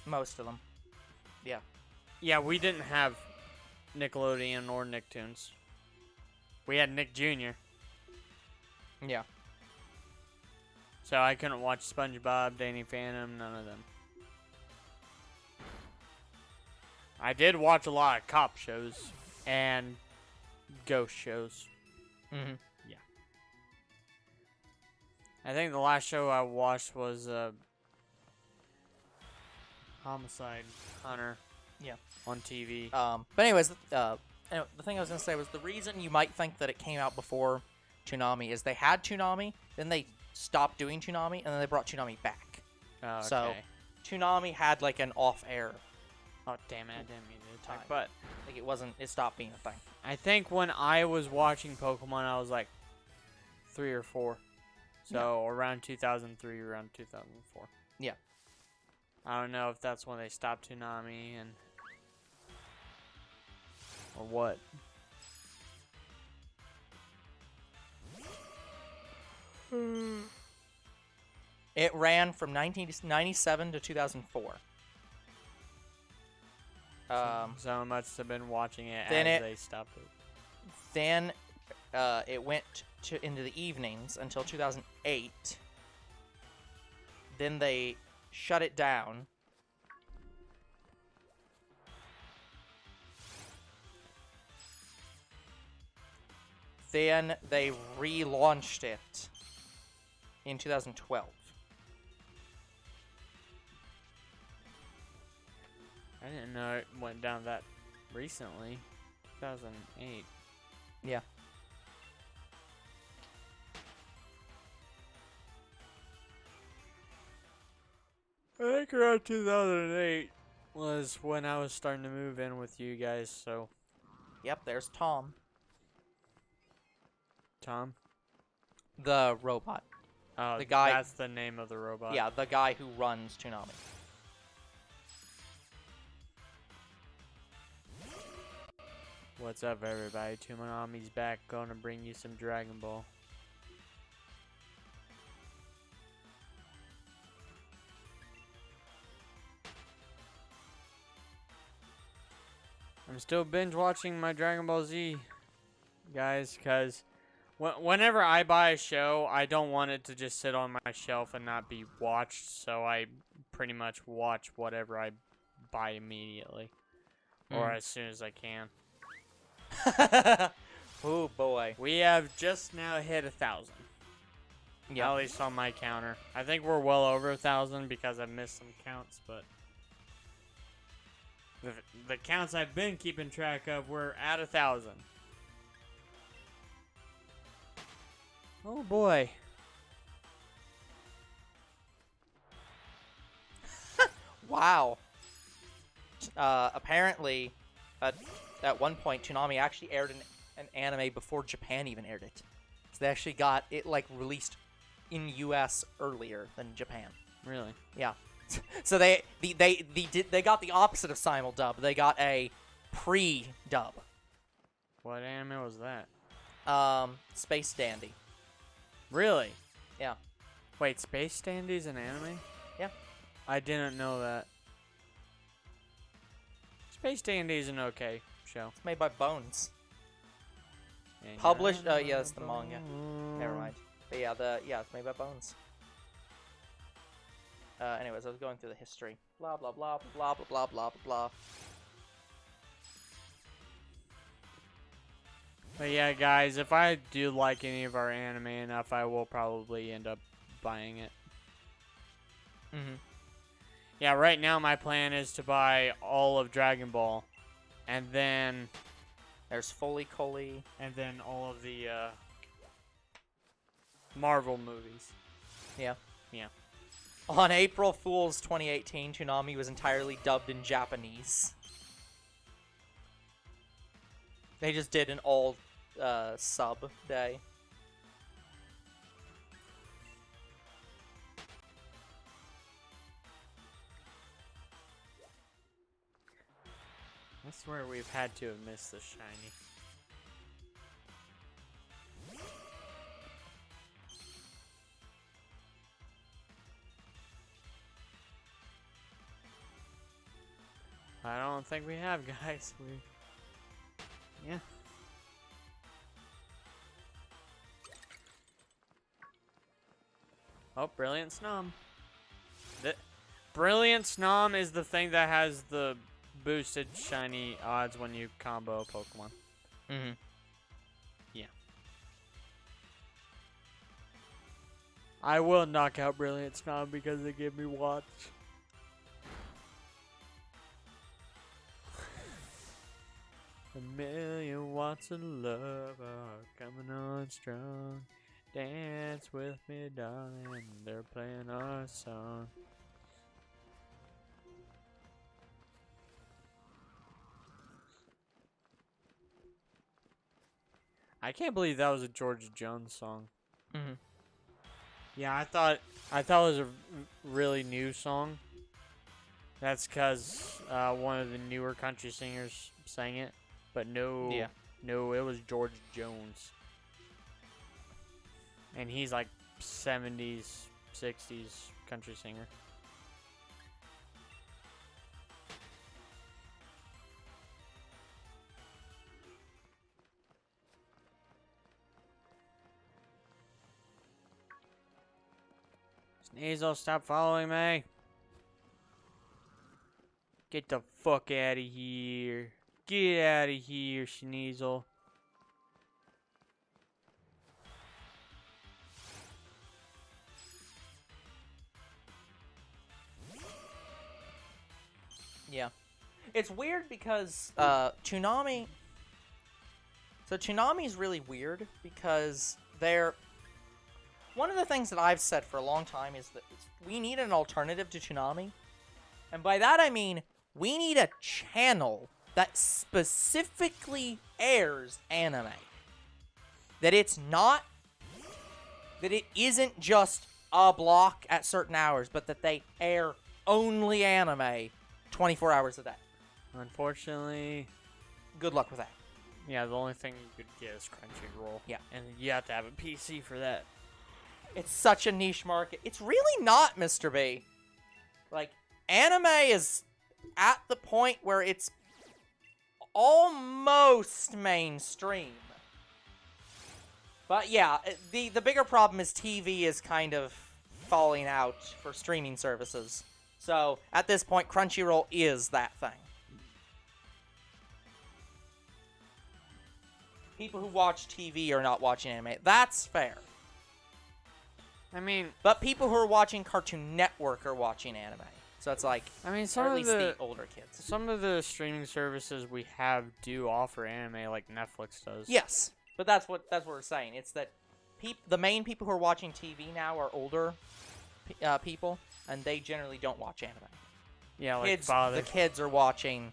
Most of them. Yeah. Yeah, we didn't have Nickelodeon or Nicktoons. We had Nick Jr. Yeah. So I couldn't watch SpongeBob, Danny Phantom, none of them. I did watch a lot of cop shows and ghost shows. Mm-hmm. Yeah. I think the last show I watched was Homicide Hunter. Yeah. On TV. But anyways, anyway, the thing I was gonna say was the reason you might think that it came out before Toonami is they had Toonami, then they stopped doing Toonami, and then they brought Toonami back. Oh, okay. So Toonami had like an off-air. Oh, damn it, I didn't mean to attack. Time. But Like it stopped being a thing. I think when I was watching Pokemon, I was like 3 or 4. So around 2003, around 2004. Yeah. I don't know if that's when they stopped Toonami and... or what. It ran from 1997 to 2004. So I must have been watching it then as they stopped it. Then it went into the evenings until 2008. Then they shut it down. Then they relaunched it in 2012. I didn't know it went down that recently. 2008. Yeah. I think around 2008 was when I was starting to move in with you guys, so... Yep, there's Tom. Tom? The robot. Oh, The guy- that's the name of the robot. Yeah, the guy who runs Toonami. What's up, everybody? Toonami's back, gonna bring you some Dragon Ball. I'm still binge watching my Dragon Ball Z, guys, because whenever I buy a show, I don't want it to just sit on my shelf and not be watched, so I pretty much watch whatever I buy immediately, or as soon as I can. Oh boy. We have just now hit 1,000. Yeah. At least on my counter. I think we're well over 1,000 because I've missed some counts, but the counts I've been keeping track of, we're at 1,000. Oh boy. Wow. Apparently, at one point, Toonami actually aired an anime before Japan even aired it. So they actually got it like released in U.S. earlier than Japan. Really? Yeah. So they got the opposite of simuldub. They got a pre-dub. What anime was that? Space Dandy. Really? Yeah. Wait, Space Dandy's an anime? Yeah. I didn't know that. Space Dandy's an okay show. It's made by Bones. And Published. Yeah, that's the manga. Never mind. But yeah, it's made by Bones. Anyways, I was going through the history. Blah blah blah blah blah blah blah blah blah. But yeah, guys, if I do like any of our anime enough, I will probably end up buying it. Mm-hmm. Yeah, right now my plan is to buy all of Dragon Ball, and then There's Foley Coley. all of the Marvel movies. Yeah. Yeah. On April Fool's 2018, Toonami was entirely dubbed in Japanese. They just did an all sub day. I swear we've had to have missed the shiny. I don't think we have, guys. Yeah. Oh, Brilliant Snom. Brilliant Snom is the thing that has the boosted shiny odds when you combo Pokemon. Mm-hmm. Yeah. I will knock out Brilliant Snom because they give me watts. A million watts of love are coming on strong. Dance with me, darling. They're playing our song. I can't believe that was a George Jones song. Mm-hmm. Yeah, I thought it was a really new song. That's because one of the newer country singers sang it, but no, Yeah. no, it was George Jones, and he's like 70s, 60s country singer. Sneasel, stop following me. Get the fuck out of here. Get out of here, Sneasel. Yeah. It's weird because Toonami. So Toonami's really weird because they're. One of the things that I've said for a long time is that we need an alternative to Toonami. And by that I mean we need a channel that specifically airs anime. That it's not. That it isn't just a block at certain hours, but that they air only anime 24 hours a day. Unfortunately, Good luck with that. yeah, the only thing you could get is Crunchyroll. Yeah. And you have to have a PC for that. It's such a niche market. It's really not, Mr. B. Like, anime is at the point where it's almost mainstream. But yeah, the bigger problem is TV is kind of falling out for streaming services. So, at this point, Crunchyroll is that thing. People who watch TV are not watching anime. That's fair. I mean, But people who are watching Cartoon Network are watching anime. So it's like, some or at of least the older kids. some of the streaming services we have do offer anime, like Netflix does. Yes, but that's what we're saying. It's that the main people who are watching TV now are older people, and they generally don't watch anime. Yeah, like Kids, father. the kids are watching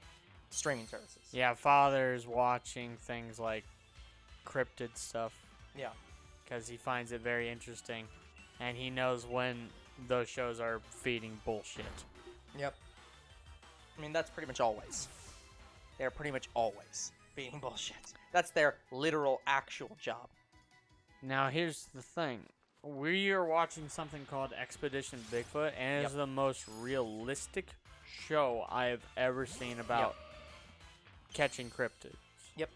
streaming services. Yeah, father's watching things like cryptid stuff Yeah. because he finds it very interesting, and he knows when those shows are feeding bullshit. Yep. I mean, that's pretty much always. They're pretty much always being bullshit. That's their literal, actual job. Now, here's the thing. We are watching something called Expedition Bigfoot, and it's Yep. the most realistic show I've ever seen about catching cryptids. Yep.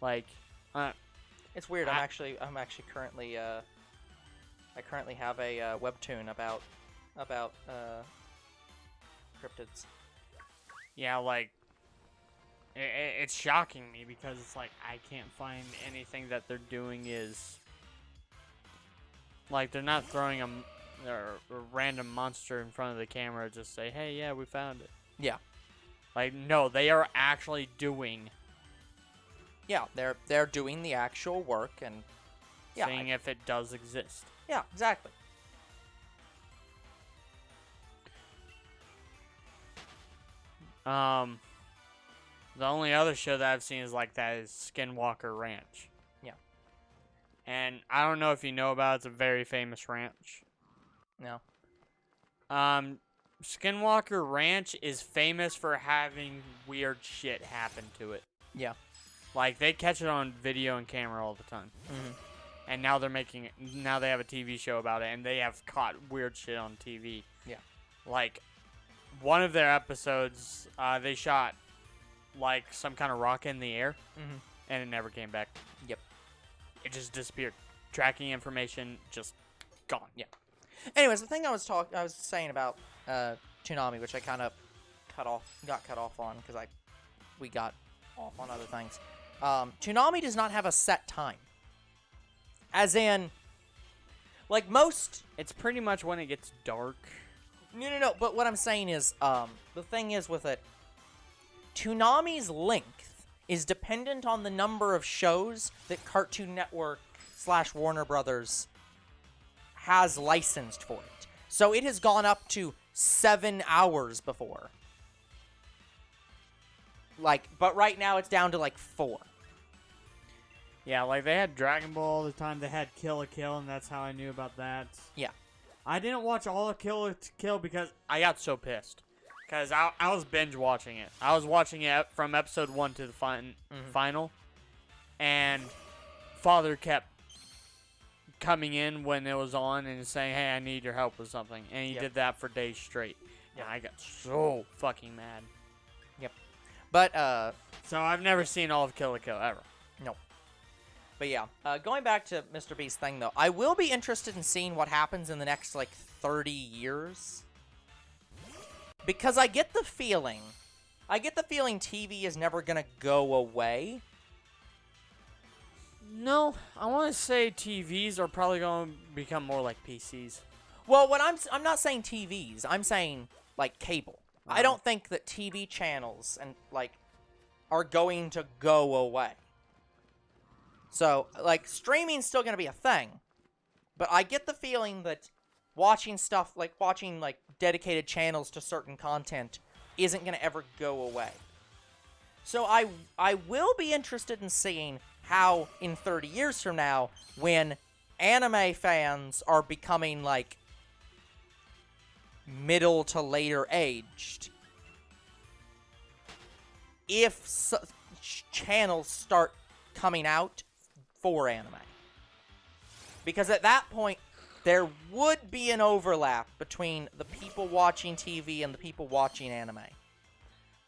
Like, It's weird. I'm actually currently I currently have a webtoon about cryptids. yeah, like, it's shocking me because it's like I can't find anything that they're doing is like they're not throwing a random monster in front of the camera just say, hey, yeah, we found it. Yeah. Like, no, they are actually doing. Yeah, they're doing the actual work and yeah, seeing if it does exist. Yeah, exactly. The only other show that I've seen is like that is Skinwalker Ranch. Yeah. And I don't know if you know about it, it's a very famous ranch. No. Skinwalker Ranch is famous for having weird shit happen to it. Yeah. Like they catch it on video and camera all the time. Mm-hmm. And now they're making it, now they have a TV show about it and they have caught weird shit on TV. Yeah. Like one of their episodes, they shot like some kind of rock in the air and it never came back. Yep. It just disappeared. Tracking information just gone. Yeah. Anyways, the thing I was saying about Toonami, which I kind of got cut off on because we got off on other things. Toonami does not have a set time. As in, like most... It's pretty much when it gets dark. No. But what I'm saying is, the thing is with it, Toonami's length is dependent on the number of shows that Cartoon Network / Warner Brothers has licensed for it. So it has gone up to 7 hours before. Like, but right now it's down to like 4. Yeah, like they had Dragon Ball all the time. They had Kill la Kill, and that's how I knew about that. Yeah. I didn't watch all of Kill la Kill because I got so pissed. Because I was binge watching it. I was watching it from episode 1 to the final. And Father kept coming in when it was on and saying, hey, I need your help with something. And he did that for days straight. Yeah, I got so fucking mad. Yep. But, so I've never seen all of Kill la Kill ever. No. But yeah, going back to Mr. Beast's thing, though, I will be interested in seeing what happens in the next, like, 30 years. Because I get the feeling TV is never going to go away. No, I want to say TVs are probably going to become more like PCs. Well, I'm not saying TVs. I'm saying, like, cable. I don't think that TV channels and, like, are going to go away. So, like, streaming's still going to be a thing. But I get the feeling that watching dedicated channels to certain content isn't going to ever go away. So I will be interested in seeing how, in 30 years from now, when anime fans are becoming, like, middle to later aged, if channels start coming out for anime. Because at that point, there would be an overlap between the people watching TV and the people watching anime.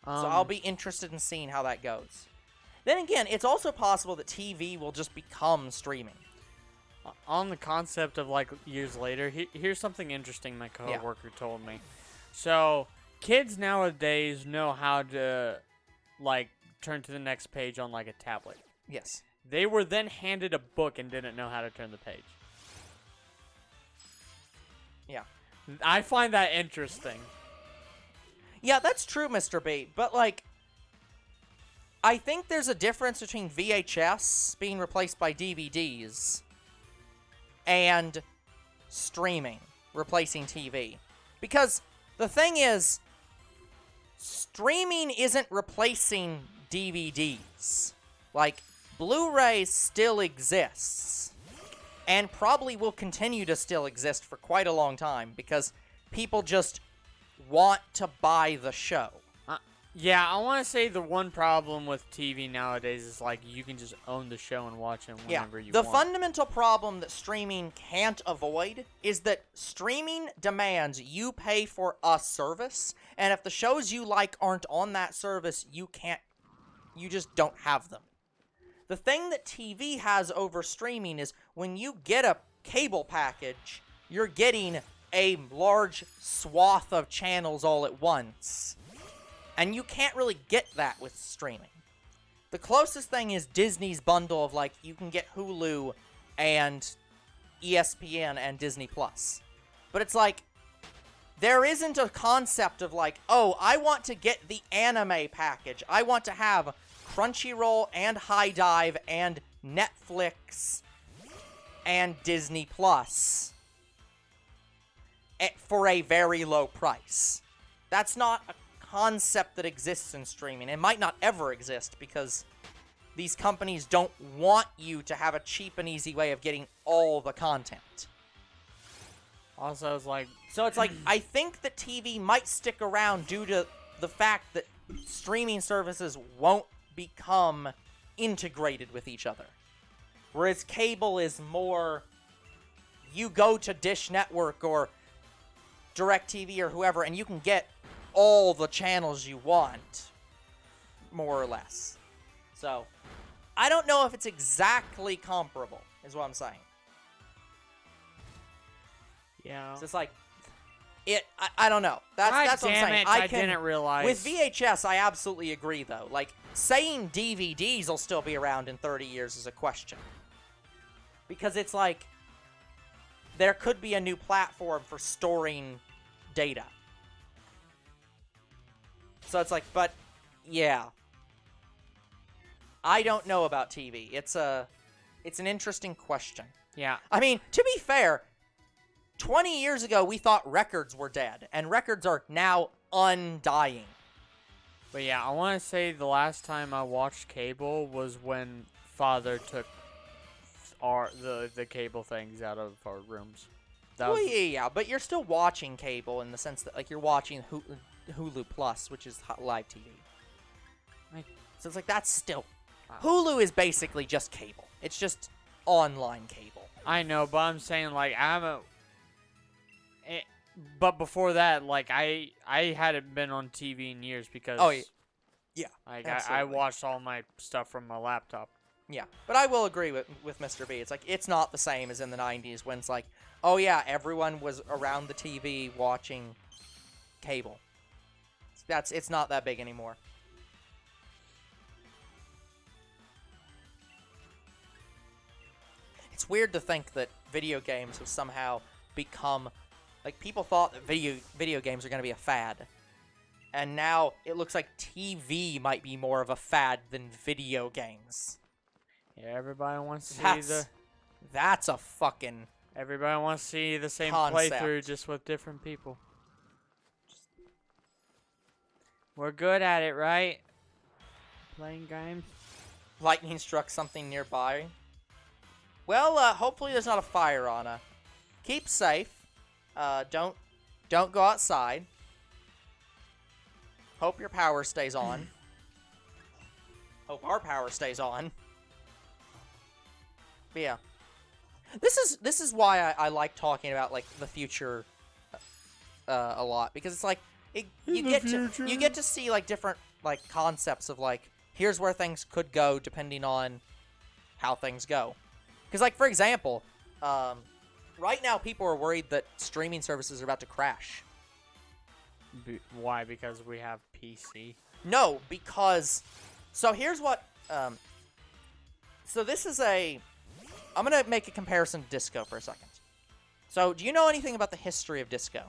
So I'll be interested in seeing how that goes. Then again, it's also possible that TV will just become streaming. On the concept of, like, years later, here's something interesting my coworker told me. So, kids nowadays know how to, like, turn to the next page on, like, a tablet. Yes. They were then handed a book and didn't know how to turn the page. Yeah. I find that interesting. Yeah, that's true, Mr. B. But, like, I think there's a difference between VHS being replaced by DVDs and streaming replacing TV. Because the thing is, streaming isn't replacing DVDs. Like, Blu-ray still exists. And probably will continue to still exist for quite a long time because people just want to buy the show. Yeah, I want to say the one problem with TV nowadays is, like, you can just own the show and watch it whenever you want. The fundamental problem that streaming can't avoid is that streaming demands you pay for a service, and if the shows you like aren't on that service, you just don't have them. The thing that TV has over streaming is when you get a cable package, you're getting a large swath of channels all at once. And you can't really get that with streaming. The closest thing is Disney's bundle of, like, you can get Hulu and ESPN and Disney Plus. But it's like, there isn't a concept of, like, oh, I want to get the anime package. I want to have Crunchyroll and High Dive and Netflix and Disney Plus for a very low price. That's not a concept that exists in streaming. It might not ever exist because these companies don't want you to have a cheap and easy way of getting all the content. Also, it's like... So it's like, I think that TV might stick around due to the fact that streaming services won't become integrated with each other. Whereas cable is more, you go to Dish Network or DirecTV or whoever, and you can get all the channels you want, more or less. So, I don't know if it's exactly comparable, is what I'm saying. Yeah. So it's like, I don't know. That's what I'm saying. I didn't realize. With VHS, I absolutely agree, though. Like, saying DVDs will still be around in 30 years is a question. Because it's like, there could be a new platform for storing data. So it's like, but, yeah. I don't know about TV. It's an interesting question. Yeah. I mean, to be fair, 20 years ago, we thought records were dead, and records are now undying. But yeah, I want to say the last time I watched cable was when Father took the cable things out of our rooms. Well, yeah, but you're still watching cable in the sense that, like, you're watching Hulu Plus, which is live TV. So it's like, that's still... Hulu is basically just cable. It's just online cable. I know, but I'm saying, like, but before that, like, I hadn't been on TV in years because... Oh, yeah. Like, absolutely. I watched all my stuff from my laptop. Yeah, but I will agree with Mr. B. It's like, it's not the same as in the 90s when it's like, oh yeah, everyone was around the TV watching cable. It's not that big anymore. It's weird to think that video games have somehow become... Like, people thought that video games are going to be a fad. And now it looks like TV might be more of a fad than video games. Yeah, everybody wants to see That's a fucking... Everybody wants to see the same concept. playthrough, just with different people. We're good at it, right? Playing games. Lightning struck something nearby. Well, hopefully there's not a fire on her. Keep safe. Don't go outside. Hope your power stays on. Hope our power stays on. But yeah. This is why I like talking about, like, the future a lot, because it's like you get to see, like, different, like, concepts of, like, here's where things could go depending on how things go. Because, like, for example, right now people are worried that streaming services are about to crash. Why? Because we have PC? No, because... So here's what... So this is a... I'm going to make a comparison to disco for a second. So, do you know anything about the history of disco?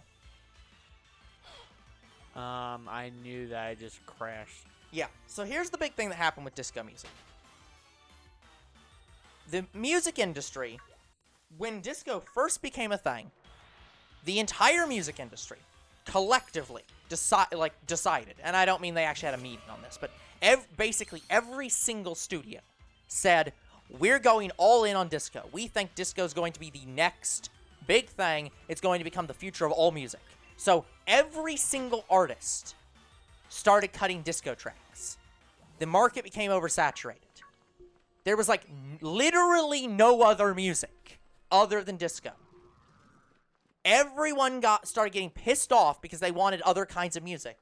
I knew that I just crashed. Yeah. So here's the big thing that happened with disco music. The music industry, when disco first became a thing, the entire music industry collectively decided, and I don't mean they actually had a meeting on this, but basically every single studio said, we're going all in on disco. We think disco is going to be the next big thing. It's going to become the future of all music. So every single artist started cutting disco tracks. The market became oversaturated. There was, like, literally no other music other than disco. Everyone started getting pissed off because they wanted other kinds of music.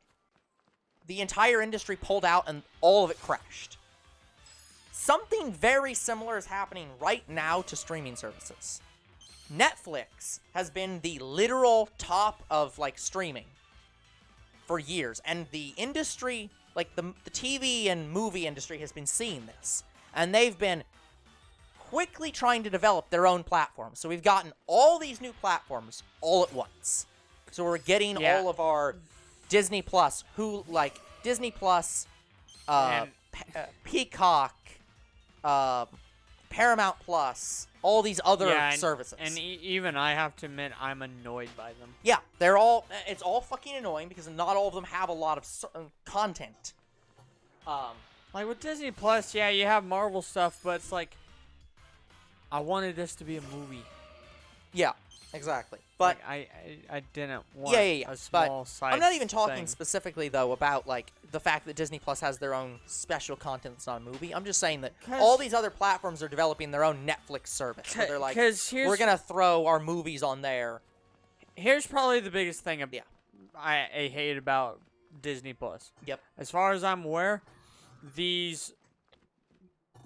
The entire industry pulled out and all of it crashed. Something very similar is happening right now to streaming services. Netflix has been the literal top of, like, streaming for years, and the industry, like the TV and movie industry has been seeing this, and they've been quickly trying to develop their own platforms. So we've gotten all these new platforms all at once. So we're getting all of our Disney Plus, Disney Plus, Peacock, Paramount Plus, all these other services. And even I have to admit, I'm annoyed by them. Yeah, it's all fucking annoying because not all of them have a lot of content. Like with Disney Plus, yeah, you have Marvel stuff, but it's like, I wanted this to be a movie. Yeah, exactly. But like, I didn't want a small side I'm not even talking thing. specifically though about like the fact that Disney Plus has their own special content that's not a movie. I'm just saying that all these other platforms are developing their own Netflix service. Where they're like, we're gonna throw our movies on there. Here's probably the biggest thing I hate about Disney Plus. Yep. As far as I'm aware, these,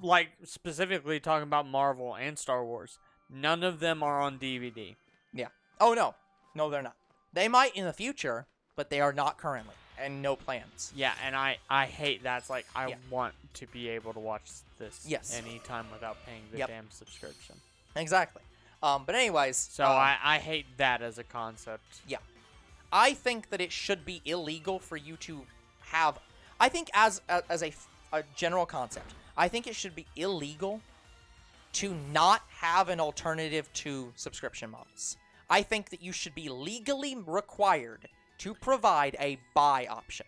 like specifically talking about Marvel and Star Wars, none of them are on DVD. Yeah. Oh, no. No, they're not. They might in the future, but they are not currently, and no plans. Yeah, and I hate that. It's like, I want to be able to watch this anytime without paying the damn subscription. Exactly. But anyways... So I hate that as a concept. Yeah. I think that it should be illegal for you to have... I think as a general concept, I think it should be illegal to not have an alternative to subscription models. I think that you should be legally required to provide a buy option.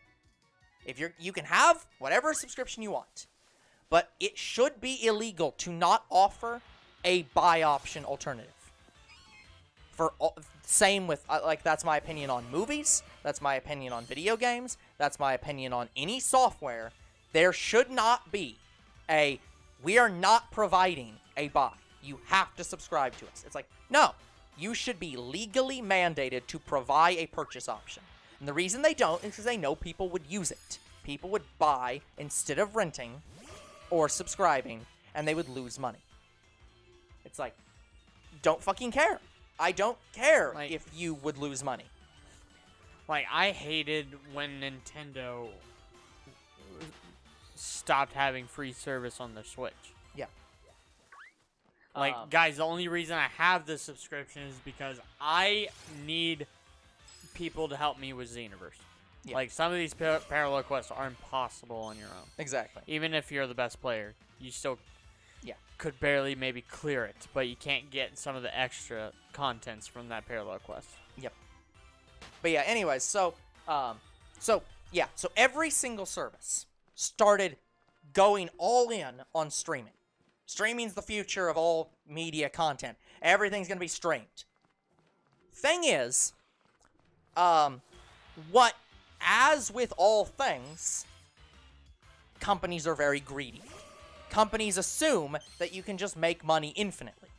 If you can have whatever subscription you want, but it should be illegal to not offer a buy option alternative. Same with that's my opinion on movies. That's my opinion on video games. That's my opinion on any software. There should not be we are not providing a buy. You have to subscribe to us. It's like, no, you should be legally mandated to provide a purchase option. And the reason they don't is because they know people would use it. People would buy instead of renting or subscribing, and they would lose money. It's like, don't fucking care. I don't care if you would lose money. Like, I hated when Nintendo stopped having free service on their Switch. Yeah. Like, guys, the only reason I have this subscription is because I need people to help me with Xenoverse. Yeah. Like, some of these parallel quests are impossible on your own. Exactly. Even if you're the best player, you still could barely maybe clear it, but you can't get some of the extra contents from that parallel quest. Yep. But yeah, anyways, so every single service started going all in on streaming. Streaming's the future of all media content. Everything's going to be streamed. Thing is, as with all things, companies are very greedy. Companies assume that you can just make money infinitely.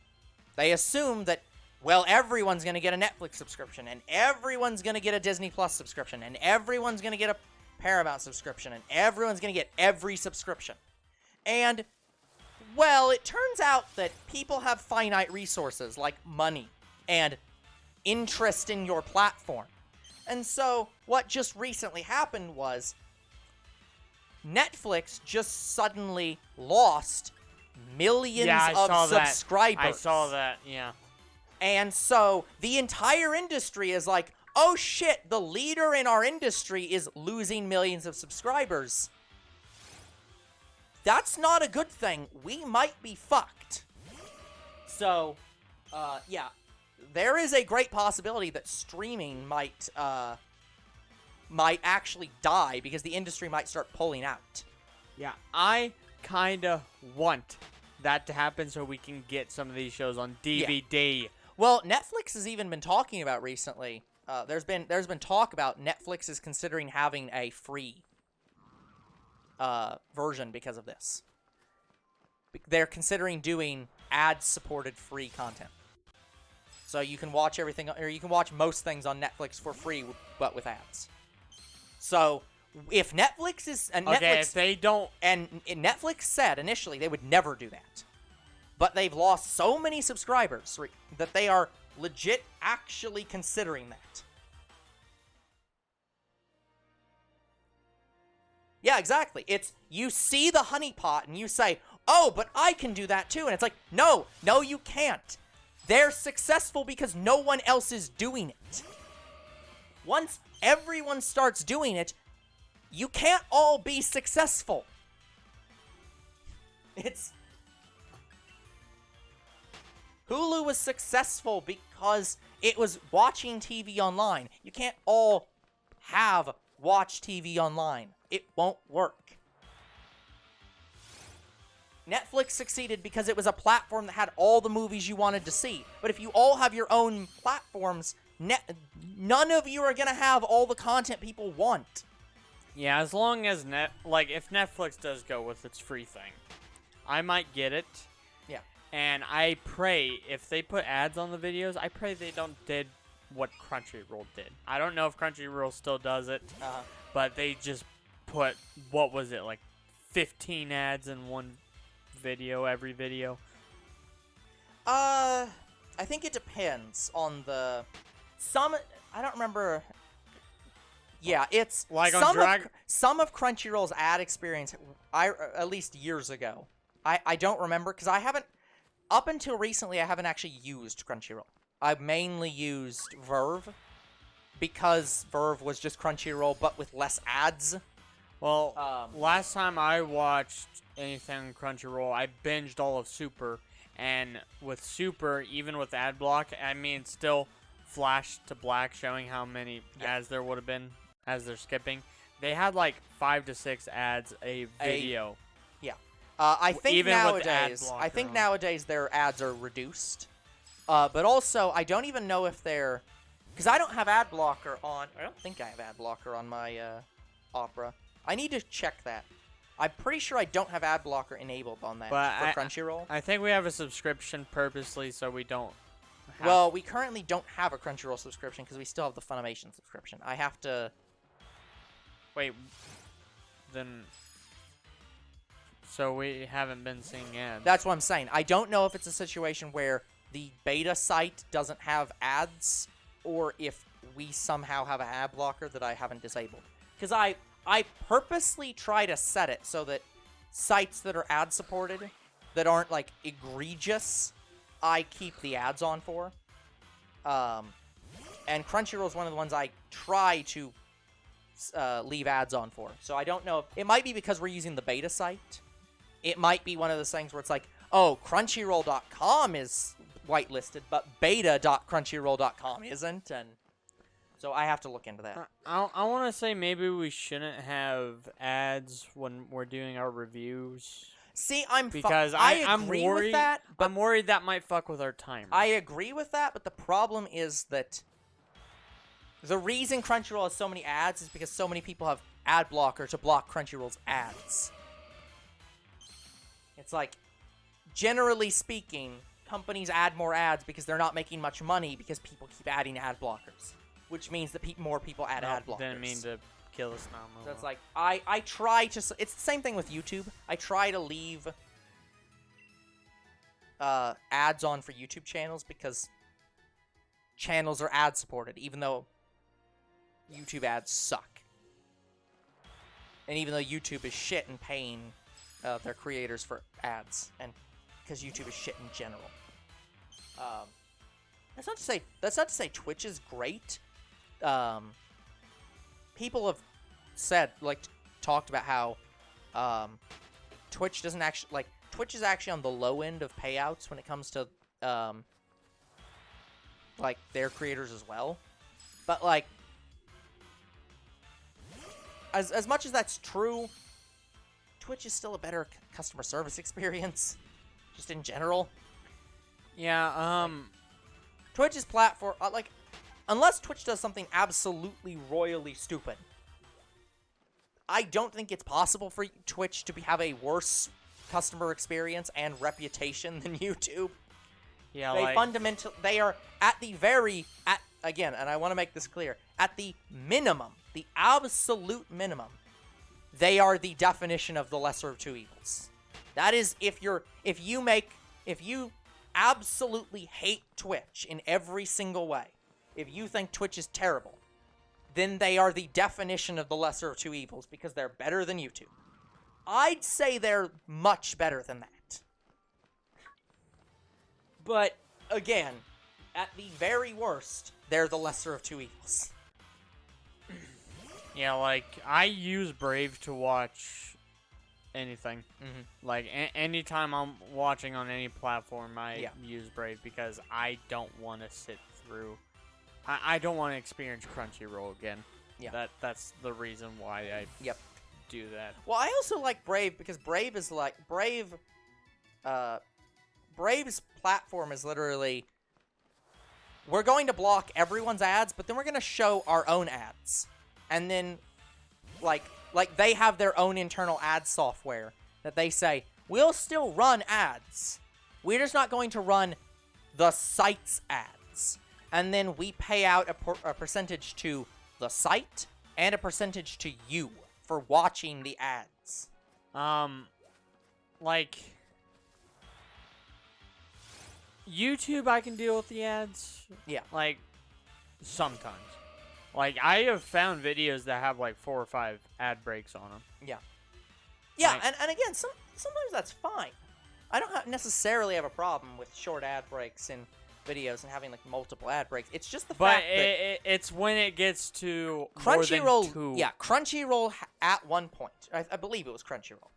They assume that, well, everyone's going to get a Netflix subscription, and everyone's going to get a Disney Plus subscription, and everyone's going to get a Paramount subscription, and everyone's going to get every subscription. And, well, it turns out that people have finite resources like money and interest in your platform. And so, what just recently happened was Netflix just suddenly lost millions of subscribers. I saw that, yeah. And so the entire industry is like, oh shit, the leader in our industry is losing millions of subscribers. That's not a good thing. We might be fucked. So, yeah. There is a great possibility that streaming might actually die because the industry might start pulling out. Yeah, I kind of want that to happen so we can get some of these shows on DVD. Yeah. Well, Netflix has even been talking about recently. There's been talk about Netflix is considering having a free version because of this. They're considering doing ad-supported free content. So you can watch everything, or you can watch most things on Netflix for free, but with ads. So, if Netflix is... And okay, Netflix, if they don't... And Netflix said initially they would never do that. But they've lost so many subscribers that they are legit actually considering that. Yeah, exactly. It's, you see the honeypot and you say, oh, but I can do that too. And it's like, no, you can't. They're successful because no one else is doing it. Once everyone starts doing it, you can't all be successful. Hulu was successful because it was watching TV online. You can't all watch TV online. It won't work. Netflix succeeded because it was a platform that had all the movies you wanted to see. But if you all have your own platforms, none of you are going to have all the content people want. Yeah, as long as if Netflix does go with its free thing, I might get it. Yeah. And I pray, if they put ads on the videos, I pray they did what Crunchyroll did. I don't know if Crunchyroll still does it, but they just put, what was it, like 15 ads in one video, every video? I think it depends on I don't remember. Yeah, it's like on some of Crunchyroll's ad experience, at least years ago. I don't remember, because I haven't, up until recently, I haven't actually used Crunchyroll. I've mainly used Verve, because Verve was just Crunchyroll, but with less ads. Well, last time I watched anything on Crunchyroll, I binged all of Super, and with Super, even with ad block, I mean, still flash to black, showing how many ads there would have been as they're skipping. They had like 5 to 6 ads a video. I think even nowadays their ads are reduced. But also, I don't even know if they're, because I don't have ad blocker on. I don't think I have ad blocker on my Opera. I need to check that. I'm pretty sure I don't have ad blocker enabled on that for Crunchyroll. I think we have a subscription purposely so we don't. Well, we currently don't have a Crunchyroll subscription because we still have the Funimation subscription. I have to. Wait, then. So we haven't been seeing ads. That's what I'm saying. I don't know if it's a situation where the beta site doesn't have ads, or if we somehow have an ad blocker that I haven't disabled. Because I purposely try to set it so that sites that are ad supported, that aren't like egregious, I keep the ads on for. And Crunchyroll is one of the ones I try to leave ads on for. So I don't know. It might be because we're using the beta site. It might be one of those things where it's like, oh, Crunchyroll.com is whitelisted, but beta.crunchyroll.com isn't, and so I have to look into that. I want to say maybe we shouldn't have ads when we're doing our reviews. See, I'm worried with that. I'm worried that might fuck with our timer. I agree with that, but the problem is that the reason Crunchyroll has so many ads is because so many people have ad blocker to block Crunchyroll's ads. It's like, generally speaking, companies add more ads because they're not making much money because people keep adding ad blockers, which means that more people add ad blockers. Didn't mean to kill the Snom. So it's like, I try to, it's the same thing with YouTube. I try to leave ads on for YouTube channels because channels are ad supported, even though YouTube ads suck. And even though YouTube is shit and paying their creators for ads, and because YouTube is shit in general. That's not to say Twitch is great. People have said, talked about how Twitch doesn't actually, Twitch is actually on the low end of payouts when it comes to their creators as well. But as much as that's true, Twitch is still a better customer service experience, just in general. Yeah, Twitch's platform, unless Twitch does something absolutely royally stupid, I don't think it's possible for Twitch to have a worse customer experience and reputation than YouTube. Yeah, they are again, and I want to make this clear, at the minimum, the absolute minimum, they are the definition of the lesser of two evils. That is, if you absolutely hate Twitch in every single way, if you think Twitch is terrible, then they are the definition of the lesser of two evils because they're better than YouTube. I'd say they're much better than that. But, again, at the very worst, they're the lesser of two evils. Yeah, like, I use Brave to watch anything. Mm-hmm. Like, anytime I'm watching on any platform, I Yeah. use Brave because I don't want to sit through... I don't want to experience Crunchyroll again. Yeah. That's the reason why I Yep. do that. Well, I also like Brave because Brave is like... Brave's platform is literally... We're going to block everyone's ads, but then we're going to show our own ads. And then, like they have their own internal ad software that they say, we'll still run ads. We're just not going to run the site's ads. And then we pay out a percentage to the site and a percentage to you for watching the ads. Like... YouTube, I can deal with the ads. Yeah. Like, sometimes. Like, I have found videos that have, like, 4 or 5 ad breaks on them. Yeah. Yeah, Like- and again, sometimes that's fine. I don't necessarily have a problem with short ad breaks in videos and having, like, multiple ad breaks. It's just the But fact that it's when it gets to Crunchyroll, more than 2. yeah, Crunchyroll at one point, I believe it was Crunchyroll,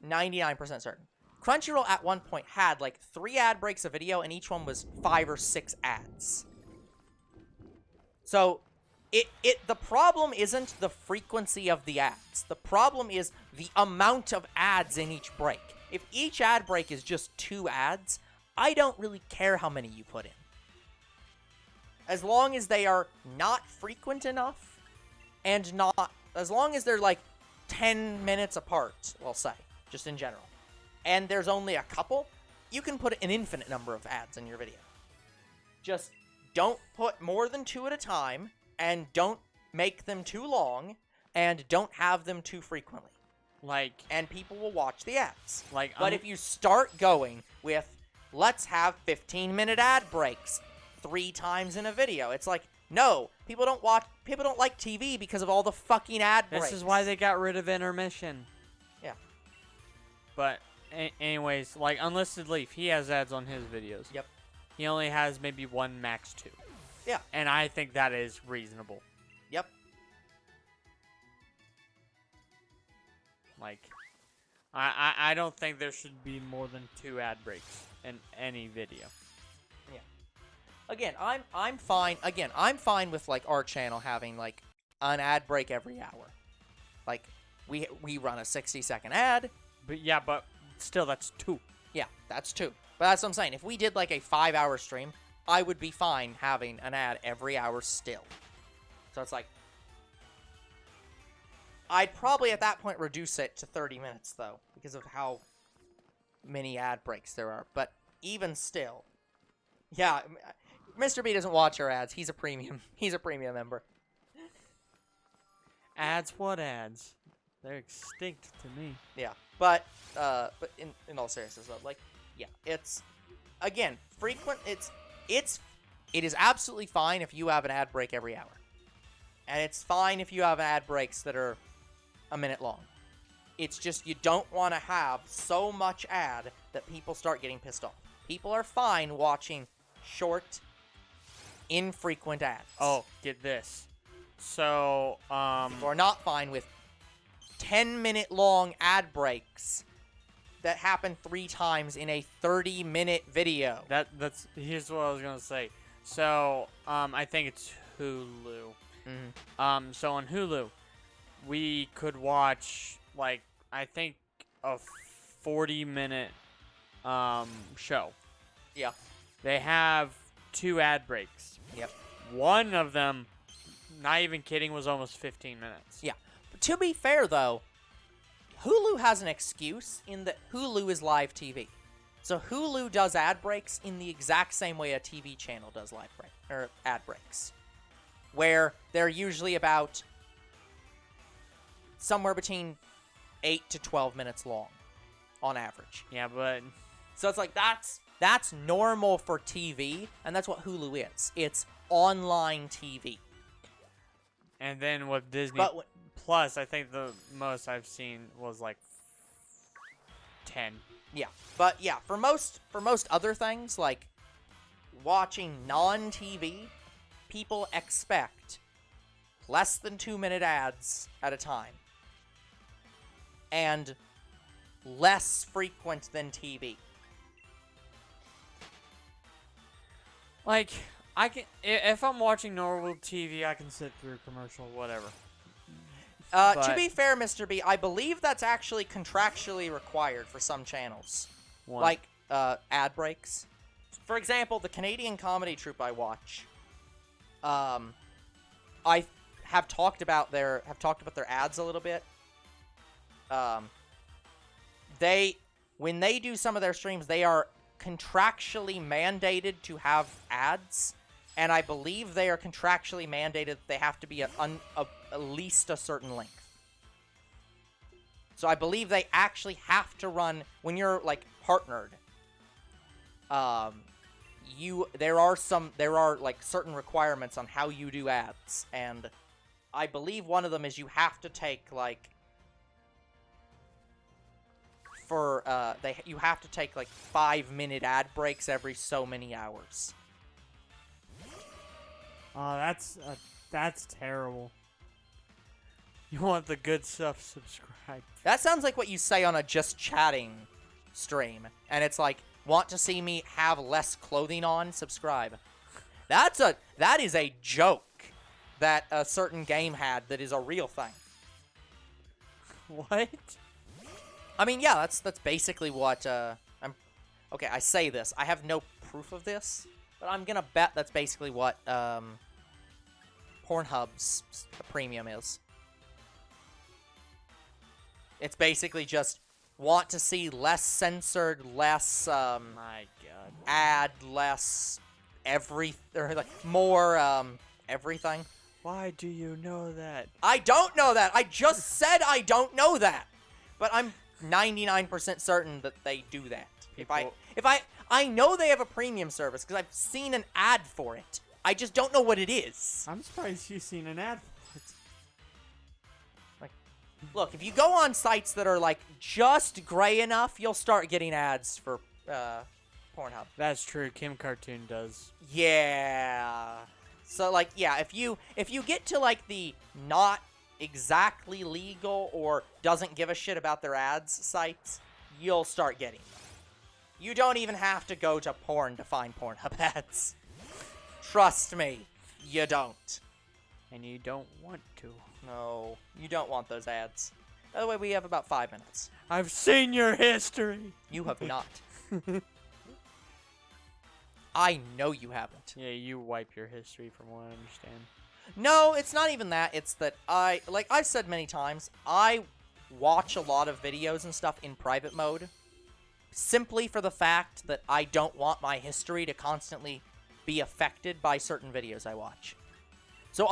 99% certain. Crunchyroll at one point had like 3 ad breaks a video, and each one was 5 or 6 ads. So, the problem isn't the frequency of the ads. The problem is the amount of ads in each break. If each ad break is just 2 ads, I don't really care how many you put in. As long as they are not frequent enough, and not, as long as they're like 10 minutes apart, we'll say, just in general, and there's only a couple, you can put an infinite number of ads in your video. Just don't put more than 2 at a time, and don't make them too long, and don't have them too frequently. Like, And people will watch the ads. like, But if you start going with, let's have 15-minute ad breaks 3 times in a video, it's like, no, people don't like TV because of all the fucking ad breaks. this is why they got rid of intermission. Yeah. But, anyways, like, Unlisted Leaf, he has ads on his videos. Yep. He only has maybe 1, max 2. Yeah. And I think that is reasonable. Yep. Like, I don't think there should be more than 2 ad breaks in any video. Again, I'm fine. Again, I'm fine with like our channel having like an ad break every hour. Like we run a 60-second ad. But yeah, but still, that's 2. Yeah, that's 2. But that's what I'm saying. If we did like a 5-hour stream, I would be fine having an ad every hour still. So it's like, I'd probably at that point reduce it to 30 minutes though, because of how many ad breaks there are. But even still, yeah, Mr. B doesn't watch our ads. He's a premium. He's a premium member. Ads? What ads? They're extinct to me. Yeah, but in all seriousness, though, like, yeah, it's again frequent. It is absolutely fine if you have an ad break every hour, and it's fine if you have ad breaks that are a minute long. It's just you don't want to have so much ad that people start getting pissed off. People are fine watching short, infrequent ads. Oh, get this. So, People are not fine with 10-minute long ad breaks that happen 3 times in a 30-minute video. that's here's what I was gonna say. So, I think it's Hulu. Mhm. So on Hulu, we could watch, like, I think a 40-minute show. Yeah. They have 2 ad breaks. Yep. One of them, not even kidding, was almost 15 minutes. Yeah. But to be fair, though, Hulu has an excuse in that Hulu is live TV. So Hulu does ad breaks in the exact same way a TV channel does live break or ad breaks, where they're usually about somewhere between 8 to 12 minutes long, on average. Yeah, but So it's like that's normal for TV, and that's what Hulu is. It's online TV. And then with Disney But Plus, I think the most I've seen was like 10. yeah, but yeah, for most other things like watching non-TV, people expect less than 2-minute ads at a time and less frequent than TV. Like, if I'm watching normal TV, I can sit through a commercial, whatever. To be fair, Mr. B, I believe that's actually contractually required for some channels. What? Like, ad breaks. For example, the Canadian comedy troupe I watch, I have talked about their ads a little bit. When they do some of their streams, they are contractually mandated to have ads, and I believe they are contractually mandated that they have to be at least a certain length. So I believe they actually have to run when you're like partnered. There are like certain requirements on how you do ads, and I believe one of them is you have to take like you have to take like 5-minute ad breaks every so many hours. Oh, that's terrible. You want the good stuff, subscribe. That sounds like what you say on a just chatting stream, and it's like, want to see me have less clothing on? Subscribe. That is a joke that a certain game had that is a real thing. What? I mean, yeah, that's basically what I'm. Okay, I say this. I have no proof of this, but I'm gonna bet that's basically what Pornhub's premium is. It's basically just want to see less censored, less My God. ad, less or like more everything. Why do you know that? I don't know that. I just said I don't know that, but I'm 99% certain that they do that. I know they have a premium service because I've seen an ad for it. I just don't know what it is. I'm surprised you've seen an ad for it. Like, look, if you go on sites that are like just gray enough, you'll start getting ads for Pornhub. That's true. Kim Cartoon does. Yeah. So like, yeah, if you get to like the not exactly legal or doesn't give a shit about their ads sites, you'll start getting them. You don't even have to go to porn to find Pornhub ads. Trust me, you don't. And you don't want to. No, you don't want those ads. By the way, we have about 5 minutes. I've seen your history. You have not. I know you haven't. Yeah, you wipe your history from what I understand. No, it's not even that. It's that like I've said many times, I watch a lot of videos and stuff in private mode simply for the fact that I don't want my history to constantly be affected by certain videos I watch. So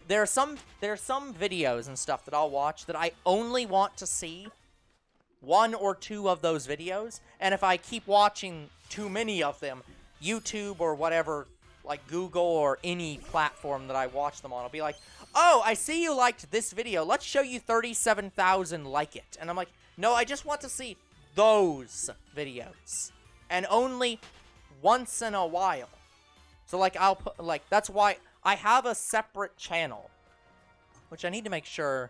there are some videos and stuff that I'll watch that I only want to see 1 or 2 of those videos, and if I keep watching too many of them, YouTube or whatever, like Google or any platform that I watch them on, I'll be like, oh, I see you liked this video. Let's show you 37,000 like it. And I'm like, no, I just want to see those videos. And only once in a while. So, like, I'll put, like, that's why I have a separate channel. Which I need to make sure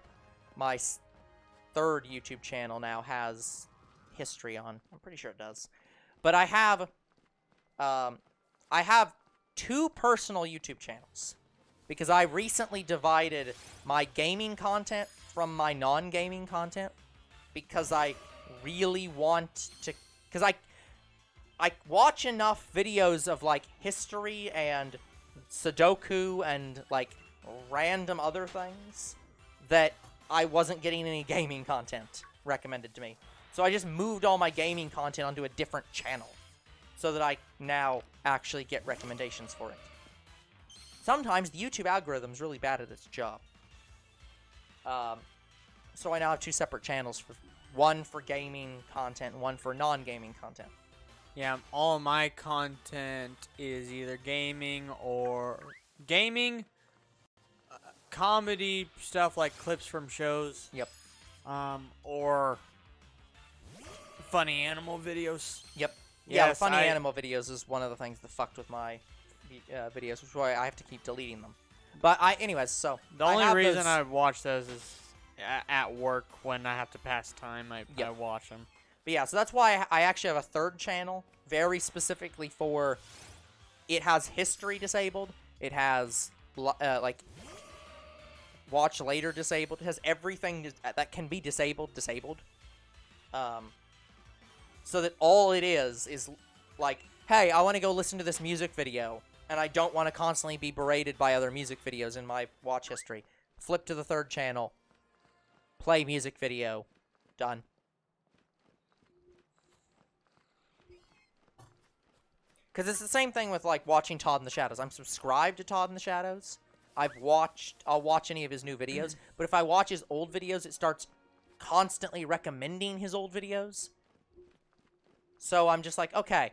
my 3rd YouTube channel now has history on. I'm pretty sure it does. But I have 2 personal YouTube channels because I recently divided my gaming content from my non-gaming content because I really want to, because I watch enough videos of like history and Sudoku and like random other things that I wasn't getting any gaming content recommended to me. So I just moved all my gaming content onto a different channel so that I now actually get recommendations for it. Sometimes the YouTube algorithm's really bad at its job. So I now have 2 separate channels, one for gaming content and one for non-gaming content. Yeah, all my content is either gaming or comedy stuff like clips from shows. Yep. Or funny animal videos. Yep. Yeah, Yes, the funny animal videos is one of the things that fucked with my videos, which is why I have to keep deleting them. But anyways, so The only reason I watch those is at work when I have to pass time. I watch them. But yeah, so that's why I actually have a third channel, very specifically for. It has history disabled. It has like watch later disabled. It has everything that can be disabled. So that all it is like, hey, I want to go listen to this music video, and I don't want to constantly be berated by other music videos in my watch history. Flip to the third channel. Play music video. Done. Because it's the same thing with, like, watching Todd in the Shadows. I'm subscribed to Todd in the Shadows. I'll watch any of his new videos. But if I watch his old videos, it starts constantly recommending his old videos. So I'm just like, okay,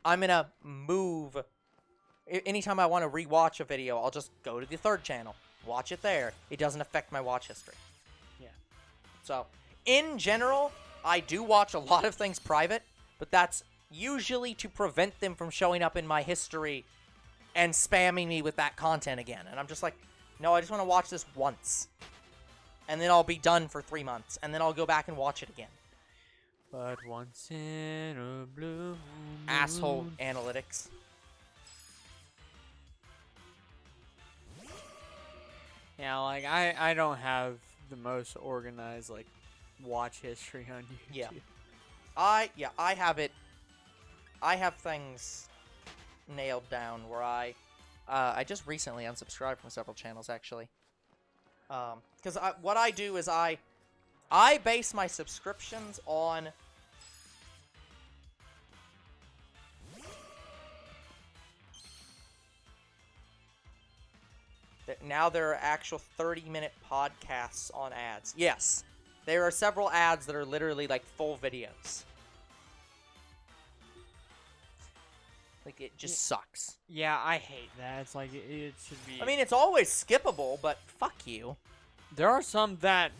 I'm going to move. Anytime I want to rewatch a video, I'll just go to the third channel. Watch it there. It doesn't affect my watch history. Yeah. So, in general, I do watch a lot of things private, but that's usually to prevent them from showing up in my history and spamming me with that content again. And I'm just like, no, I just want to watch this once. And then I'll be done for 3 months. And then I'll go back and watch it again. But once in a blue moon. Asshole analytics. Yeah, like, I don't have the most organized, like, watch history on YouTube. Yeah. I have it. I have things nailed down where I just recently unsubscribed from several channels, actually. Because what I do is I base my subscriptions on now there are actual 30-minute podcasts on ads. Yes, there are several ads that are literally like full videos. Like, it just sucks. Yeah, I hate that. It's like, it should be... I mean, it's always skippable, but fuck you. There are some that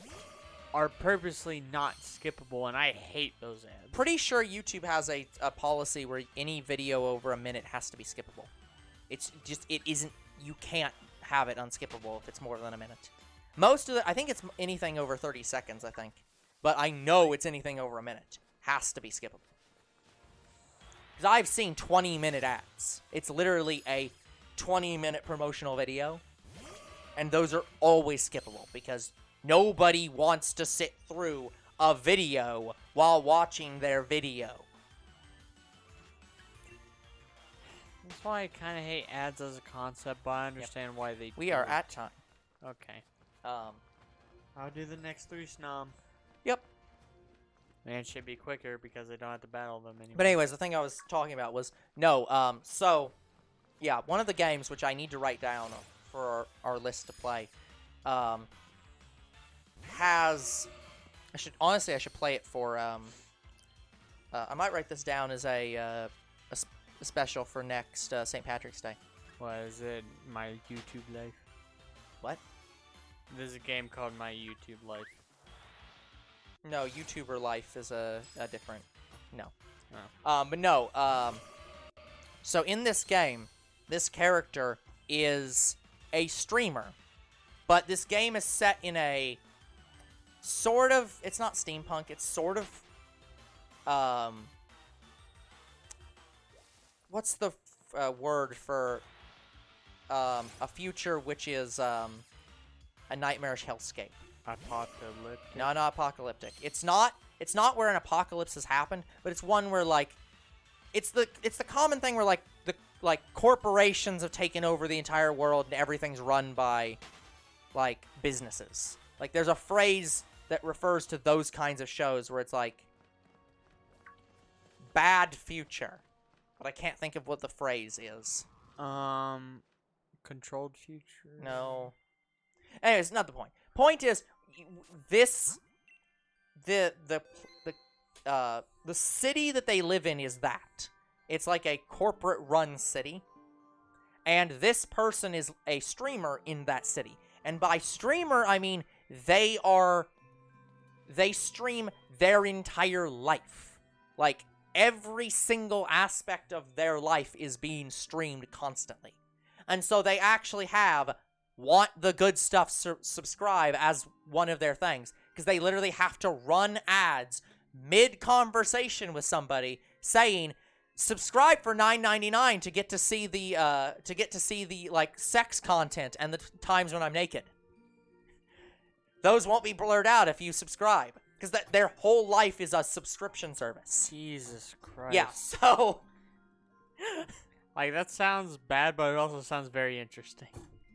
are purposely not skippable, and I hate those ads. Pretty sure YouTube has a policy where any video over a minute has to be skippable. It's just, it isn't, you can't have it unskippable if it's more than a minute. Most of the, I think it's anything over 30 seconds, I think. But I know it's anything over a minute. Has to be skippable. Because I've seen 20-minute ads. It's literally a 20-minute promotional video. And those are always skippable because nobody wants to sit through a video while watching their video. That's why I kind of hate ads as a concept, but I understand why they We are at time. Okay. I'll do the next 3 Snom. Yep. And it should be quicker because I don't have to battle them anymore. But anyways, the thing I was talking about was, no, so, yeah, one of the games which I need to write down for our list to play, has, I should play it for, I might write this down as a special for next St. Patrick's Day. What is it? My YouTube Life? What? There's a game called My YouTube Life. No, YouTuber Life is a different, no. Oh. But no, so in this game, this character is a streamer, but this game is set in a sort of, it's not steampunk, it's sort of, what's the word for a future which is a nightmarish hellscape? Apocalyptic. No, not apocalyptic. It's not where an apocalypse has happened, but it's one where like it's the common thing where like corporations have taken over the entire world and everything's run by like businesses. Like there's a phrase that refers to those kinds of shows where it's like bad future. But I can't think of what the phrase is. Controlled future? No. Anyways, not the point. Point is, this, the city that they live in is that. It's like a corporate-run city. And this person is a streamer in that city. And by streamer, I mean they stream their entire life. Like, every single aspect of their life is being streamed constantly. And so they actually have want the good stuff subscribe as one of their things, because they literally have to run ads mid-conversation with somebody saying, subscribe for $9.99 to get to see the like sex content and the times when I'm naked. Those won't be blurred out if you subscribe, because their whole life is a subscription service. Jesus Christ. Yeah, so like, that sounds bad, but it also sounds very interesting.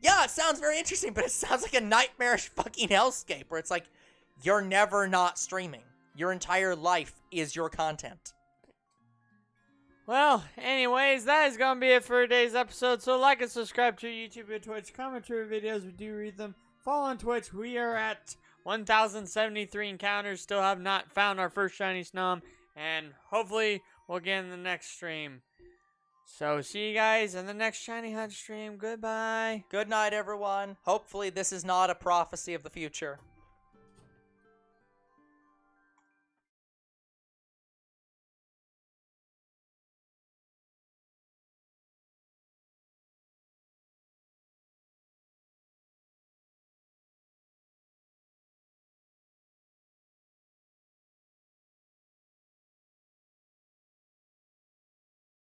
yeah, it sounds very interesting, but it sounds like a nightmarish fucking hellscape where it's like, you're never not streaming. Your entire life is your content. Well, anyways, that is going to be it for today's episode. So like and subscribe to YouTube and Twitch. Comment to our videos. We do read them. Follow on Twitch. We are at 1,073 encounters. Still have not found our first shiny Snom. And hopefully we'll get in the next stream. So see you guys in the next Shiny Hunt stream. Goodbye. Good night, everyone. Hopefully this is not a prophecy of the future.